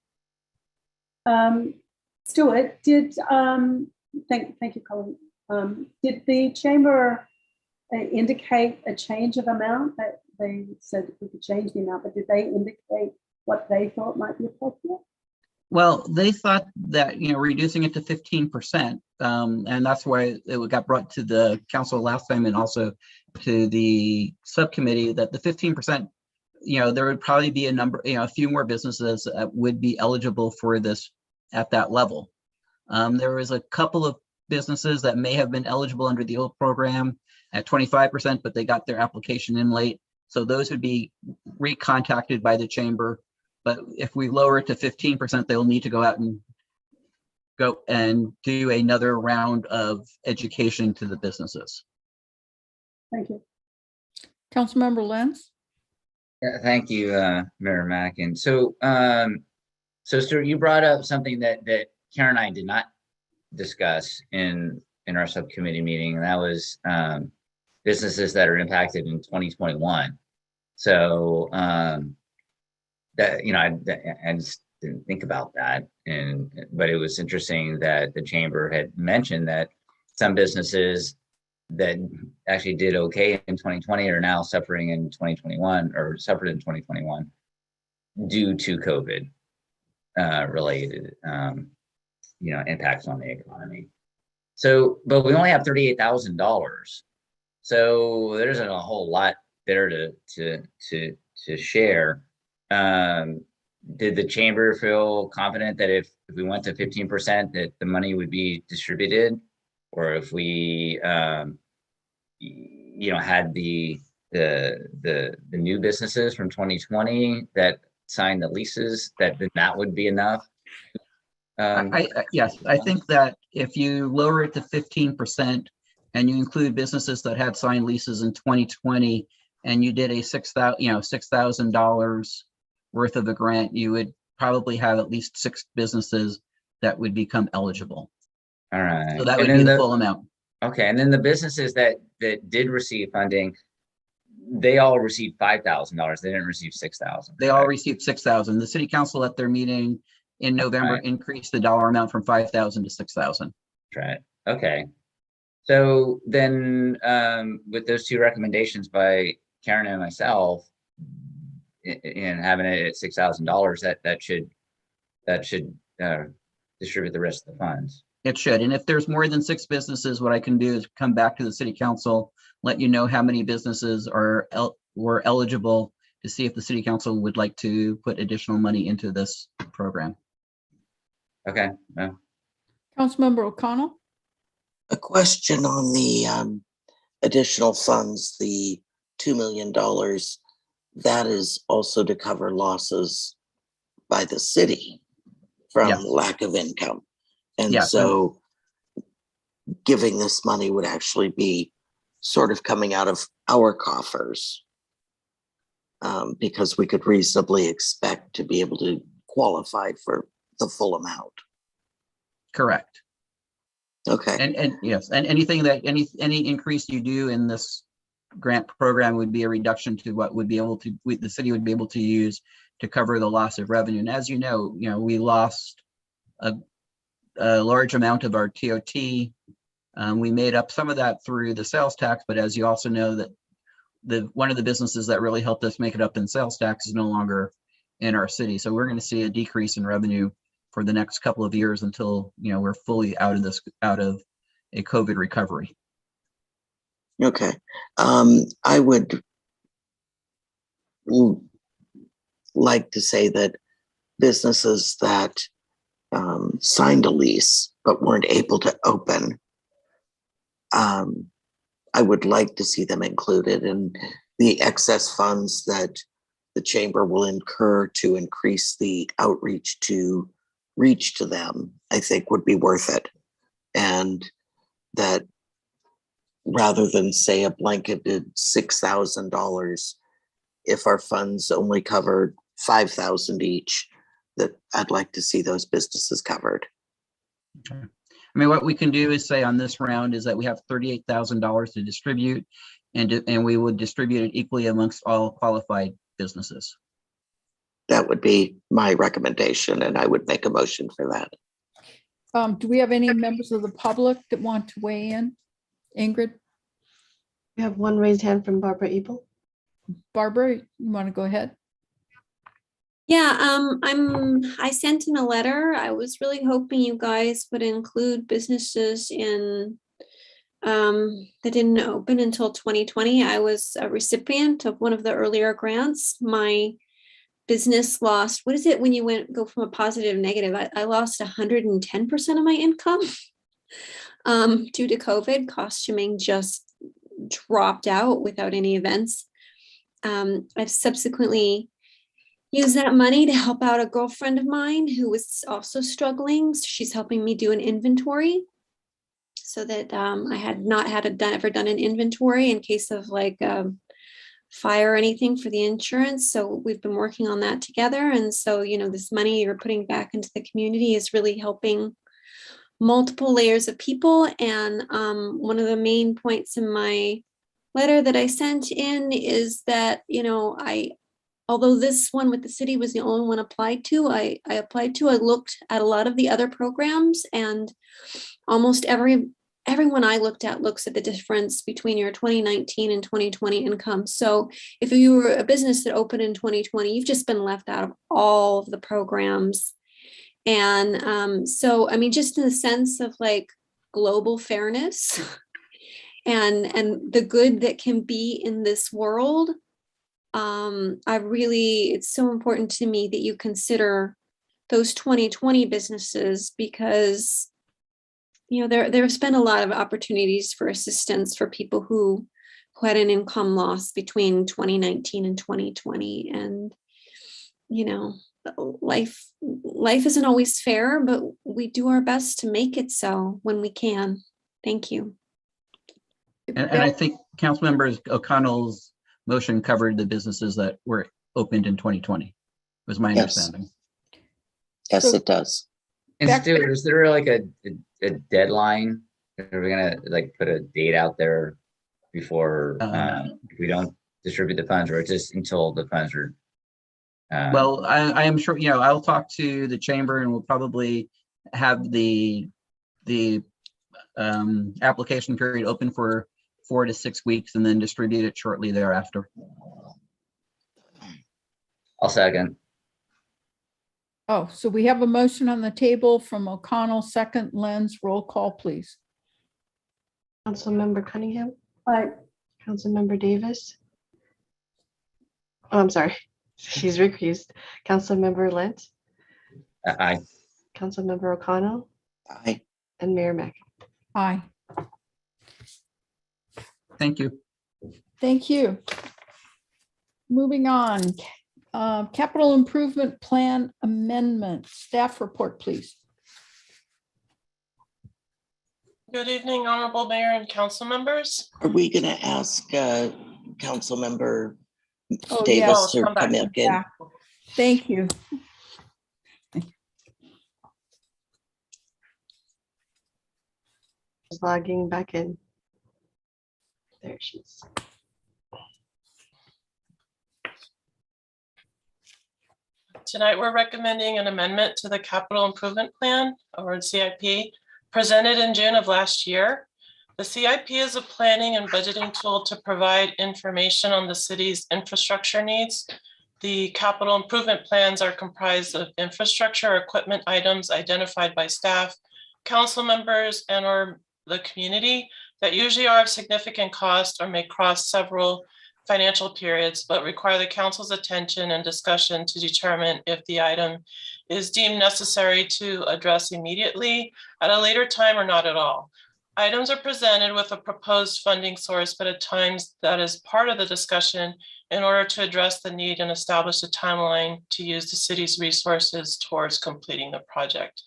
Stuart, thank you, Colin. Did the chamber indicate a change of amount? That they said we could change the amount, but did they indicate what they thought might be appropriate? Well, they thought that, you know, reducing it to 15%, and that's why it got brought to the council last time and also to the subcommittee that the 15%, you know, there would probably be a few more businesses that would be eligible for this at that level. There was a couple of businesses that may have been eligible under the old program at 25%, but they got their application in late. So those would be recontacted by the chamber. But if we lower it to 15%, they'll need to go out and do another round of education to the businesses. Thank you. Councilmember Lenz? Yeah, thank you, Mayor Mackin. So, Stuart, you brought up something that Karen and I did not discuss in our subcommittee meeting, and that was businesses that are impacted in 2021. So that, you know, I just didn't think about that, but it was interesting that the chamber had mentioned that some businesses that actually did okay in 2020 are now suffering in 2021 or suffered in 2021 due to COVID related impacts on the economy. So, but we only have $38,000. So there isn't a whole lot there to share. Did the chamber feel confident that if we went to 15%, that the money would be distributed, or if we, had the new businesses from 2020 that signed the leases, that would be enough? Yes, I think that if you lower it to 15% and you include businesses that had signed leases in 2020, and you did a $6,000 worth of a grant, you would probably have at least 6 businesses that would become eligible. All right. So that would be the full amount. Okay, and then the businesses that did receive funding, they all received $5,000. They didn't receive $6,000. They all received $6,000. The city council at their meeting in November, Right. increased the dollar amount from 5,000 to 6,000. Right. Okay. So then, with those two recommendations by Karen and myself, and having it at $6,000, that should distribute the rest of the funds. It should. And if there's more than 6 businesses, what I can do is come back to the city council, let you know how many businesses were eligible to see if the city council would like to put additional money into this program. Okay. Councilmember O'Connell? A question on the additional funds, the $2 million, that is also to cover losses by the city from Yes. lack of income. And Yes. so giving this money would actually be sort of coming out of our coffers, because we could reasonably expect to be able to qualify for the full amount. Correct. Okay. And yes, and anything that any increase you do in this grant program would be a reduction to what would be able to the city would be able to use to cover the loss of revenue. And as you know, we lost a large amount of our TOT. We made up some of that through the sales tax, but as you also know, that one of the businesses that really helped us make it up in sales tax is no longer in our city. So we're going to see a decrease in revenue for the next couple of years until we're fully out of a COVID recovery. Okay. I would like to say that businesses that signed a lease but weren't able to open, I would like to see them included in the excess funds that the chamber will incur to increase the outreach to reach to them, I think would be worth it. And that rather than say a blanketed $6,000, if our funds only covered $5,000 each, that I'd like to see those businesses covered. Okay. I mean, what we can do is say on this round is that we have $38,000 to distribute, and we would distribute it equally amongst all qualified businesses. That would be my recommendation, and I would make a motion for that. Do we have any members of the public that want to weigh in? Ingrid? We have one raised hand from Barbara Ebel. Barbara, you want to go ahead? Yeah, I sent in a letter. I was really hoping you guys would include businesses in that didn't open until 2020. I was a recipient of one of the earlier grants. My business lost, what is it when you go from a positive to negative? I lost 110% of my income due to COVID. Costuming just dropped out without any events. I've subsequently used that money to help out a girlfriend of mine who was also struggling. So she's helping me do an inventory so that I had not ever done an inventory in case of like fire or anything for the insurance. So we've been working on that together. And so, this money you're putting back into the community is really helping multiple layers of people. And one of the main points in my letter that I sent in is that, although this one with the city was the only one applied to, I looked at a lot of the other programs, and almost everyone I looked at looks at the difference between your 2019 and 2020 income. So if you were a business that opened in 2020, you've just been left out of all of the programs. And so, I mean, just in the sense of like global fairness and the good that can be in this world, it's so important to me that you consider those 2020 businesses, because there's been a lot of opportunities for assistance for people who had an income loss between 2019 and 2020. And life isn't always fair, but we do our best to make it so when we can. Thank you. And I think Councilmember O'Connell's motion covered the businesses that were opened in 2020, was my understanding. Yes, it does. And Stuart, is there like a deadline? Are we gonna like put a date out there before we don't distribute the funds, or just until the funds are Well, I am sure, I'll talk to the chamber and we'll probably have the application period open for 4 to 6 weeks and then distribute it shortly thereafter. I'll second. Oh, so we have a motion on the table from O'Connell, second. Lenz, roll call, please. Councilmember Cunningham, Aye. Councilmember Davis. Oh, I'm sorry, she's recused. Councilmember Lentz, Aye. Councilmember O'Connell, Aye. and Mayor Mack. Aye. Thank you. Thank you. Moving on, capital improvement plan amendment, staff report, please. Good evening, Honorable Mayor and council members. Are we going to ask Councilmember Oh, Davis yeah. to come back in? Yeah. Thank you. Just logging back in. There she is. Tonight, we're recommending an amendment to the capital improvement plan, or CIP, presented in June of last year. The CIP is a planning and budgeting tool to provide information on the city's infrastructure needs. The capital improvement plans are comprised of infrastructure equipment items identified by staff, council members, and or the community that usually are of significant cost or may cross several financial periods, but require the council's attention and discussion to determine if the item is deemed necessary to address immediately at a later time or not at all. Items are presented with a proposed funding source, but at times that is part of the discussion in order to address the need and establish a timeline to use the city's resources towards completing the project.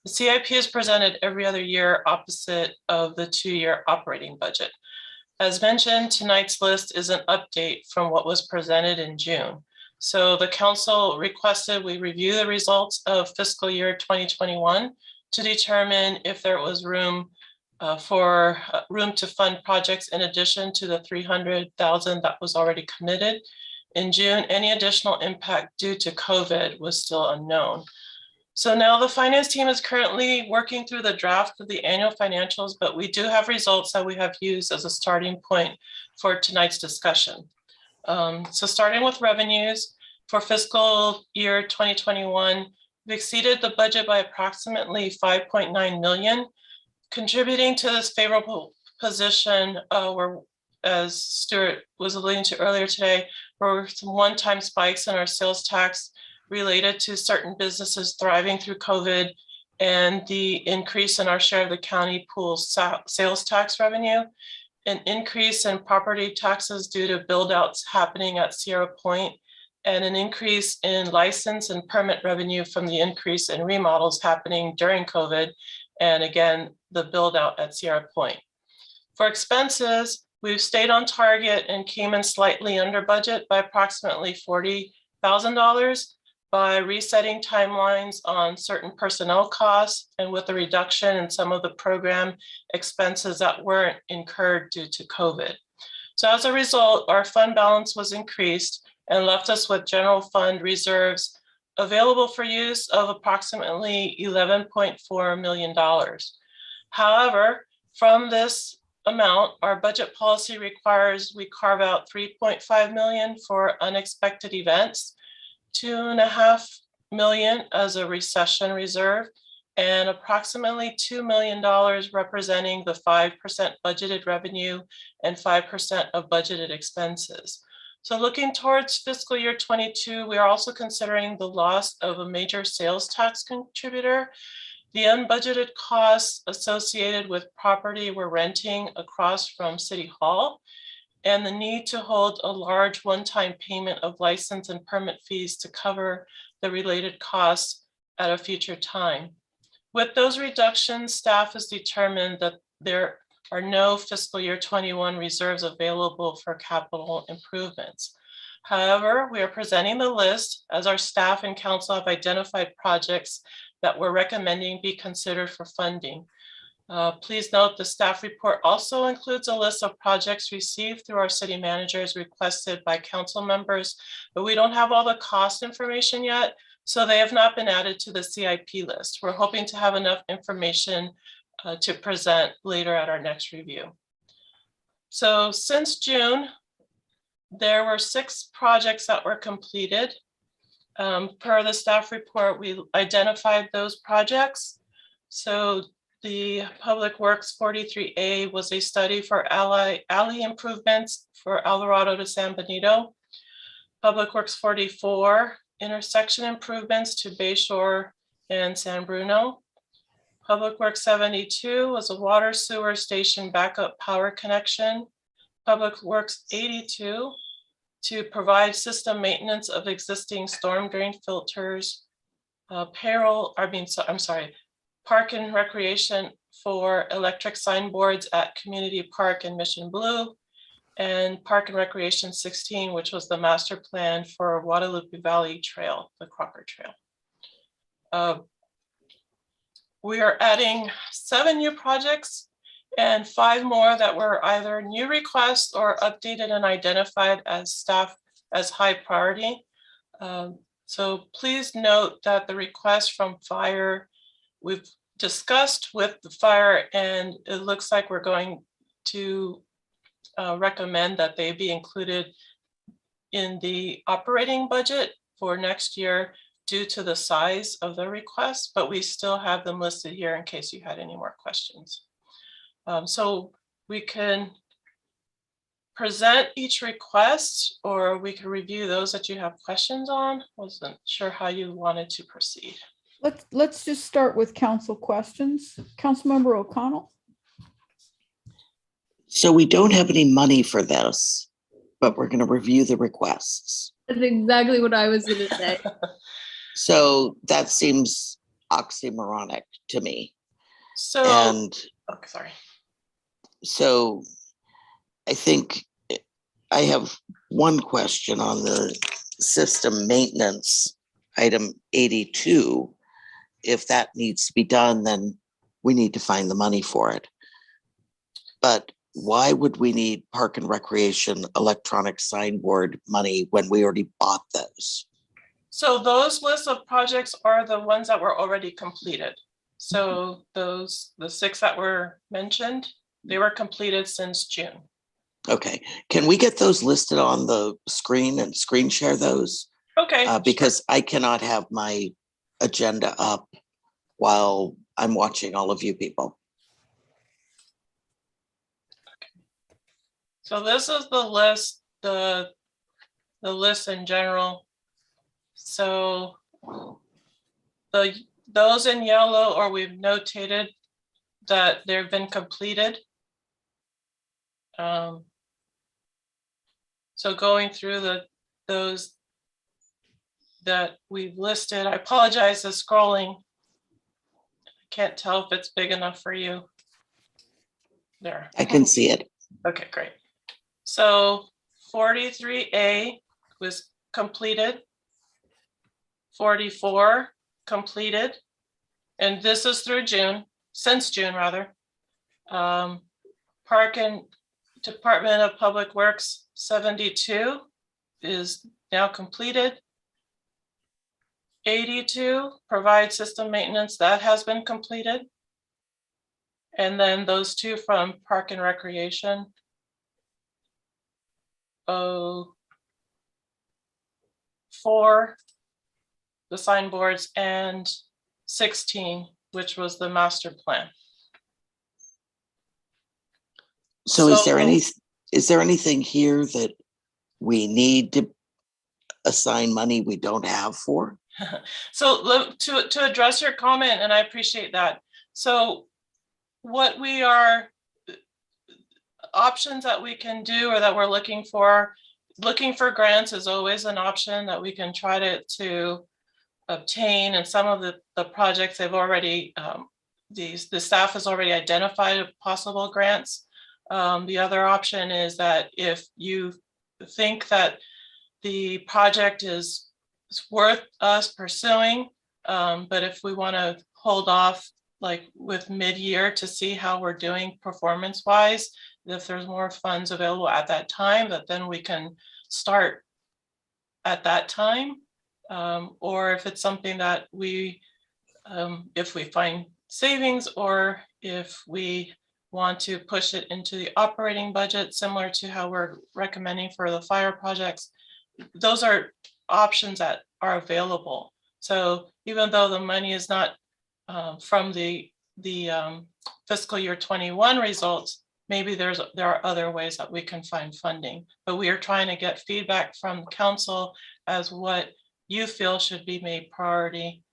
The CIP is presented every other year opposite of the 2-year operating budget. As mentioned, tonight's list is an update from what was presented in June. So the council requested we review the results of fiscal year 2021 to determine if there was room to fund projects in addition to the $300,000 that was already committed. In June, any additional impact due to COVID was still unknown. So now the finance team is currently working through the draft of the annual financials, but we do have results that we have used as a starting point for tonight's discussion. So starting with revenues for fiscal year 2021, we exceeded the budget by approximately 5.9 million. Contributing to this favorable position were, as Stuart was alluding to earlier today, were some one-time spikes in our sales tax related to certain businesses thriving through COVID and the increase in our share of the county pool's sales tax revenue, an increase in property taxes due to build-outs happening at Sierra Point, and an increase in license and permit revenue from the increase in remodels happening during COVID, and again, the build-out at Sierra Point. For expenses, we've stayed on target and came in slightly under budget by approximately $40,000 by resetting timelines on certain personnel costs and with a reduction in some of the program expenses that weren't incurred due to COVID. So as a result, our fund balance was increased and left us with general fund reserves available for use of approximately $11.4 million. However, from this amount, our budget policy requires we carve out 3.5 million for unexpected events, 2.5 million as a recession reserve, and approximately $2 million representing the 5% budgeted revenue and 5% of budgeted expenses. So looking towards fiscal year 22, we are also considering the loss of a major sales tax contributor, the unbudgeted costs associated with property we're renting across from City Hall, and the need to hold a large one-time payment of license and permit fees to cover the related costs at a future time. With those reductions, staff has determined that there are no fiscal year 21 reserves available for capital improvements. However, we are presenting the list as our staff and council have identified projects that we're recommending be considered for funding. Please note the staff report also includes a list of projects received through our city managers requested by council members, but we don't have all the cost information yet, so they have not been added to the CIP list. We're hoping to have enough information to present later at our next review. So since June, there were 6 projects that were completed. Per the staff report, we identified those projects. So the Public Works 43A was a study for alley improvements for Alvarado to San Benito. Public Works 44, intersection improvements to Bayshore and San Bruno. Public Works 72 was a water sewer station backup power connection. Public Works 82 to provide system maintenance of existing storm drain filters. Park and Recreation for electric signboards at Community Park and Mission Blue, and Park and Recreation 16, which was the master plan for Guadalupe Valley Trail, the Crocker Trail. We are adding 7 new projects and 5 more that were either new requests or updated and identified as staff as high priority. So please note that the request from fire, we've discussed with the fire, and it looks like we're going to recommend that they be included in the operating budget for next year due to the size of the request, but we still have them listed here in case you had any more questions. So we can present each request, or we can review those that you have questions on. Wasn't sure how you wanted to proceed. Let's just start with council questions. Councilmember O'Connell. So we don't have any money for this, but we're going to review the requests. That's exactly what I was going to say. So that seems oxymoronic to me. So, sorry. So I think I have one question on the system maintenance, item 82. If that needs to be done, then we need to find the money for it. But why would we need Park and Recreation electronic signboard money when we already bought those? So those lists of projects are the ones that were already completed. So the 6 that were mentioned, they were completed since June. Okay, can we get those listed on the screen and screen share those? Okay. Because I cannot have my agenda up while I'm watching all of you people. So this is the list, the list in general. So those in yellow, or we've notated that they've been completed. So going through those that we've listed, I apologize, the scrolling. I can't tell if it's big enough for you. There. I can see it. Okay, great. So 43A was completed. 44 completed. And this is through June, since June rather. Park and Department of Public Works 72 is now completed. 82 provide system maintenance, that has been completed. And then those 2 from Park and Recreation. 4, the signboards, and 16, which was the master plan. So is there anything here that we need to assign money we don't have for? So to address your comment, and I appreciate that. So what we are, options that we can do or that we're looking for grants is always an option that we can try to obtain. And some of the projects they've already, the staff has already identified possible grants. The other option is that if you think that the project is worth us pursuing, but if we want to hold off like with mid-year to see how we're doing performance-wise. If there's more funds available at that time, that then we can start at that time. Or if it's something that we, if we find savings, or if we want to push it into the operating budget, similar to how we're recommending for the fire projects, those are options that are available. So even though the money is not from the fiscal year 21 results, maybe there are other ways that we can find funding, but we are trying to get feedback from council as what you feel should be made priority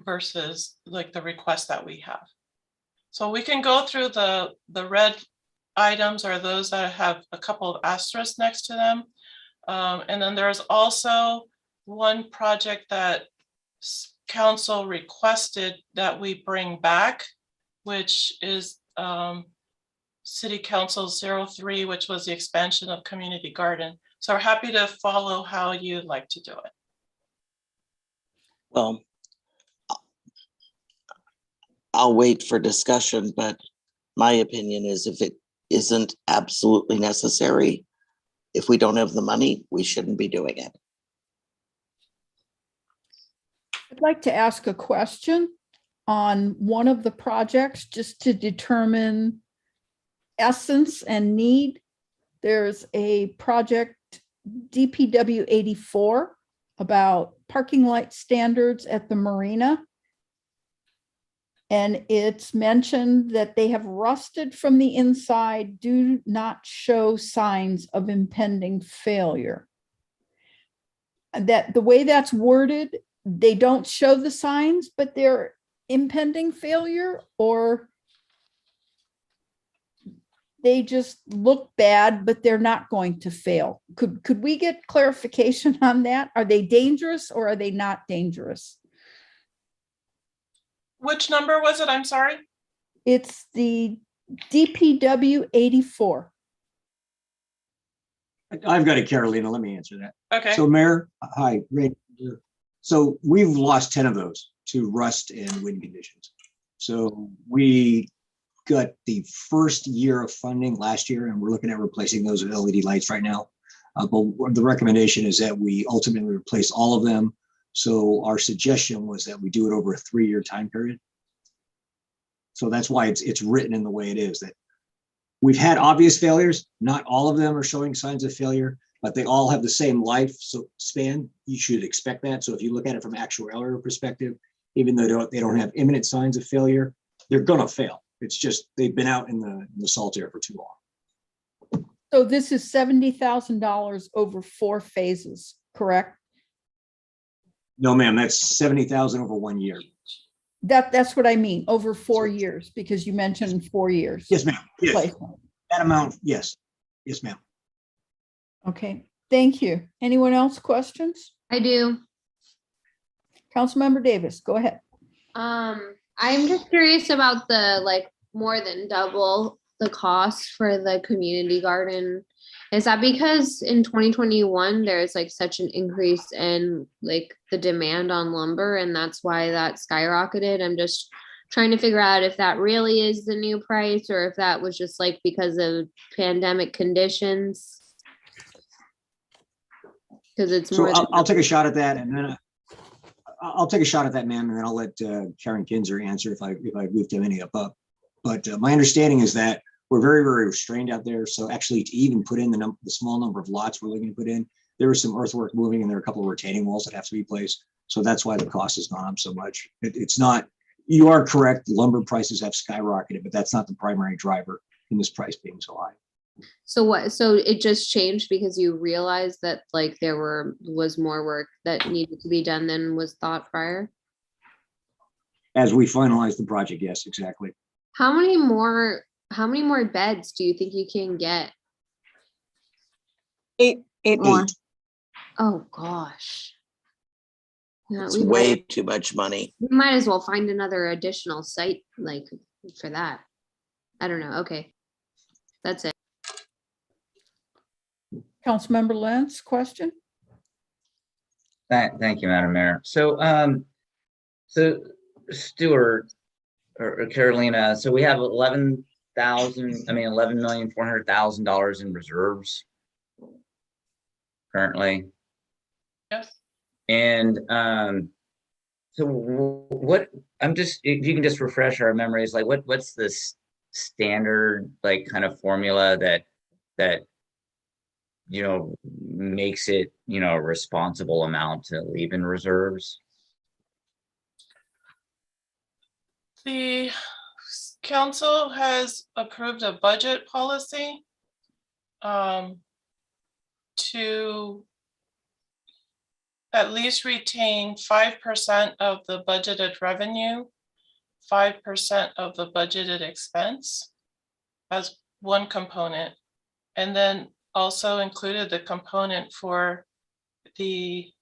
versus like the request that we have. So we can go through the red items, or those that have a couple of asterisks next to them. And then there's also one project that council requested that we bring back, which is City Council 03, which was the expansion of community garden. So we're happy to follow how you'd like to do it. Well, I'll wait for discussion, but my opinion is if it isn't absolutely necessary, if we don't have the money, we shouldn't be doing it. I'd like to ask a question on one of the projects just to determine essence and need. There's a project DPW 84 about parking light standards at the marina. And it's mentioned that they have rusted from the inside, do not show signs of impending failure. That the way that's worded, they don't show the signs, but they're impending failure, or they just look bad, but they're not going to fail. Could we get clarification on that? Are they dangerous or are they not dangerous? Which number was it? I'm sorry. It's the DPW 84. I've got it, Carolina. Let me answer that. Okay. So Mayor, hi, Ray. So we've lost 10 of those to rust and wind conditions. So we got the first year of funding last year, and we're looking at replacing those with LED lights right now. But the recommendation is that we ultimately replace all of them. So our suggestion was that we do it over a 3-year time period. So that's why it's written in the way it is, that we've had obvious failures. Not all of them are showing signs of failure, but they all have the same life span. You should expect that. So if you look at it from actuarial perspective, even though they don't have imminent signs of failure, they're gonna fail. It's just they've been out in the salt air for too long. So this is $70,000 over 4 phases, correct? No, ma'am, that's 70,000 over 1 year. That's what I mean, over 4 years, because you mentioned 4 years. Yes, ma'am. Yes. Placement. That amount, yes. Yes, ma'am. Okay, thank you. Anyone else questions? I do. Councilmember Davis, go ahead. I'm just curious about the more than double the cost for the community garden. Is that because in 2021 there's such an increase in the demand on lumber, and that's why that skyrocketed? I'm just trying to figure out if that really is the new price, or if that was just because of pandemic conditions. Because it's So more. I'll take a shot at that, and then I'll take a shot at that, ma'am, and then I'll let Karen Kinzer answer if I lift any up. But my understanding is that we're very, very restrained out there. So actually, to even put in the small number of lots we're looking to put in, there was some earthwork moving, and there are a couple of retaining walls that have to be placed. So that's why the cost has gone up so much. It's not. You are correct. Lumber prices have skyrocketed, but that's not the primary driver in this price being so high. So what? So it just changed because you realized that there was more work that needed to be done than was thought prior. As we finalize the project, yes, exactly. How many more beds do you think you can get? Eight more. Oh gosh. Yeah, It's way too much money. We might as well find another additional site for that. I don't know. Okay. That's it. Councilmember Lentz, question? Thank you, Madam Mayor. So, Stuart, or Carolina, so we have 11,400,000 in reserves currently. Yes. And so what, I'm just, if you can just refresh our memories, like what's this standard, like kind of formula that makes it, a responsible amount to leave in reserves? The council has approved a budget policy to at least retain 5% of the budgeted revenue, 5% of the budgeted expense as one component, and then also included the component for the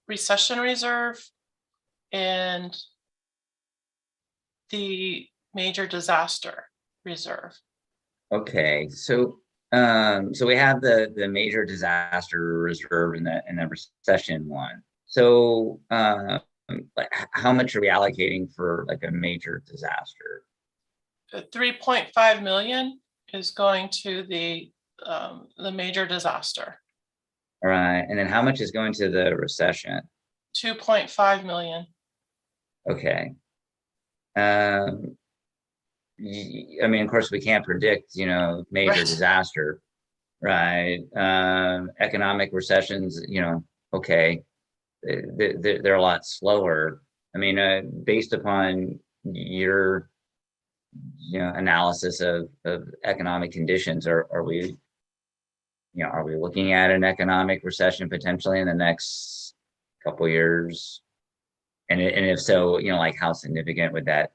recession reserve and the major disaster reserve. Okay, so we have the major disaster reserve and the recession one. So like how much are we allocating for like a major disaster? 3.5 million is going to the major disaster. All right, and then how much is going to the recession? 2.5 million. Okay. I mean, of course, we can't predict, major disaster, right? Economic recessions, okay, they're a lot slower. I mean, based upon your, analysis of economic conditions, are we looking at an economic recession potentially in the next couple of years? And if so, like how significant would that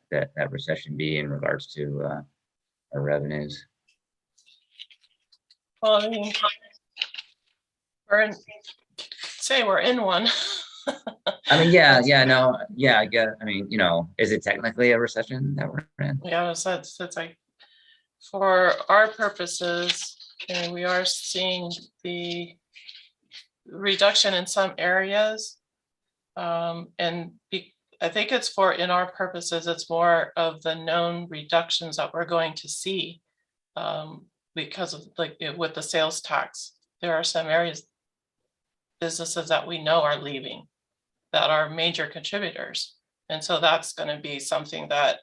recession be in regards to our revenues? Well, I mean, we're in one. I mean, yeah, I get. I mean, is it technically a recession that we're in? Yeah, so it's like for our purposes, and we are seeing the reduction in some areas. I think it's in our purposes, it's more of the known reductions that we're going to see because of with the sales tax. There are some areas, businesses that we know are leaving that are major contributors. And so that's going to be something that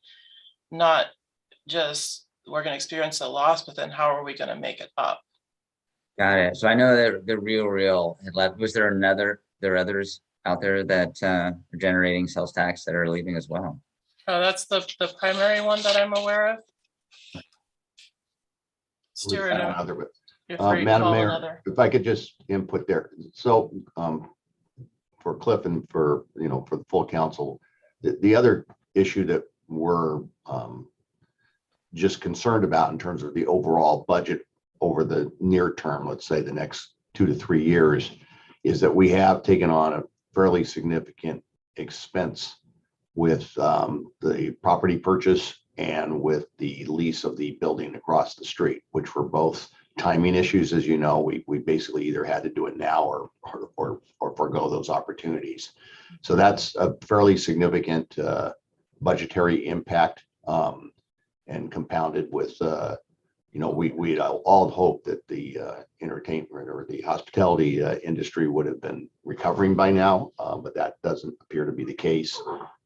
not just we're going to experience a loss, but then how are we going to make it up? Got it. So I know that the Real had left. Was there there are others out there that are generating sales tax that are leaving as well? Oh, that's the primary one that I'm aware of. Stuart, Madam Mayor, if I could just input there. So for Cliff and for for the full council, the other issue that we're just concerned about in terms of the overall budget over the near term, let's say the next 2 to 3 years, is that we have taken on a fairly significant expense with the property purchase and with the lease of the building across the street, which were both timing issues. As you know, we basically either had to do it now or forego those opportunities. So that's a fairly significant budgetary impact, and compounded with we all hope that the entertainment or the hospitality industry would have been recovering by now, but that doesn't appear to be the case.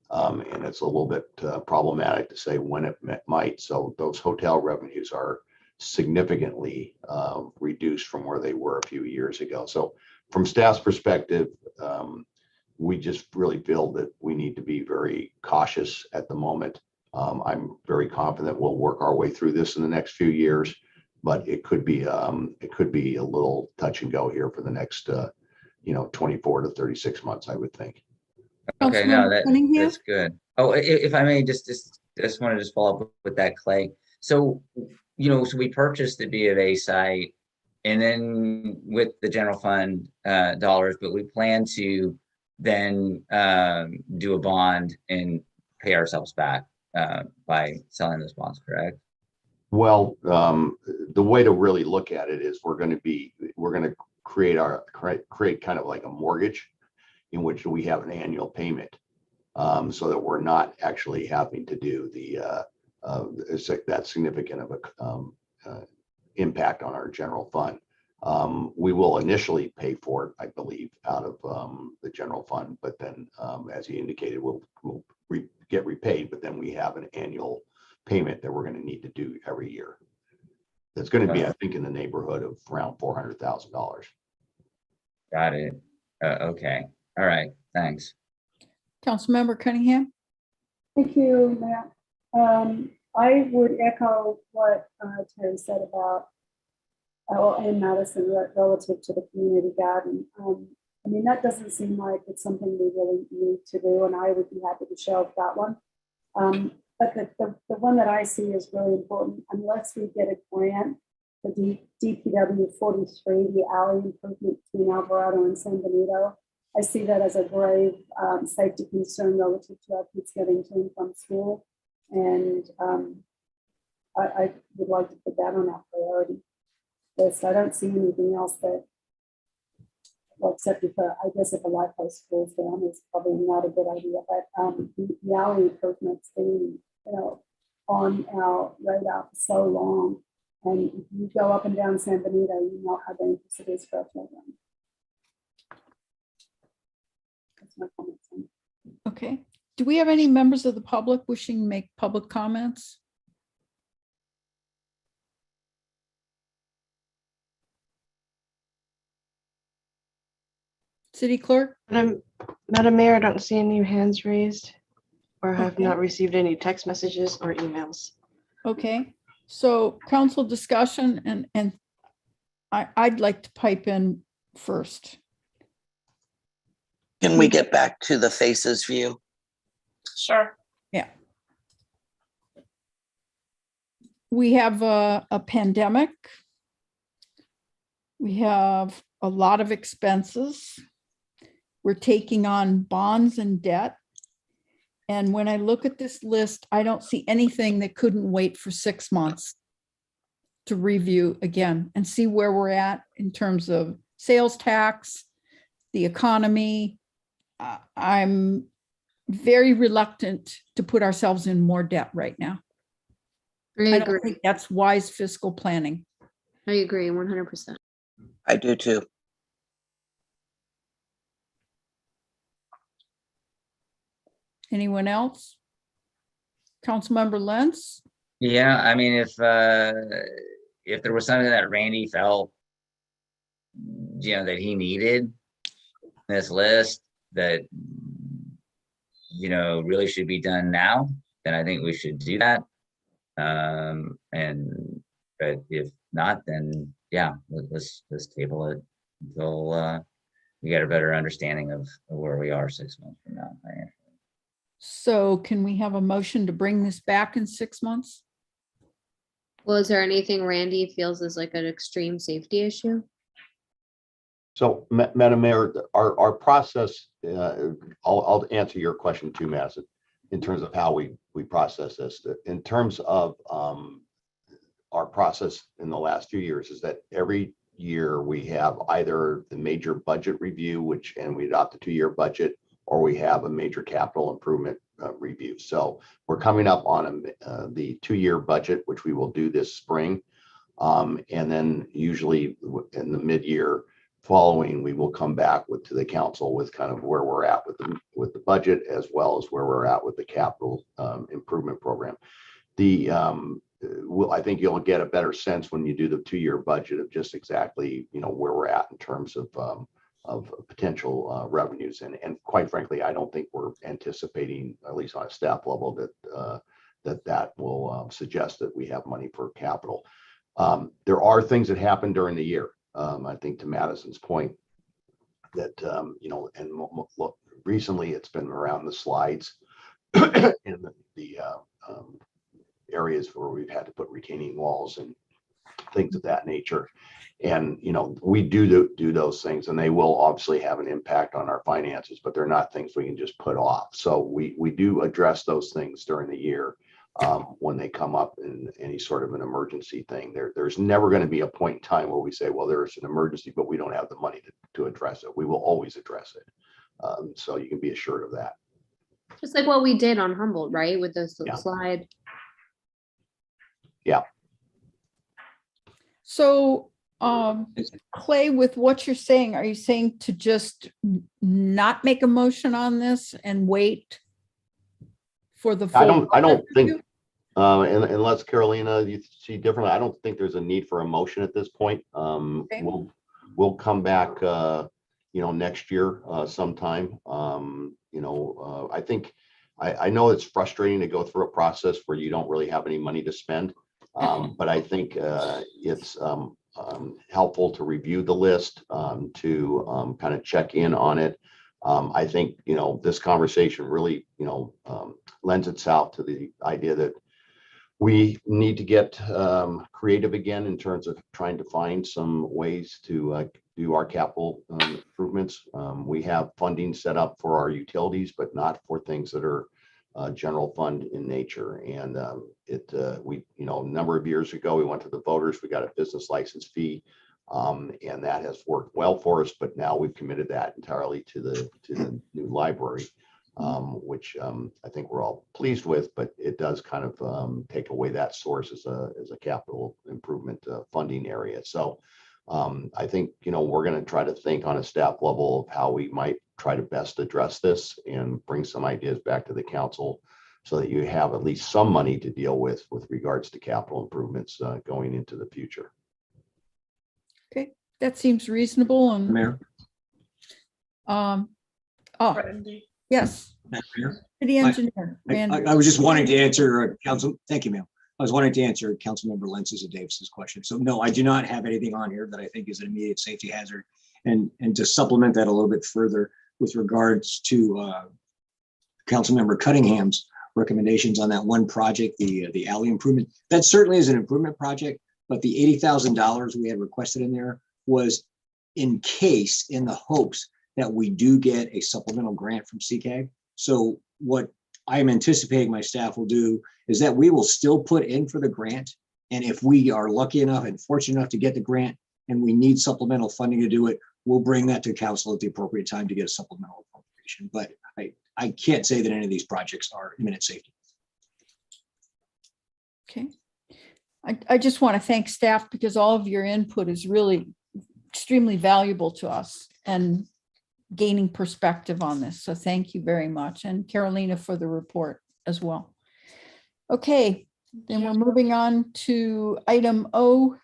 And it's a little bit problematic to say when it might. So those hotel revenues are significantly reduced from where they were a few years ago. So from staff's perspective, we just really feel that we need to be very cautious at the moment. I'm very confident we'll work our way through this in the next few years, but it could be a little touch and go here for the next 24 to 36 months, I would think. Okay, no, that's good. Oh, if I may, just want to follow up with that, Clay. So, so we purchased the B of A site, and then with the general fund dollars, but we plan to then do a bond and pay ourselves back by selling those bonds, correct? Well, the way to really look at it is we're going to create kind of like a mortgage in which we have an annual payment. so that we're not actually having to do that significant of a impact on our general fund. We will initially pay for it, I believe, out of the general fund, but then, as you indicated, we'll get repaid, but then we have an annual payment that we're going to need to do every year. That's going to be, I think, in the neighborhood of around $400,000. Got it. Okay. All right. Thanks. Councilmember Cunningham? Thank you, Matt. I would echo what Terry said about, and Madison, relative to the community garden. I mean, that doesn't seem like it's something we really need to do, and I would be happy to shelve that one. But the one that I see is really important, unless we get a grant for DPW 43, the alley improvement between Alvarado and San Benito. I see that as a grave safety concern relative to our kids getting to and from school. And I would like to put that on our priority list. I don't see anything else that, well, except if I guess if a lighthouse falls down, it's probably not a good idea. But the alley improvements being, on our radar for so long, and if you go up and down San Benito, you know how dangerous it is for our children. That's my comments. Okay. Do we have any members of the public wishing to make public comments? City Clerk? Madam Mayor, I don't see any hands raised or have Okay. not received any text messages or emails. Okay, so council discussion, and I'd like to pipe in first. Can we get back to the faces view? Sure. Yeah. We have a pandemic. We have a lot of expenses. We're taking on bonds and debt. And when I look at this list, I don't see anything that couldn't wait for 6 months to review again and see where we're at in terms of sales tax, the economy. I'm very reluctant to put ourselves in more debt right now. I don't think that's wise fiscal planning. I agree 100%. I do too. Anyone else? Councilmember Lentz? Yeah, I mean, if there was something that Randy felt, that he needed this list that, really should be done now, then I think we should do that. But if not, then yeah, let's table it until we get a better understanding of where we are 6 months from now. So can we have a motion to bring this back in 6 months? Well, is there anything Randy feels is like an extreme safety issue? So, Madam Mayor, our process, I'll answer your question too, Madison, in terms of how we process this. In terms of our process in the last few years is that every year we have either the major budget review, and we adopt a 2-year budget, or we have a major capital improvement review. So we're coming up on the 2-year budget, which we will do this spring. And then usually in the mid-year following, we will come back to the council with kind of where we're at with the budget, as well as where we're at with the capital improvement program. I think you'll get a better sense when you do the 2-year budget of just exactly where we're at in terms of potential revenues. And quite frankly, I don't think we're anticipating, at least on a staff level, that will suggest that we have money for capital. There are things that happen during the year. I think to Madison's point that, look, recently it's been around the slides in the areas where we've had to put retaining walls and things of that nature. And, we do those things, and they will obviously have an impact on our finances, but they're not things we can just put off. So we do address those things during the year when they come up in any sort of an emergency thing. There's never going to be a point in time where we say, well, there's an emergency, but we don't have the money to address it. We will always address it. So you can be assured of that. Just like what we did on Humboldt, right? With the slide. Yeah. So, Clay, with what you're saying, are you saying to just not make a motion on this and wait for the full? I don't think, unless Carolina, you see differently, I don't think there's a need for a motion at this point. Okay. We'll come back, next year sometime. I think, I know it's frustrating to go through a process where you don't really have any money to spend. But I think it's helpful to review the list, to kind of check in on it. I think, this conversation really, lends itself to the idea that we need to get creative again in terms of trying to find some ways to do our capital improvements. We have funding set up for our utilities, but not for things that are general fund in nature. And a number of years ago, we went to the voters, we got a business license fee, and that has worked well for us. But now we've committed that entirely to the new library, which I think we're all pleased with, but it does kind of take away that source as a capital improvement funding area. So I think, we're going to try to think on a staff level of how we might try to best address this and bring some ideas back to the council so that you have at least some money to deal with regards to capital improvements going into the future. Okay, that seems reasonable. And Mayor? Yes. Mayor? City engineer. I was just wanting to answer council. Thank you, ma'am. I was wanting to answer Councilmember Lentz's and Davis's question. So no, I do not have anything on here that I think is an immediate safety hazard. And to supplement that a little bit further with regards to Councilmember Cunningham's recommendations on that one project, the alley improvement, that certainly is an improvement project, but the $80,000 we had requested in there was in the hopes that we do get a supplemental grant from CCAG. So what I'm anticipating my staff will do is that we will still put in for the grant. And if we are lucky enough and fortunate enough to get the grant and we need supplemental funding to do it, we'll bring that to council at the appropriate time to get a supplemental appropriation. But I can't say that any of these projects are imminent safety. Okay. I just want to thank staff because all of your input is really extremely valuable to us and gaining perspective on this. So thank you very much. And Carolina for the report as well. Okay, then we're moving on to item O.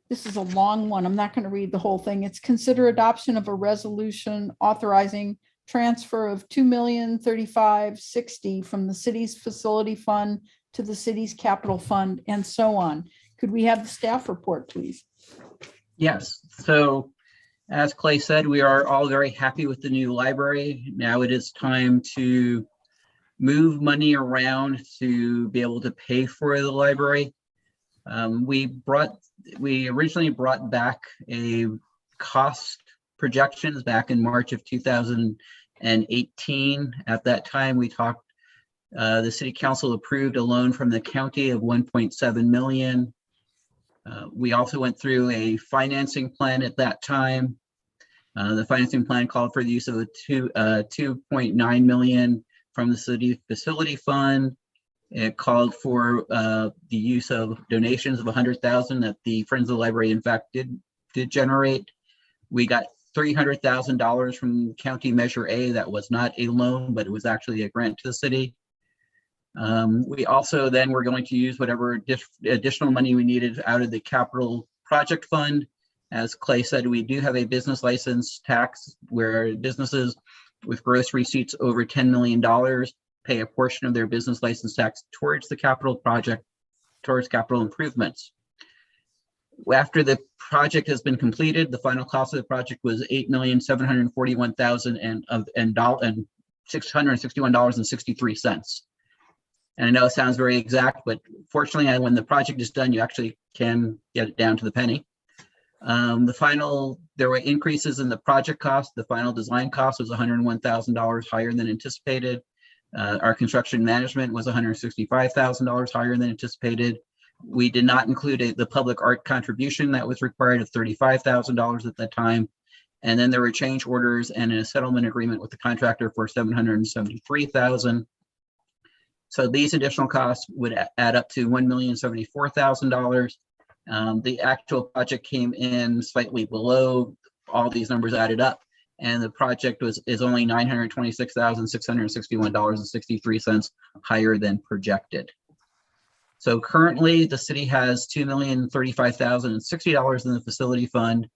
This is a long one. I'm not going to read the whole thing. It's consider adoption of a resolution authorizing transfer of $2,035,060 from the city's facility fund to the city's capital fund and so on. Could we have the staff report, please? Yes. So as Clay said, we are all very happy with the new library. Now it is time to move money around to be able to pay for the library. We originally brought back a cost projections back in March of 2018. At that time, we talked, the city council approved a loan from the county of 1.7 million. We also went through a financing plan at that time. The financing plan called for the use of a 2.9 million from the city facility fund. It called for the use of donations of 100,000 that the Friends of the Library, in fact, did generate. We got $300,000 from County Measure A. That was not a loan, but it was actually a grant to the city. We also then were going to use whatever additional money we needed out of the capital project fund. As Clay said, we do have a business license tax where businesses with gross receipts over $10 million pay a portion of their business license tax towards the capital project, towards capital improvements. After the project has been completed, the final cost of the project was $8,741,661.63. And I know it sounds very exact, but fortunately, when the project is done, you actually can get it down to the penny. There were increases in the project cost. The final design cost was $101,000 higher than anticipated. Our construction management was $165,000 higher than anticipated. We did not include the public art contribution that was required of $35,000 at that time. And then there were change orders and a settlement agreement with the contractor for $773,000. So these additional costs would add up to $1,074,000. The actual project came in slightly below all these numbers added up, and the project is only $926,661.63 higher than projected. So currently, the city has $2,035,060 in the facility fund.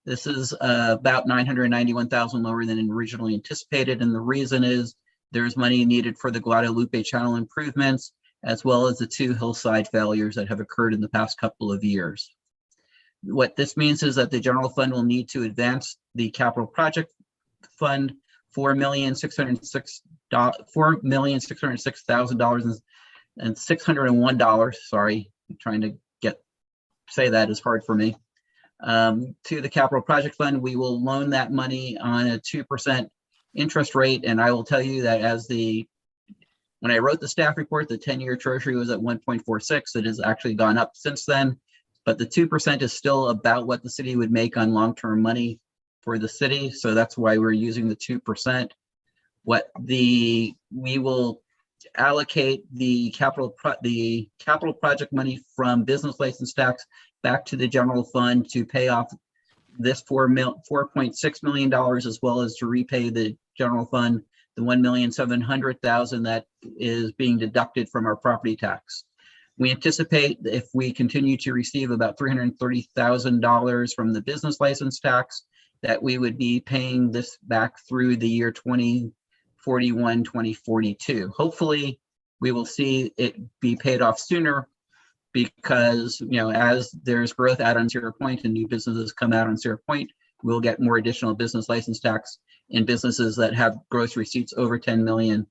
This is about $991,000 lower than originally anticipated, and the reason is there's money needed for the Guadalupe Channel improvements, as well as the 2 hillside failures that have occurred in the past couple of years. What this means is that the general fund will need to advance the capital project fund $4,606,000 and $601. Sorry, I'm trying to say that is hard for me. To the capital project fund, we will loan that money on a 2% interest rate. And I will tell you that when I wrote the staff report, the 10-year treasury was at 1.46. It has actually gone up since then, but the 2% is still about what the city would make on long-term money for the city. So that's why we're using the 2%. We will allocate the capital project money from business license tax back to the general fund to pay off this $4.6 million, as well as to repay the general fund the $1,700,000 that is being deducted from our property tax. We anticipate that if we continue to receive about $330,000 from the business license tax, that we would be paying this back through the year 2041, 2042. Hopefully, we will see it be paid off sooner, because as there's growth out on Sierra Point and new businesses come out on Sierra Point, we'll get more additional business license tax in businesses that have gross receipts over 10 million.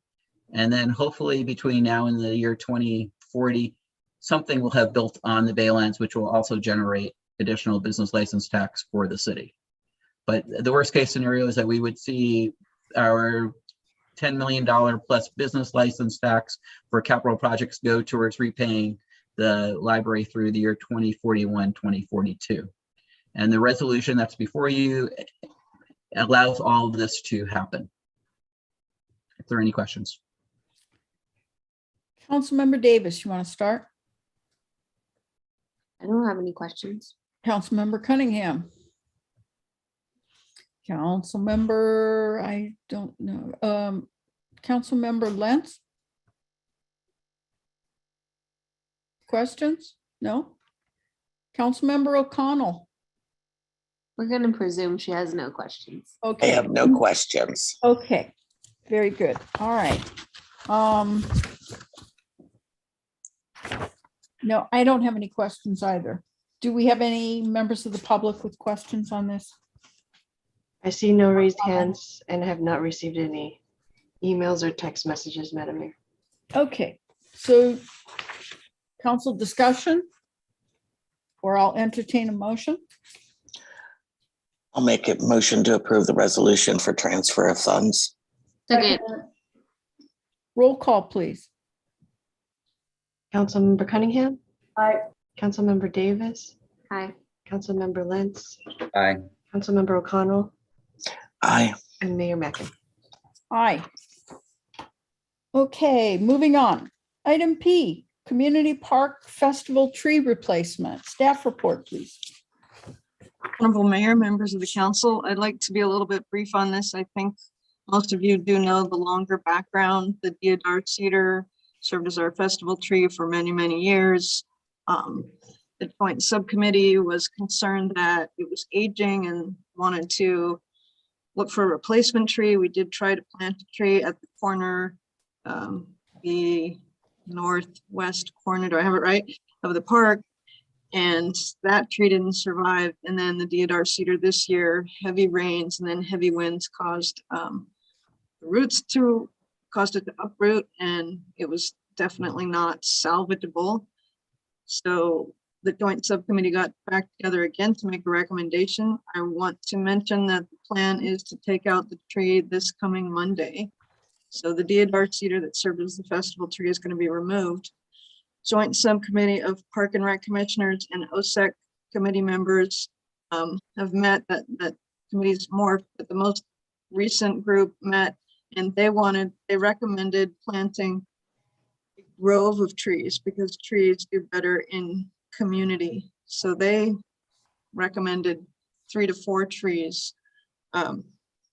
And then hopefully between now and the year 2040, something will have built on the Baylands, which will also generate additional business license tax for the city. But the worst case scenario is that we would see our $10 million plus business license tax for capital projects go towards repaying the library through the year 2041, 2042. And the resolution that's before you allows all of this to happen. If there are any questions. Councilmember Davis, you want to start? I don't have any questions. Councilmember Cunningham. Councilmember, I don't know. Councilmember Lentz? Questions? No? Councilmember O'Connell? We're going to presume she has no questions. Okay. I have no questions. Okay, very good. All right. No, I don't have any questions either. Do we have any members of the public with questions on this? I see no raised hands and have not received any emails or text messages, Madam Mayor. Okay, so council discussion, or I'll entertain a motion. I'll make a motion to approve the resolution for transfer of funds. Second. Roll call, please. Councilmember Cunningham? Aye. Councilmember Davis? Aye. Councilmember Lentz? Aye. Councilmember O'Connell? Aye. And Mayor Mackin. Aye. Okay, moving on. Item P, Community Park Festival Tree Replacement. Staff report, please. Honorable Mayor, members of the council, I'd like to be a little bit brief on this. I think most of you do know the longer background. The deodar cedar served as our festival tree for many, many years. The joint subcommittee was concerned that it was aging and wanted to look for a replacement tree. We did try to plant a tree at the corner, the northwest corner, do I have it right, of the park, and that tree didn't survive. And then the deodar cedar this year, heavy rains and then heavy winds caused the roots to uproot, and it was definitely not salvageable. So the joint subcommittee got back together again to make a recommendation. I want to mention that the plan is to take out the tree this coming Monday. So the deodar cedar that served as the festival tree is going to be removed. Joint subcommittee of Park and Rec commissioners and OSEC committee members have met that committees more, but the most recent group met and they recommended planting a grove of trees because trees do better in community. So they recommended 3 to 4 trees,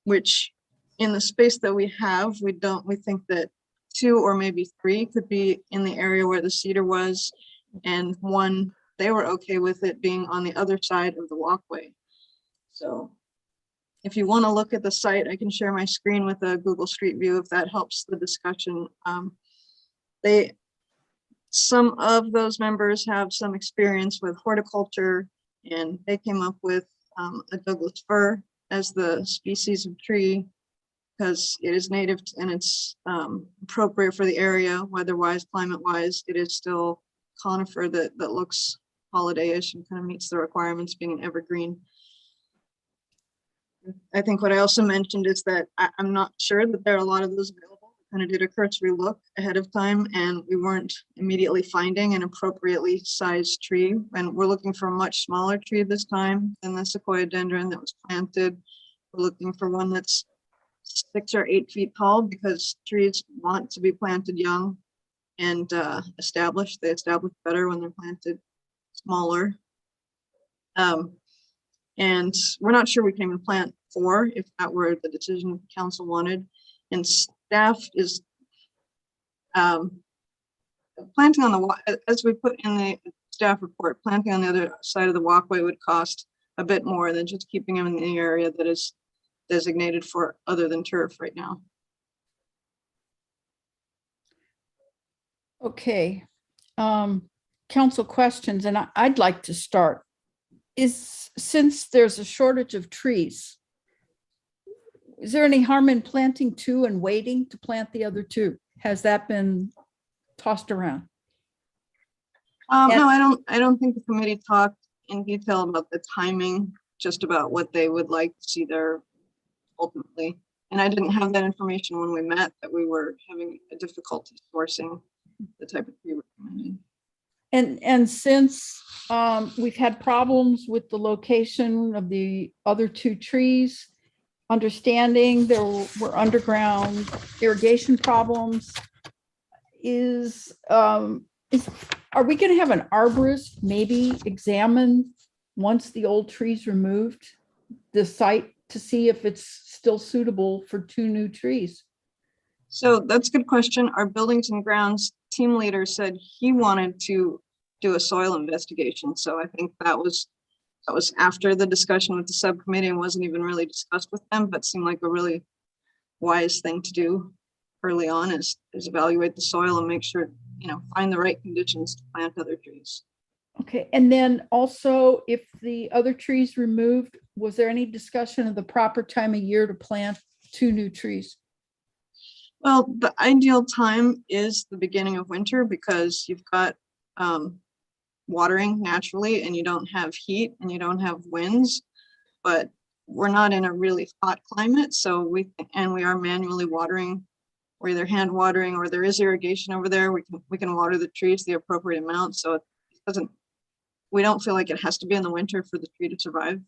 which in the space that we have, we think that 2 or maybe 3 could be in the area where the cedar was, and 1, they were okay with it being on the other side of the walkway. So if you want to look at the site, I can share my screen with a Google Street View if that helps the discussion. Some of those members have some experience with horticulture, and they came up with a Douglas fir as the species of tree because it is native and it's appropriate for the area, weather-wise, climate-wise. It is still conifer that looks holiday-ish and kind of meets the requirements being an evergreen. I think what I also mentioned is that I'm not sure that there are a lot of those available. I kind of did a cursory look ahead of time and we weren't immediately finding an appropriately sized tree. And we're looking for a much smaller tree this time than the sequoia dendron that was planted. We're looking for one that's 6 or 8 feet tall because trees want to be planted young and established. They establish better when they're planted smaller. And we're not sure we can even plant 4 if that were the decision the council wanted. And staff is planting on the, as we put in the staff report, planting on the other side of the walkway would cost a bit more than just keeping them in the area that is designated for other than turf right now. Okay. Council questions, and I'd like to start. Since there's a shortage of trees, is there any harm in planting 2 and waiting to plant the other 2? Has that been tossed around? No, I don't think the committee talked in detail about the timing, just about what they would like to see there ultimately. And I didn't have that information when we met, that we were having a difficulty sourcing the type of tree recommended. And since we've had problems with the location of the other 2 trees, understanding there were underground irrigation problems, are we going to have an arborist maybe examine, once the old trees removed, the site to see if it's still suitable for 2 new trees? So that's a good question. Our buildings and grounds team leader said he wanted to do a soil investigation. So I think that was after the discussion with the subcommittee and wasn't even really discussed with them, but seemed like a really wise thing to do early on is evaluate the soil and make sure, find the right conditions to plant other trees. Okay, and then also if the other trees removed, was there any discussion of the proper time of year to plant 2 new trees? Well, the ideal time is the beginning of winter because you've got watering naturally and you don't have heat and you don't have winds, but we're not in a really hot climate. So we are manually watering. We're either hand watering or there is irrigation over there. We can water the trees the appropriate amount. So we don't feel like it has to be in the winter for the tree to survive.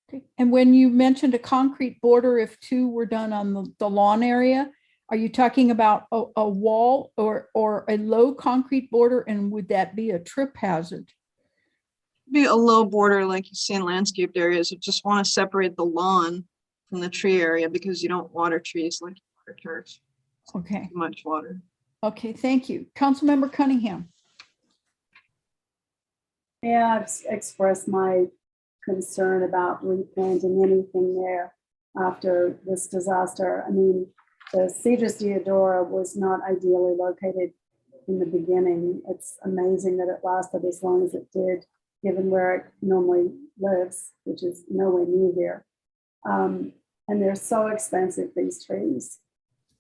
Okay. And when you mentioned a concrete border, if 2 were done on the lawn area, are you talking about a wall or a low concrete border? And would that be a trip hazard? Be a low border like you see in landscaped areas. You just want to separate the lawn from the tree area because you don't water trees like you water turf. Okay. Too much water. Okay, thank you. Councilmember Cunningham. Yeah, I've expressed my concern about replanting anything there after this disaster. I mean, the Cedrus deodora was not ideally located in the beginning. It's amazing that it lasted as long as it did, given where it normally lives, which is nowhere near here. And they're so expensive, these trees.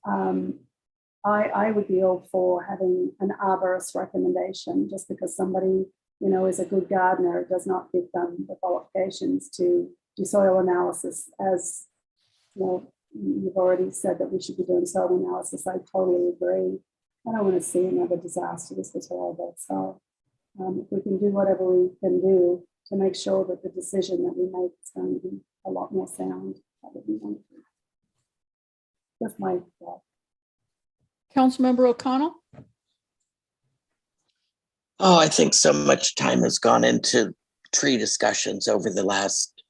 I would be all for having an arborist recommendation just because somebody, is a good gardener, does not give them the qualifications to do soil analysis. As you've already said that we should be doing soil analysis. I totally agree. I don't want to see another disaster. This was horrible. So if we can do whatever we can do to make sure that the decision that we make is going to be a lot more sound. That would be wonderful. That's my thought. Councilmember O'Connell? Oh, I think so much time has gone into tree discussions over the last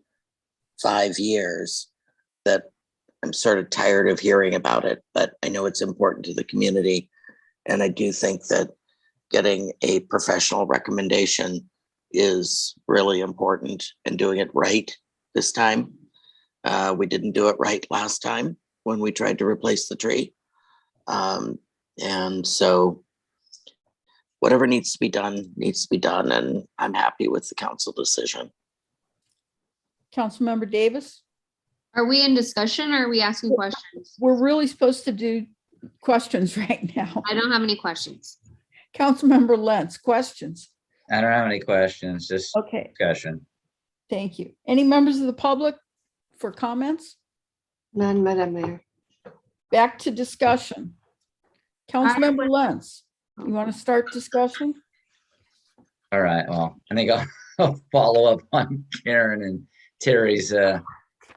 5 years that I'm sort of tired of hearing about it, but I know it's important to the community. And I do think that getting a professional recommendation is really important and doing it right this time. We didn't do it right last time when we tried to replace the tree. And so whatever needs to be done, and I'm happy with the council decision. Councilmember Davis? Are we in discussion or are we asking questions? We're really supposed to do questions right now. I don't have any questions. Councilmember Lentz, questions? I don't have any questions, just Okay, discussion. thank you. Any members of the public for comments? None, Madam Mayor. Back to discussion. Councilmember Lentz, you want to start discussion? All right, well, I think I'll follow up on Karen and Terry's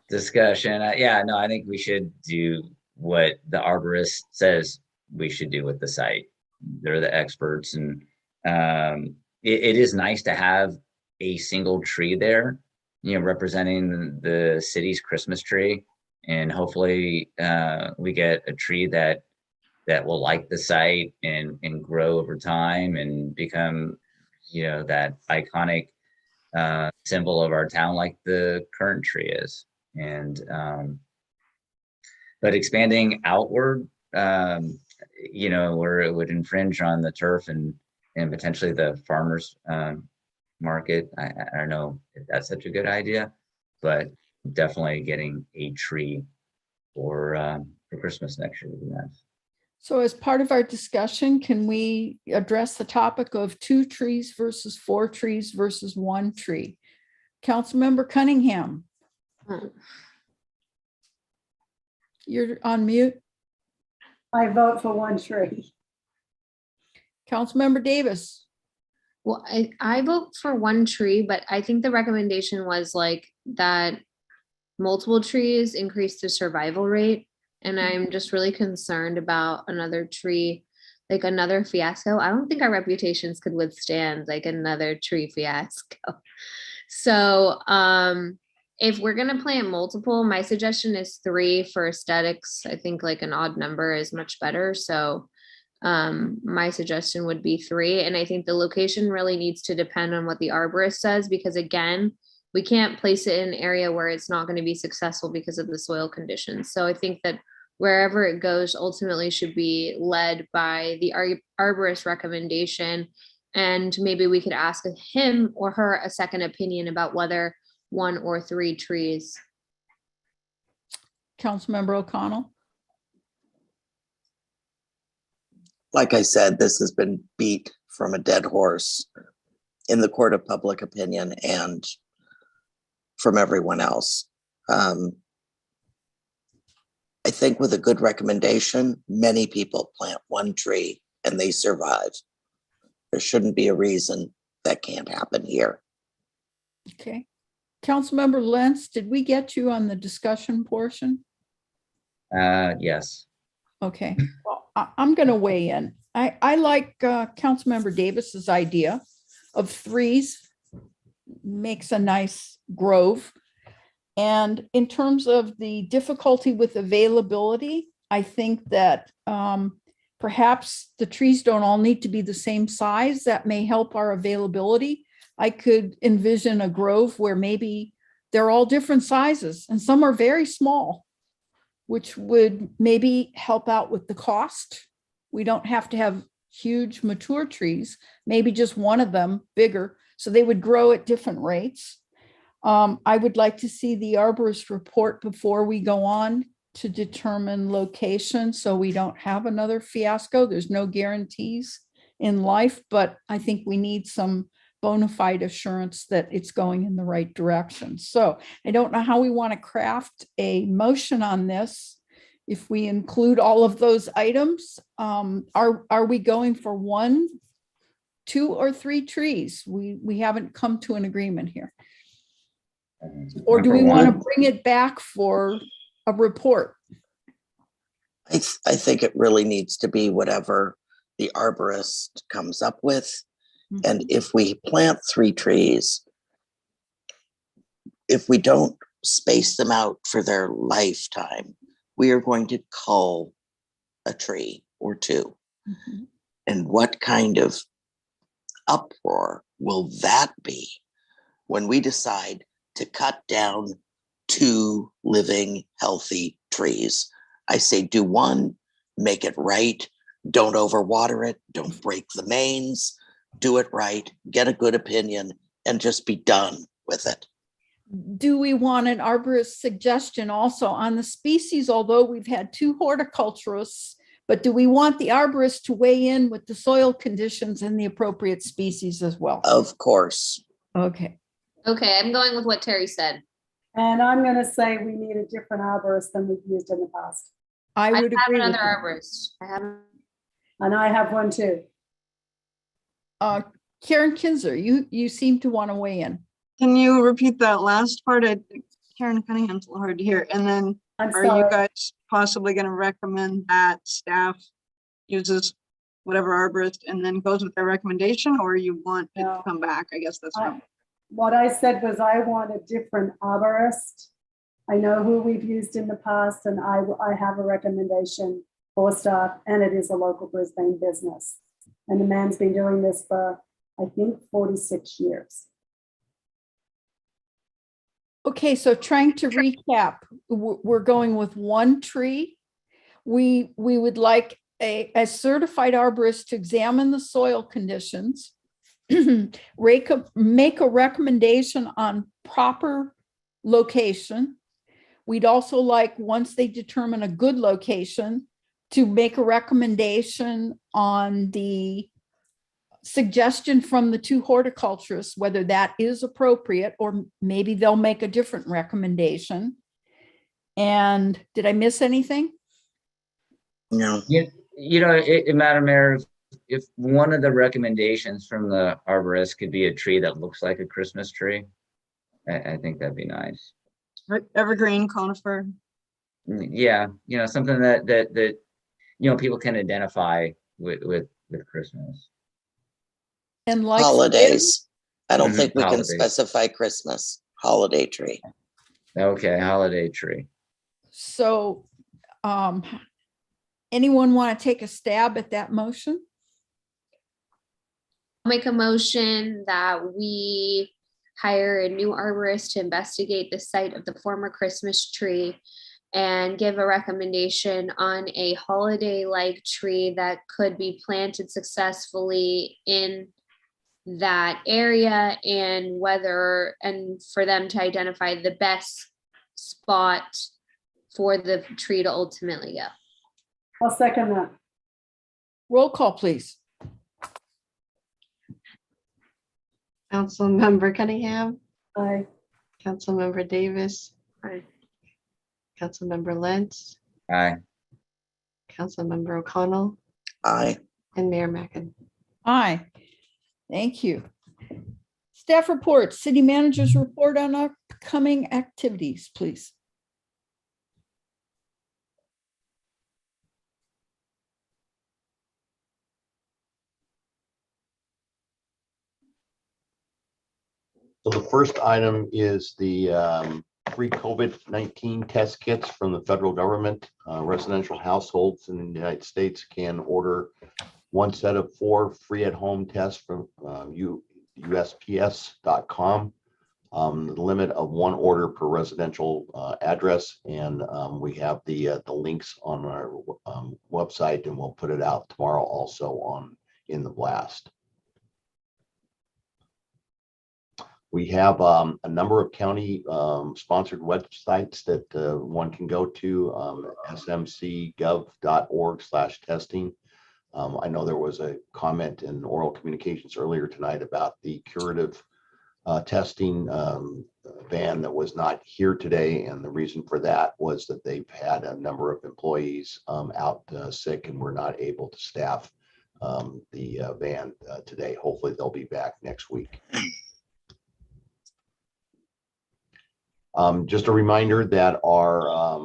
discussion. Yeah, no, I think we should do what the arborist says we should do with the site. They're the experts, and it is nice to have a single tree there, representing the city's Christmas tree. And hopefully we get a tree that will like the site and grow over time and become, that iconic symbol of our town like the current tree is. And but expanding outward, where it would infringe on the turf and potentially the farmers market. I don't know if that's such a good idea, but definitely getting a tree for Christmas next year would be nice. So as part of our discussion, can we address the topic of 2 trees versus 4 trees versus 1 tree? Councilmember Cunningham. You're on mute. I vote for 1 tree. Councilmember Davis. Well, I vote for 1 tree, but I think the recommendation was like that multiple trees increase the survival rate. And I'm just really concerned about another tree, like another fiasco. I don't think our reputations could withstand like another tree fiasco. So if we're going to plant multiple, my suggestion is 3 for aesthetics. I think like an odd number is much better. So my suggestion would be 3. And I think the location really needs to depend on what the arborist says, because again, we can't place it in an area where it's not going to be successful because of the soil conditions. So I think that wherever it goes ultimately should be led by the arborist recommendation. And maybe we could ask him or her a second opinion about whether 1 or 3 trees. Councilmember O'Connell. Like I said, this has been beat from a dead horse in the court of public opinion and from everyone else. I think with a good recommendation, many people plant 1 tree and they survive. There shouldn't be a reason that can't happen here. Okay. Councilmember Lentz, did we get you on the discussion portion? Yes. Okay. Well, I'm going to weigh in. I like Councilmember Davis's idea of 3s, makes a nice grove. And in terms of the difficulty with availability, I think that perhaps the trees don't all need to be the same size. That may help our availability. I could envision a grove where maybe they're all different sizes and some are very small, which would maybe help out with the cost. We don't have to have huge mature trees, maybe just one of them bigger, so they would grow at different rates. I would like to see the arborist report before we go on to determine location, so we don't have another fiasco. There's no guarantees in life, but I think we need some bona fide assurance that it's going in the right direction. So I don't know how we want to craft a motion on this. If we include all of those items, are we going for 1, 2, or 3 trees? We haven't come to an agreement here. Or do we Number want to one. bring it back for a report? I think it really needs to be whatever the arborist comes up with. And if we plant 3 trees, if we don't space them out for their lifetime, we are going to cull a tree or 2. And what kind of uproar will that be when we decide to cut down 2 living, healthy trees? I say do 1, make it right, don't overwater it, don't break the mains, do it right, get a good opinion, and just be done with it. Do we want an arborist suggestion also on the species, although we've had 2 horticulturists, but do we want the arborist to weigh in with the soil conditions and the appropriate species as well? Of course. Okay. Okay, I'm going with what Terry said. And I'm going to say we need a different arborist than we've used in the past. I would have agree with another that. arborist. And I have one too. Karen Kinzer, you seem to want to weigh in. Can you repeat that last part? Karen Cunningham's a little hard to hear. And then are you guys possibly going to recommend that staff uses whatever arborist and then goes with their recommendation, or you want it to come back? I guess that's what I said was I want a different arborist. I know who we've used in the past, and I have a recommendation for staff, and it is a local Brisbane business. And the man's been doing this for, I think, 46 years. Okay, so trying to recap, we're going with 1 tree. We would like a certified arborist to examine the soil conditions, make a recommendation on proper location. We'd also like, once they determine a good location, to make a recommendation on the suggestion from the 2 horticulturists, whether that is appropriate, or maybe they'll make a different recommendation. And did I miss anything? No. Madam Mayor, if one of the recommendations from the arborist could be a tree that looks like a Christmas tree, I think that'd be nice. evergreen conifer. Yeah, something that people can identify with Christmas. And like holidays. I don't Mhm, think we can holidays. specify Christmas. Holiday tree. Okay, holiday tree. So, anyone want to take a stab at that motion? I'll make a motion that we hire a new arborist to investigate the site of the former Christmas tree and give a recommendation on a holiday-like tree that could be planted successfully in that area, and for them to identify the best spot for the tree to ultimately go. I'll second that. Roll call, please. Councilmember Cunningham. Aye. Councilmember Davis. Aye. Councilmember Lentz. Aye. Councilmember O'Connell. Aye. And Mayor Mackin. Aye. Thank you. Staff reports, city managers report on upcoming activities, please. So the first item is the free COVID-19 test kits from the federal government. Residential households in the United States can order one set of 4 free at-home tests from USPS.com. The limit of 1 order per residential address, and we have the links on our website, and we'll put it out tomorrow also in the blast. We have a number of county sponsored websites that one can go to, smcgov.org/testing. I know there was a comment in oral communications earlier tonight about the curative testing van that was not here today. And the reason for that was that they've had a number of employees out sick and were not able to staff the van today. Hopefully they'll be back next week. Just a reminder that our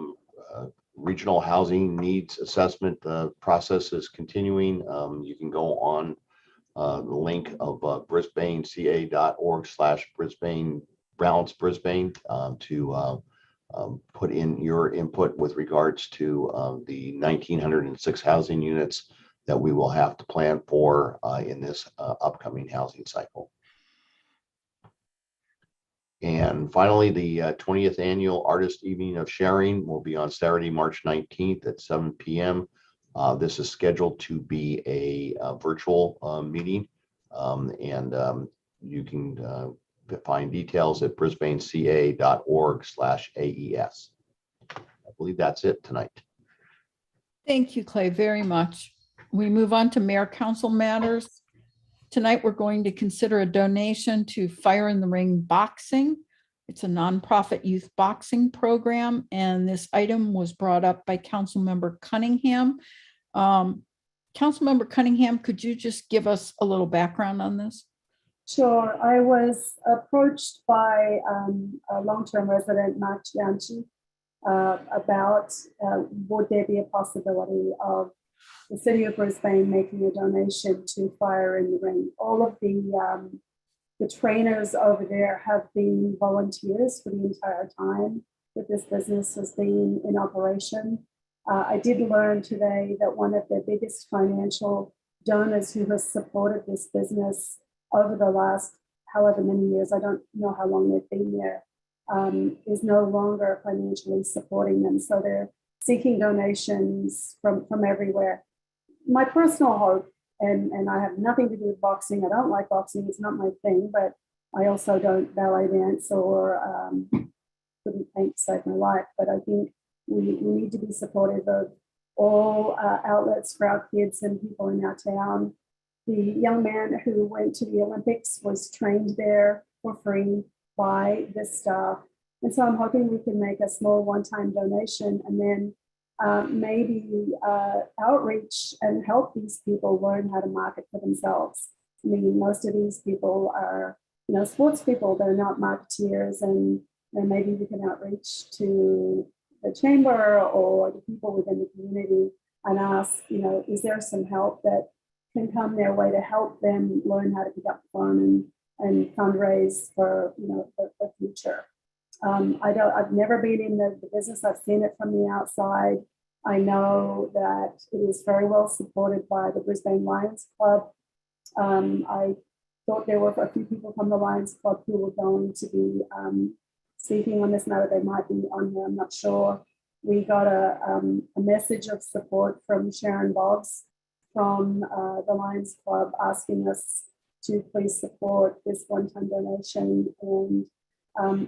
regional housing needs assessment process is continuing. You can go on the link of brisbaneca.org/Brisbane Balance Brisbane to put in your input with regards to the 1,906 housing units that we will have to plan for in this upcoming housing cycle. And finally, the 20th Annual Artist Evening of Sharing will be on Saturday, March 19th at 7 p.m. This is scheduled to be a virtual meeting, and you can find details at brisbaneca.org/AES. I believe that's it tonight. Thank you, Clay, very much. We move on to Mayor Council matters. Tonight, we're going to consider a donation to Fire in the Ring Boxing. It's a nonprofit youth boxing program, and this item was brought up by Councilmember Cunningham. Councilmember Cunningham, could you just give us a little background on this? Sure. I was approached by a long-term resident, Mark Gianchi, about would there be a possibility of the city of Brisbane making a donation to Fire in the Ring. All of the trainers over there have been volunteers for the entire time that this business has been in operation. I did learn today that one of their biggest financial donors who has supported this business over the last however many years, I don't know how long they've been there, is no longer financially supporting them. So they're seeking donations from everywhere. My personal hope, and I have nothing to do with boxing. I don't like boxing. It's not my thing, but I also don't ballet dance or couldn't paint to save my life. But I think we need to be supportive of all outlets for our kids and people in our town. The young man who went to the Olympics was trained there for free by the staff. And so I'm hoping we can make a small one-time donation and then maybe outreach and help these people learn how to market for themselves. I mean, most of these people are, sports people. They're not marketeers, and maybe we can outreach to the chamber or the people within the community and ask, is there some help that can come their way to help them learn how to pick up the phone and fundraise for, the future. I've never been in the business. I've seen it from the outside. I know that it is very well supported by the Brisbane Lions Club. I thought there were a few people from the Lions Club who were going to be speaking on this matter. They might be on here, I'm not sure. We got a message of support from Sharon Boggs from the Lions Club asking us to please support this one-time donation. And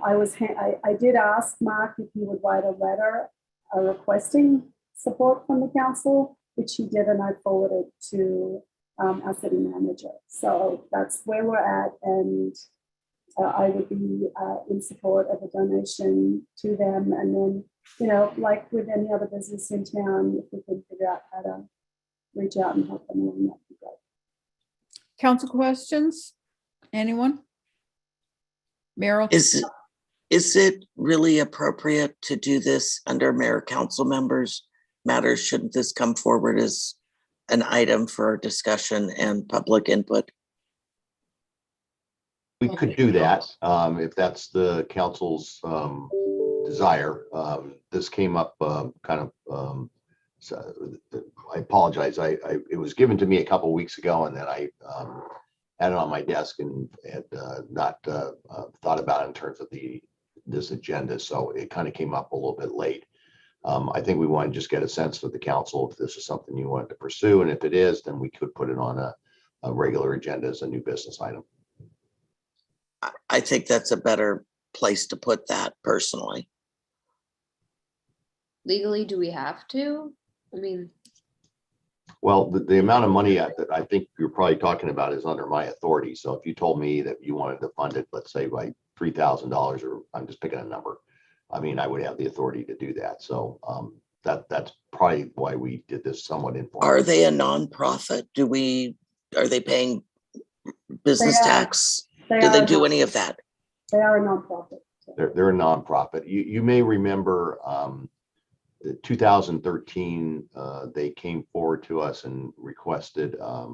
I did ask Mark if he would write a letter requesting support from the council, which he did, and I forwarded to our city manager. So that's where we're at, and I would be in support of a donation to them. And then, like with any other business in town, if we can figure out how to reach out and help them along, that'd be great. Council questions? Anyone? Meryl? Is it really appropriate to do this under mayor council members matters? Shouldn't this come forward as an item for discussion and public input? We could do that if that's the council's desire. This came up so I apologize. It was given to me a couple of weeks ago, and then I had it on my desk and had not thought about it in terms of this agenda. So it kind of came up a little bit late. I think we want to just get a sense of the council if this is something you wanted to pursue, and if it is, then we could put it on a regular agenda as a new business item. I think that's a better place to put that personally. Legally, do we have to? I mean, well, the amount of money that I think you're probably talking about is under my authority. So if you told me that you wanted to fund it, let's say by $3,000, or I'm just picking a number, I mean, I would have the authority to do that. So that's probably why we did this somewhat informal. Are they a nonprofit? Are they paying business tax? Do they do any of that? They are a nonprofit. They're a nonprofit. You may remember 2013, they came forward to us and requested a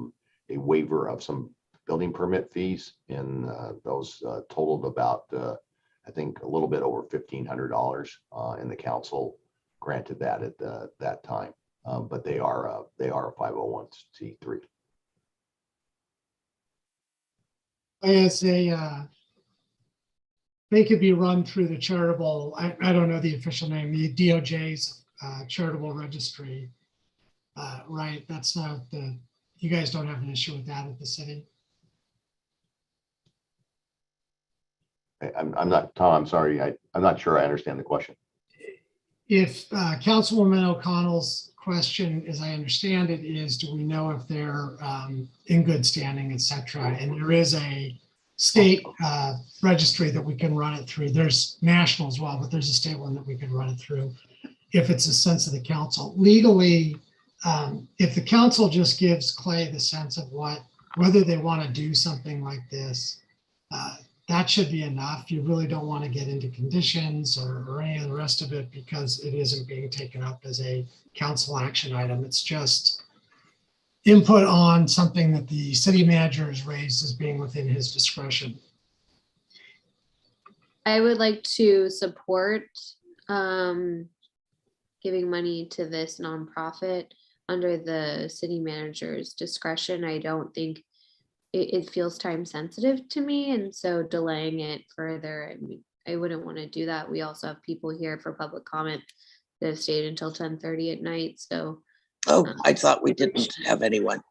waiver of some building permit fees, and those totaled about I think a little bit over $1,500, and the council granted that at that time. But they are a 501c3. As they could be run through the charitable, I don't know the official name, the DOJ's charitable registry, right? That's not you guys don't have an issue with that at the city? I'm not, Tom, I'm sorry. I'm not sure I understand the question. If Councilwoman O'Connell's question, as I understand it, is do we know if they're in good standing, et cetera? And there is a state registry that we can run it through. There's national as well, but there's a state one that we can run it through if it's a sense of the council. Legally, if the council just gives Clay the sense of whether they want to do something like this, that should be enough. You really don't want to get into conditions or any of the rest of it because it isn't being taken up as a council action item. It's just input on something that the city manager has raised as being within his discretion. I would like to support giving money to this nonprofit under the city manager's discretion. I don't think it feels time sensitive to me, and so delaying it further, I wouldn't want to do that. We also have people here for public comment that have stayed until 10:30 at night. So I thought we didn't have anyone.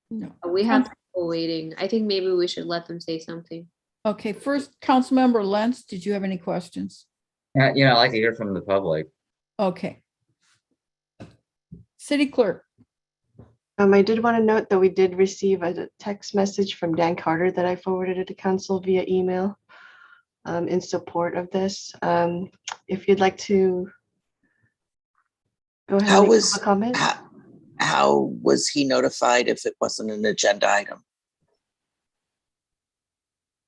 No. We have people waiting. I think maybe we should let them say something. Okay, first, Councilmember Lentz, did you have any questions? I'd like to hear from the public. Okay. City Clerk. I did want to note that we did receive a text message from Dan Carter that I forwarded to council via email in support of this. If you'd like to go ahead and make a comment. How was he notified if it wasn't an agenda item?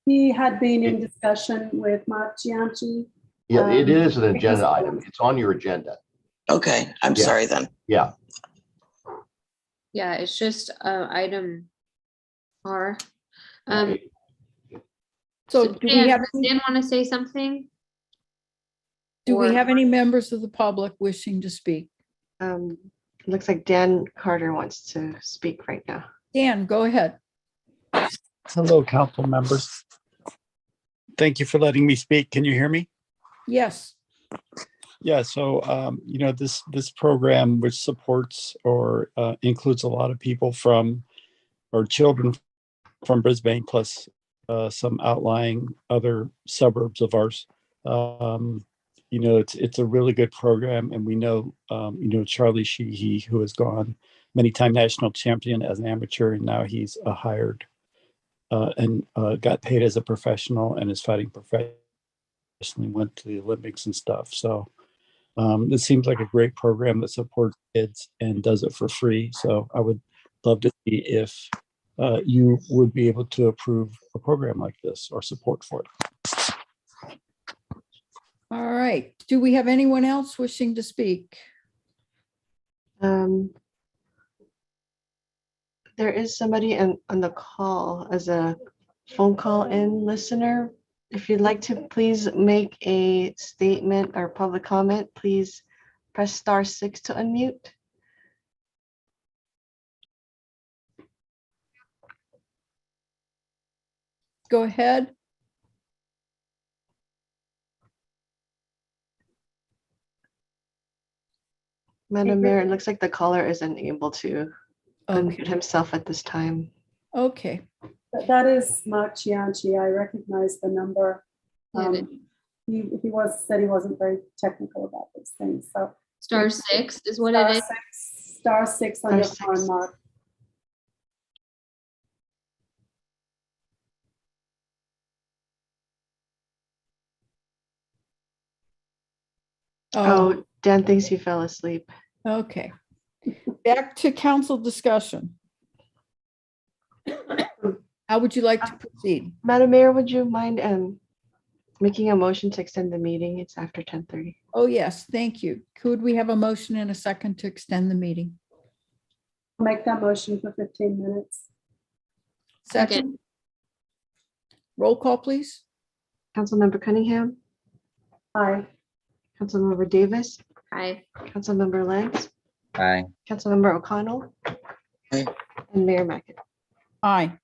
He had been in discussion with Mark Gianchi. Yeah, it is an agenda item. It's on your agenda. Okay, I'm sorry then. Yeah. Yeah, it's just item R. So do we have Dan want to say something? Do we have any members of the public wishing to speak? Looks like Dan Carter wants to speak right now. Dan, go ahead. Hello, council members. Thank you for letting me speak. Can you hear me? Yes. Yeah, so this program, which supports or includes a lot of people from or children from Brisbane, plus some outlying other suburbs of ours. It's a really good program, and we know Charlie Sheehy, who has gone many-time national champion as an amateur, and now he's a hired and got paid as a professional and is fighting professionally, went to the Olympics and stuff. So this seems like a great program that supports kids and does it for free. So I would love to see if you would be able to approve a program like this or support for it. All right. Do we have anyone else wishing to speak? There is somebody on the call as a phone call in listener. If you'd like to please make a statement or public comment, please press *6 to unmute. Go ahead. Madam Mayor, it looks like the caller is unable to unmute himself at this time. Okay. That is Mark Gianchi. I recognize the number. He said he wasn't very technical about these things. So *6 is what it is. *6 on your phone, Mark. Oh, Dan thinks he fell asleep. Okay. Back to council discussion. How would you like to proceed? Madam Mayor, would you mind Making a motion to extend the meeting. It's after 10:30. Oh, yes, thank you. Could we have a motion and a second to extend the meeting? Make that motion for 15 minutes. Second. Roll call, please. Councilmember Cunningham, Aye. Councilmember Davis, Aye. Councilmember Lance, Aye. Councilmember O'Connell, Aye. and Mayor Mackin. Aye.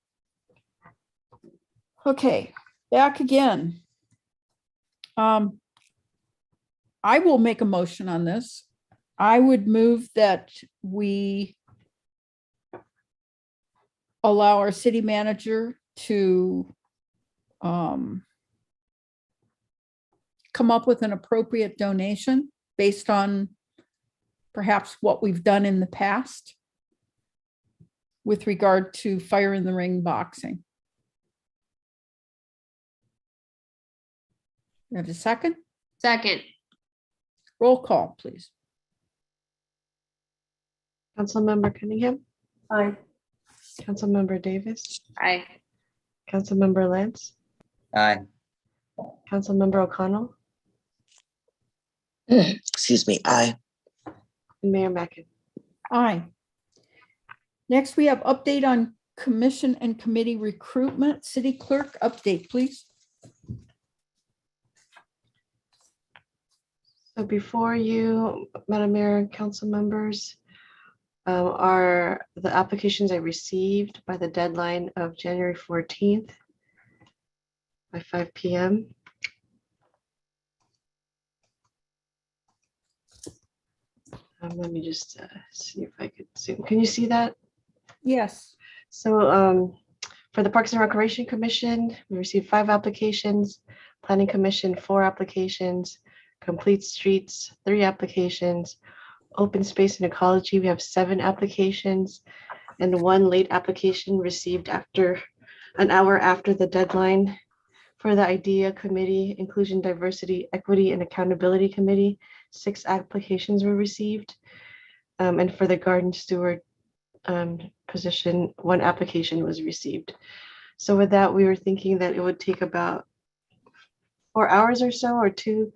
Okay, back again. I will make a motion on this. I would move that we allow our city manager to come up with an appropriate donation based on perhaps what we've done in the past with regard to Fire in the Ring boxing. You have a second? Second. Roll call, please. Councilmember Cunningham, Aye. Councilmember Davis, Aye. Councilmember Lance, Aye. Councilmember O'Connell, Excuse me, aye. and Mayor Mackin. Aye. Next, we have update on commission and committee recruitment. City clerk update, please. So before you, Madam Mayor and council members, are the applications I received by the deadline of January 14th by 5 p.m. Let me just see if I could zoom. Can you see that? Yes. So for the Parks and Recreation Commission, we received 5 applications, Planning Commission, 4 applications, Complete Streets, 3 applications, Open Space and Ecology, we have 7 applications, and 1 late application received after an hour after the deadline. For the IDEA Committee, Inclusion, Diversity, Equity, and Accountability Committee, 6 applications were received. And for the Garden Steward position, 1 application was received. So with that, we were thinking that it would take about 4 hours or so, or two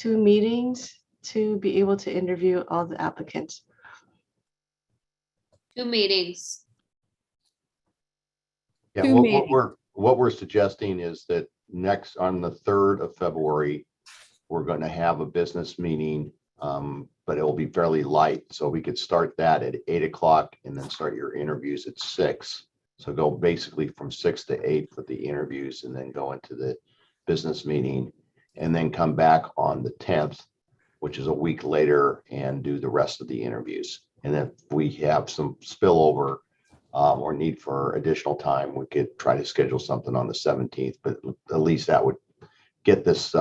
meetings to be able to interview all the applicants. 2 meetings. Yeah, Two meetings. what we're suggesting is that next, on the 3rd of February, we're going to have a business meeting, but it will be fairly light. So we could start that at 8 o'clock and then start your interviews at 6. So go basically from 6 to 8 for the interviews and then go into the business meeting and then come back on the 10th, which is a week later, and do the rest of the interviews. And if we have some spillover or need for additional time, we could try to schedule something on the 17th, but at least that would get this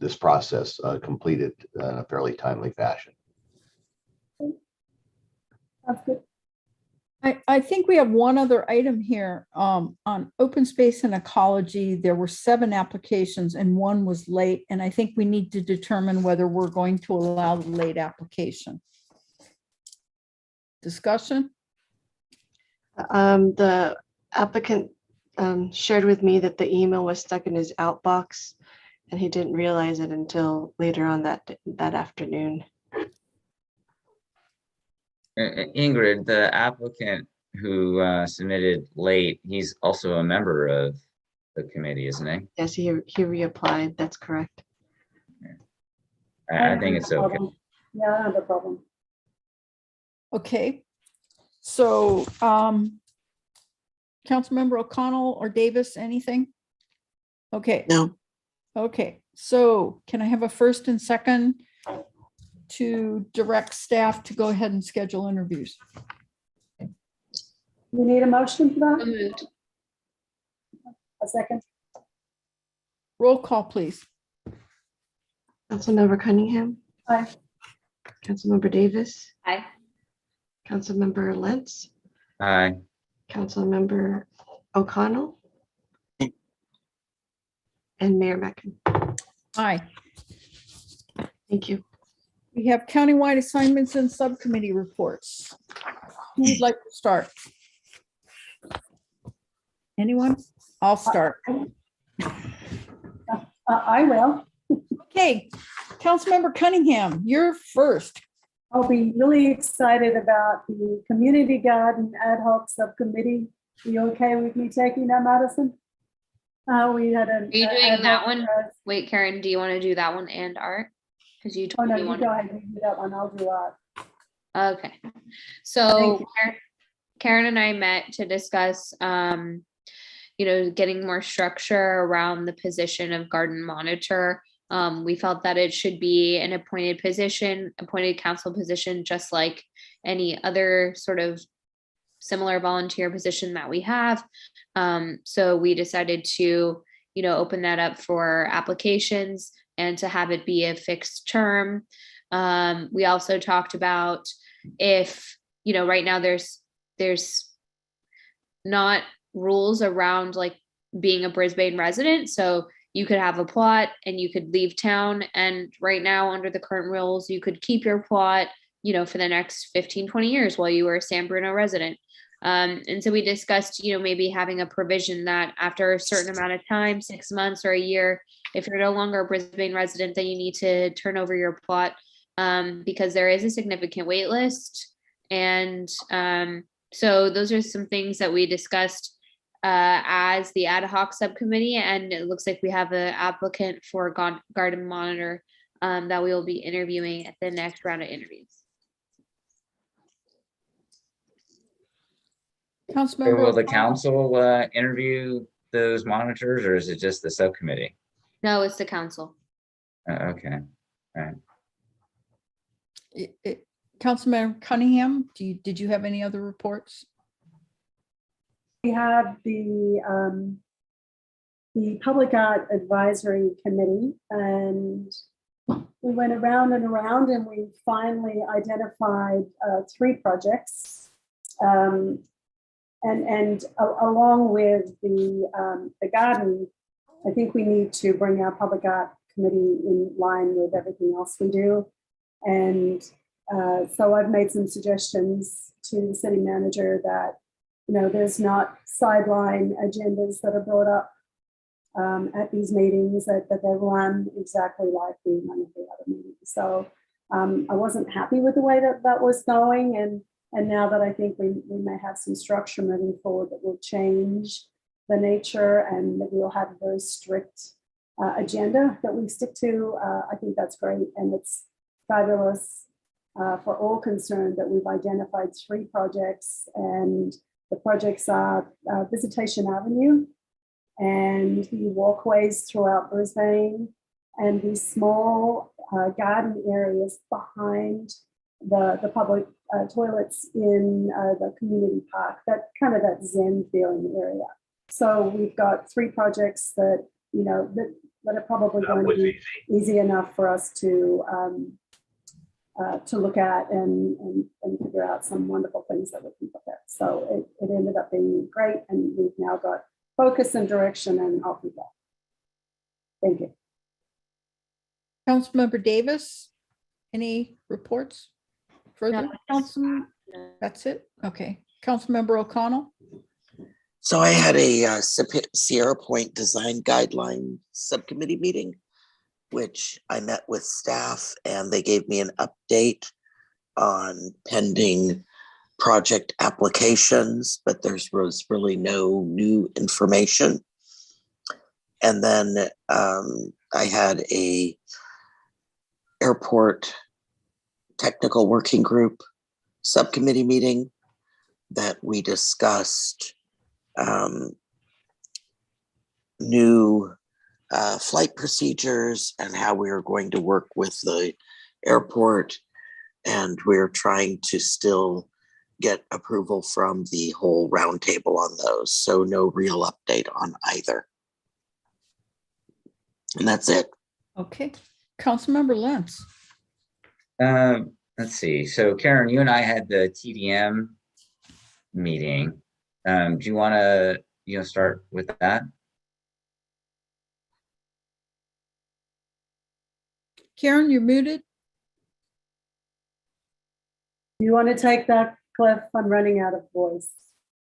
this process completed in a fairly timely fashion. That's good. I think we have one other item here. On Open Space and Ecology, there were 7 applications and 1 was late. And I think we need to determine whether we're going to allow the late application. Discussion? The applicant shared with me that the email was stuck in his outbox and he didn't realize it until later on that afternoon. Ingrid, the applicant who submitted late, he's also a member of the committee, isn't he? Yes, he reapplied. That's correct. I think it's okay. Yeah, I have a problem. Okay. So Councilmember O'Connell or Davis, anything? Okay. No. Okay, so can I have a first and second to direct staff to go ahead and schedule interviews? You need a motion for that? So moved. A second. Roll call, please. Councilmember Cunningham, Aye. Councilmember Davis, Aye. Councilmember Lentz, Aye. Councilmember O'Connell, and Mayor Mackin. Aye. Thank you. We have countywide assignments and subcommittee reports. Who would like to start? Anyone? I'll start. I will. Okay, Councilmember Cunningham, you're first. I'll be really excited about the Community Garden Ad Hoc Subcommittee. Are you okay with me taking that, Madison? We had Are you doing that one? Wait, Karen, do you want to do that one and art? Because you Oh, told no, me you one. go ahead and do that one. I'll do art. Okay. So Karen and I met to discuss, getting more structure around the position of garden monitor. We felt that it should be an appointed position, appointed council position, just like any other sort of similar volunteer position that we have. So we decided to, open that up for applications and to have it be a fixed term. We also talked about if, right now there's not rules around like being a Brisbane resident. So you could have a plot and you could leave town. And right now, under the current rules, you could keep your plot, for the next 15, 20 years while you were a San Bruno resident. And so we discussed, maybe having a provision that after a certain amount of time, 6 months or a year, if you're no longer a Brisbane resident, then you need to turn over your plot because there is a significant wait list. And so those are some things that we discussed as the ad hoc subcommittee, and it looks like we have an applicant for garden monitor that we will be interviewing at the next round of interviews. Will the council interview those monitors, or is it just the subcommittee? No, it's the council. Okay, all right. Councilmember Cunningham, did you have any other reports? We have the Public Art Advisory Committee, and we went around and around, and we finally identified 3 projects. And along with the garden, I think we need to bring our Public Art Committee in line with everything else we do. And so I've made some suggestions to the city manager that, there's not sideline agendas that are brought up at these meetings, that they run exactly like we run at the other meetings. So I wasn't happy with the way that was going. And now that I think we may have some structure moving forward that will change the nature and that we'll have a very strict agenda that we stick to, I think that's great. And it's fabulous for all concerned that we've identified 3 projects, and the projects are Visitation Avenue and the walkways throughout Brisbane and the small garden areas behind the public toilets in the community park, that kind of that Zen feeling area. So we've got 3 projects that, that are probably going to be easy enough for us to look at and figure out some wonderful things that we can look at. So it ended up being great, and we've now got focus and direction, and off we go. Thank you. Councilmember Davis, any reports? Further, Councilman? That's it? Okay. Councilmember O'Connell? So I had a Sierra Point Design Guideline Subcommittee meeting, which I met with staff, and they gave me an update on pending project applications, but there was really no new information. And then I had a airport technical working group subcommittee meeting that we discussed new flight procedures and how we are going to work with the airport. And we're trying to still get approval from the whole roundtable on those. So no real update on either. And that's it. Okay. Councilmember Lentz. Let's see. So Karen, you and I had the TDM meeting. Do you want to, start with that? Karen, you're muted. Do you want to take that, Cliff? I'm running out of voice.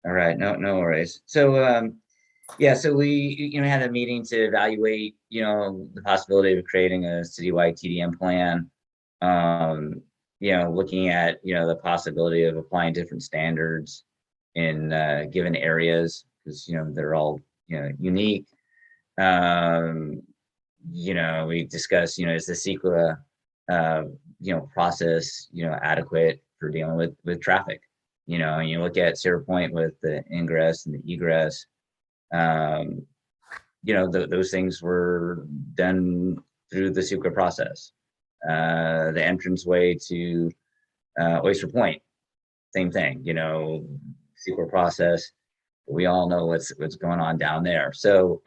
All right, no worries. So Yeah, so we, had a meeting to evaluate, the possibility of creating a citywide TDM plan. Looking at, the possibility of applying different standards in given areas, because, they're all, unique. We discussed, is the CEQA, process, adequate for dealing with traffic? And you look at Sierra Point with the ingress and the egress, those things were done through the CEQA process. The entranceway to Oyster Point, same thing, CEQA process. We all know what's going on down there. So,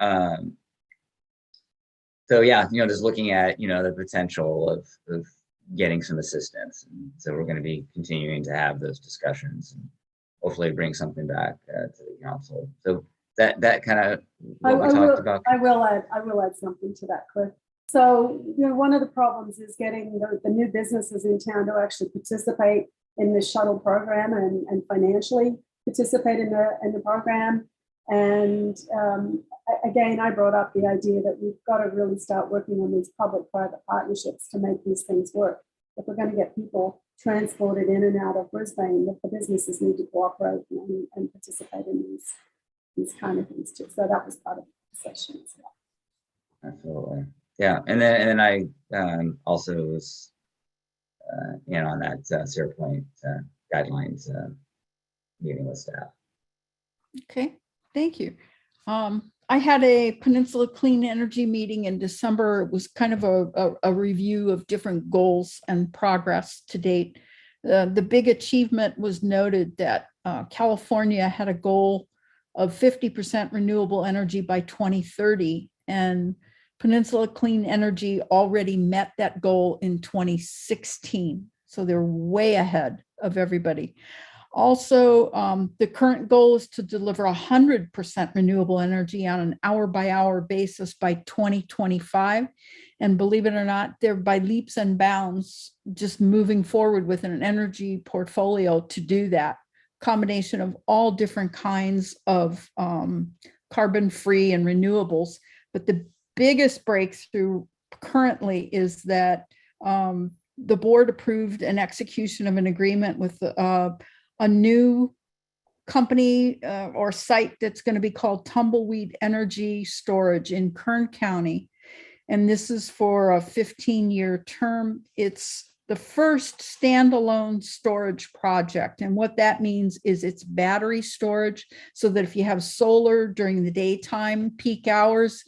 yeah, just looking at, the potential of getting some assistance. And so we're going to be continuing to have those discussions and hopefully bring something back to the council. So that kind of what we talked about. I will add something to that, Cliff. So, one of the problems is getting the new businesses in town to actually participate in the shuttle program and financially participate in the program. And again, I brought up the idea that we've got to really start working on these public-private partnerships to make these things work. If we're going to get people transported in and out of Brisbane, the businesses need to cooperate and participate in these kind of things too. So that was part of the session as well. Absolutely. Yeah. And then I also was on that Sierra Point guidelines meeting with staff. Okay, thank you. I had a Peninsula Clean Energy meeting in December. It was kind of a review of different goals and progress to date. The big achievement was noted that California had a goal of 50% renewable energy by 2030, and Peninsula Clean Energy already met that goal in 2016. So they're way ahead of everybody. Also, the current goal is to deliver 100% renewable energy on an hour-by-hour basis by 2025. And believe it or not, they're by leaps and bounds just moving forward with an energy portfolio to do that. Combination of all different kinds of carbon-free and renewables. But the biggest breakthrough currently is that the board approved an execution of an agreement with a new company or site that's going to be called Tumbleweed Energy Storage in Kern County. And this is for a 15-year term. It's the first standalone storage project. And what that means is it's battery storage, so that if you have solar during the daytime peak hours,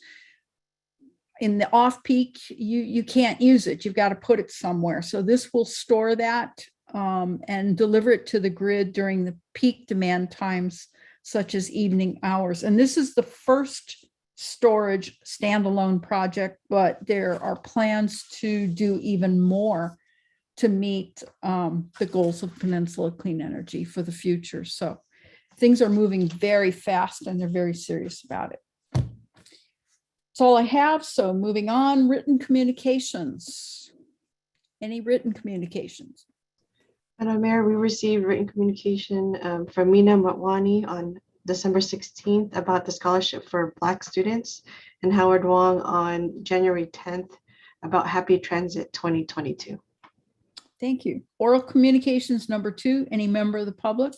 in the off-peak, you can't use it. You've got to put it somewhere. So this will store that and deliver it to the grid during the peak demand times, such as evening hours. And this is the first storage standalone project, but there are plans to do even more to meet the goals of Peninsula Clean Energy for the future. So things are moving very fast and they're very serious about it. That's all I have. So moving on, written communications. Any written communications? Madam Mayor, we received written communication from Mina Matwani on December 16th about the scholarship for Black students, and Howard Wong on January 10th about Happy Transit 2022. Thank you. Oral communications number 2, any member of the public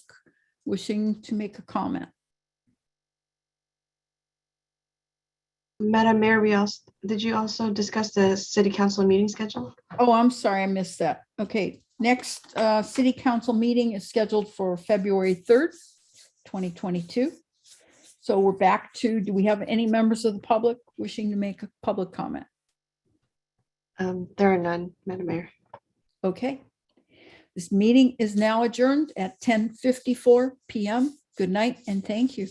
wishing to make a comment? Madam Mayor, did you also discuss the city council meeting schedule? Oh, I'm sorry, I missed that. Okay, next city council meeting is scheduled for February 3rd, 2022. So we're back to, do we have any members of the public wishing to make a public comment? There are none, Madam Mayor. Okay. This meeting is now adjourned at 10:54 p.m. Good night and thank you.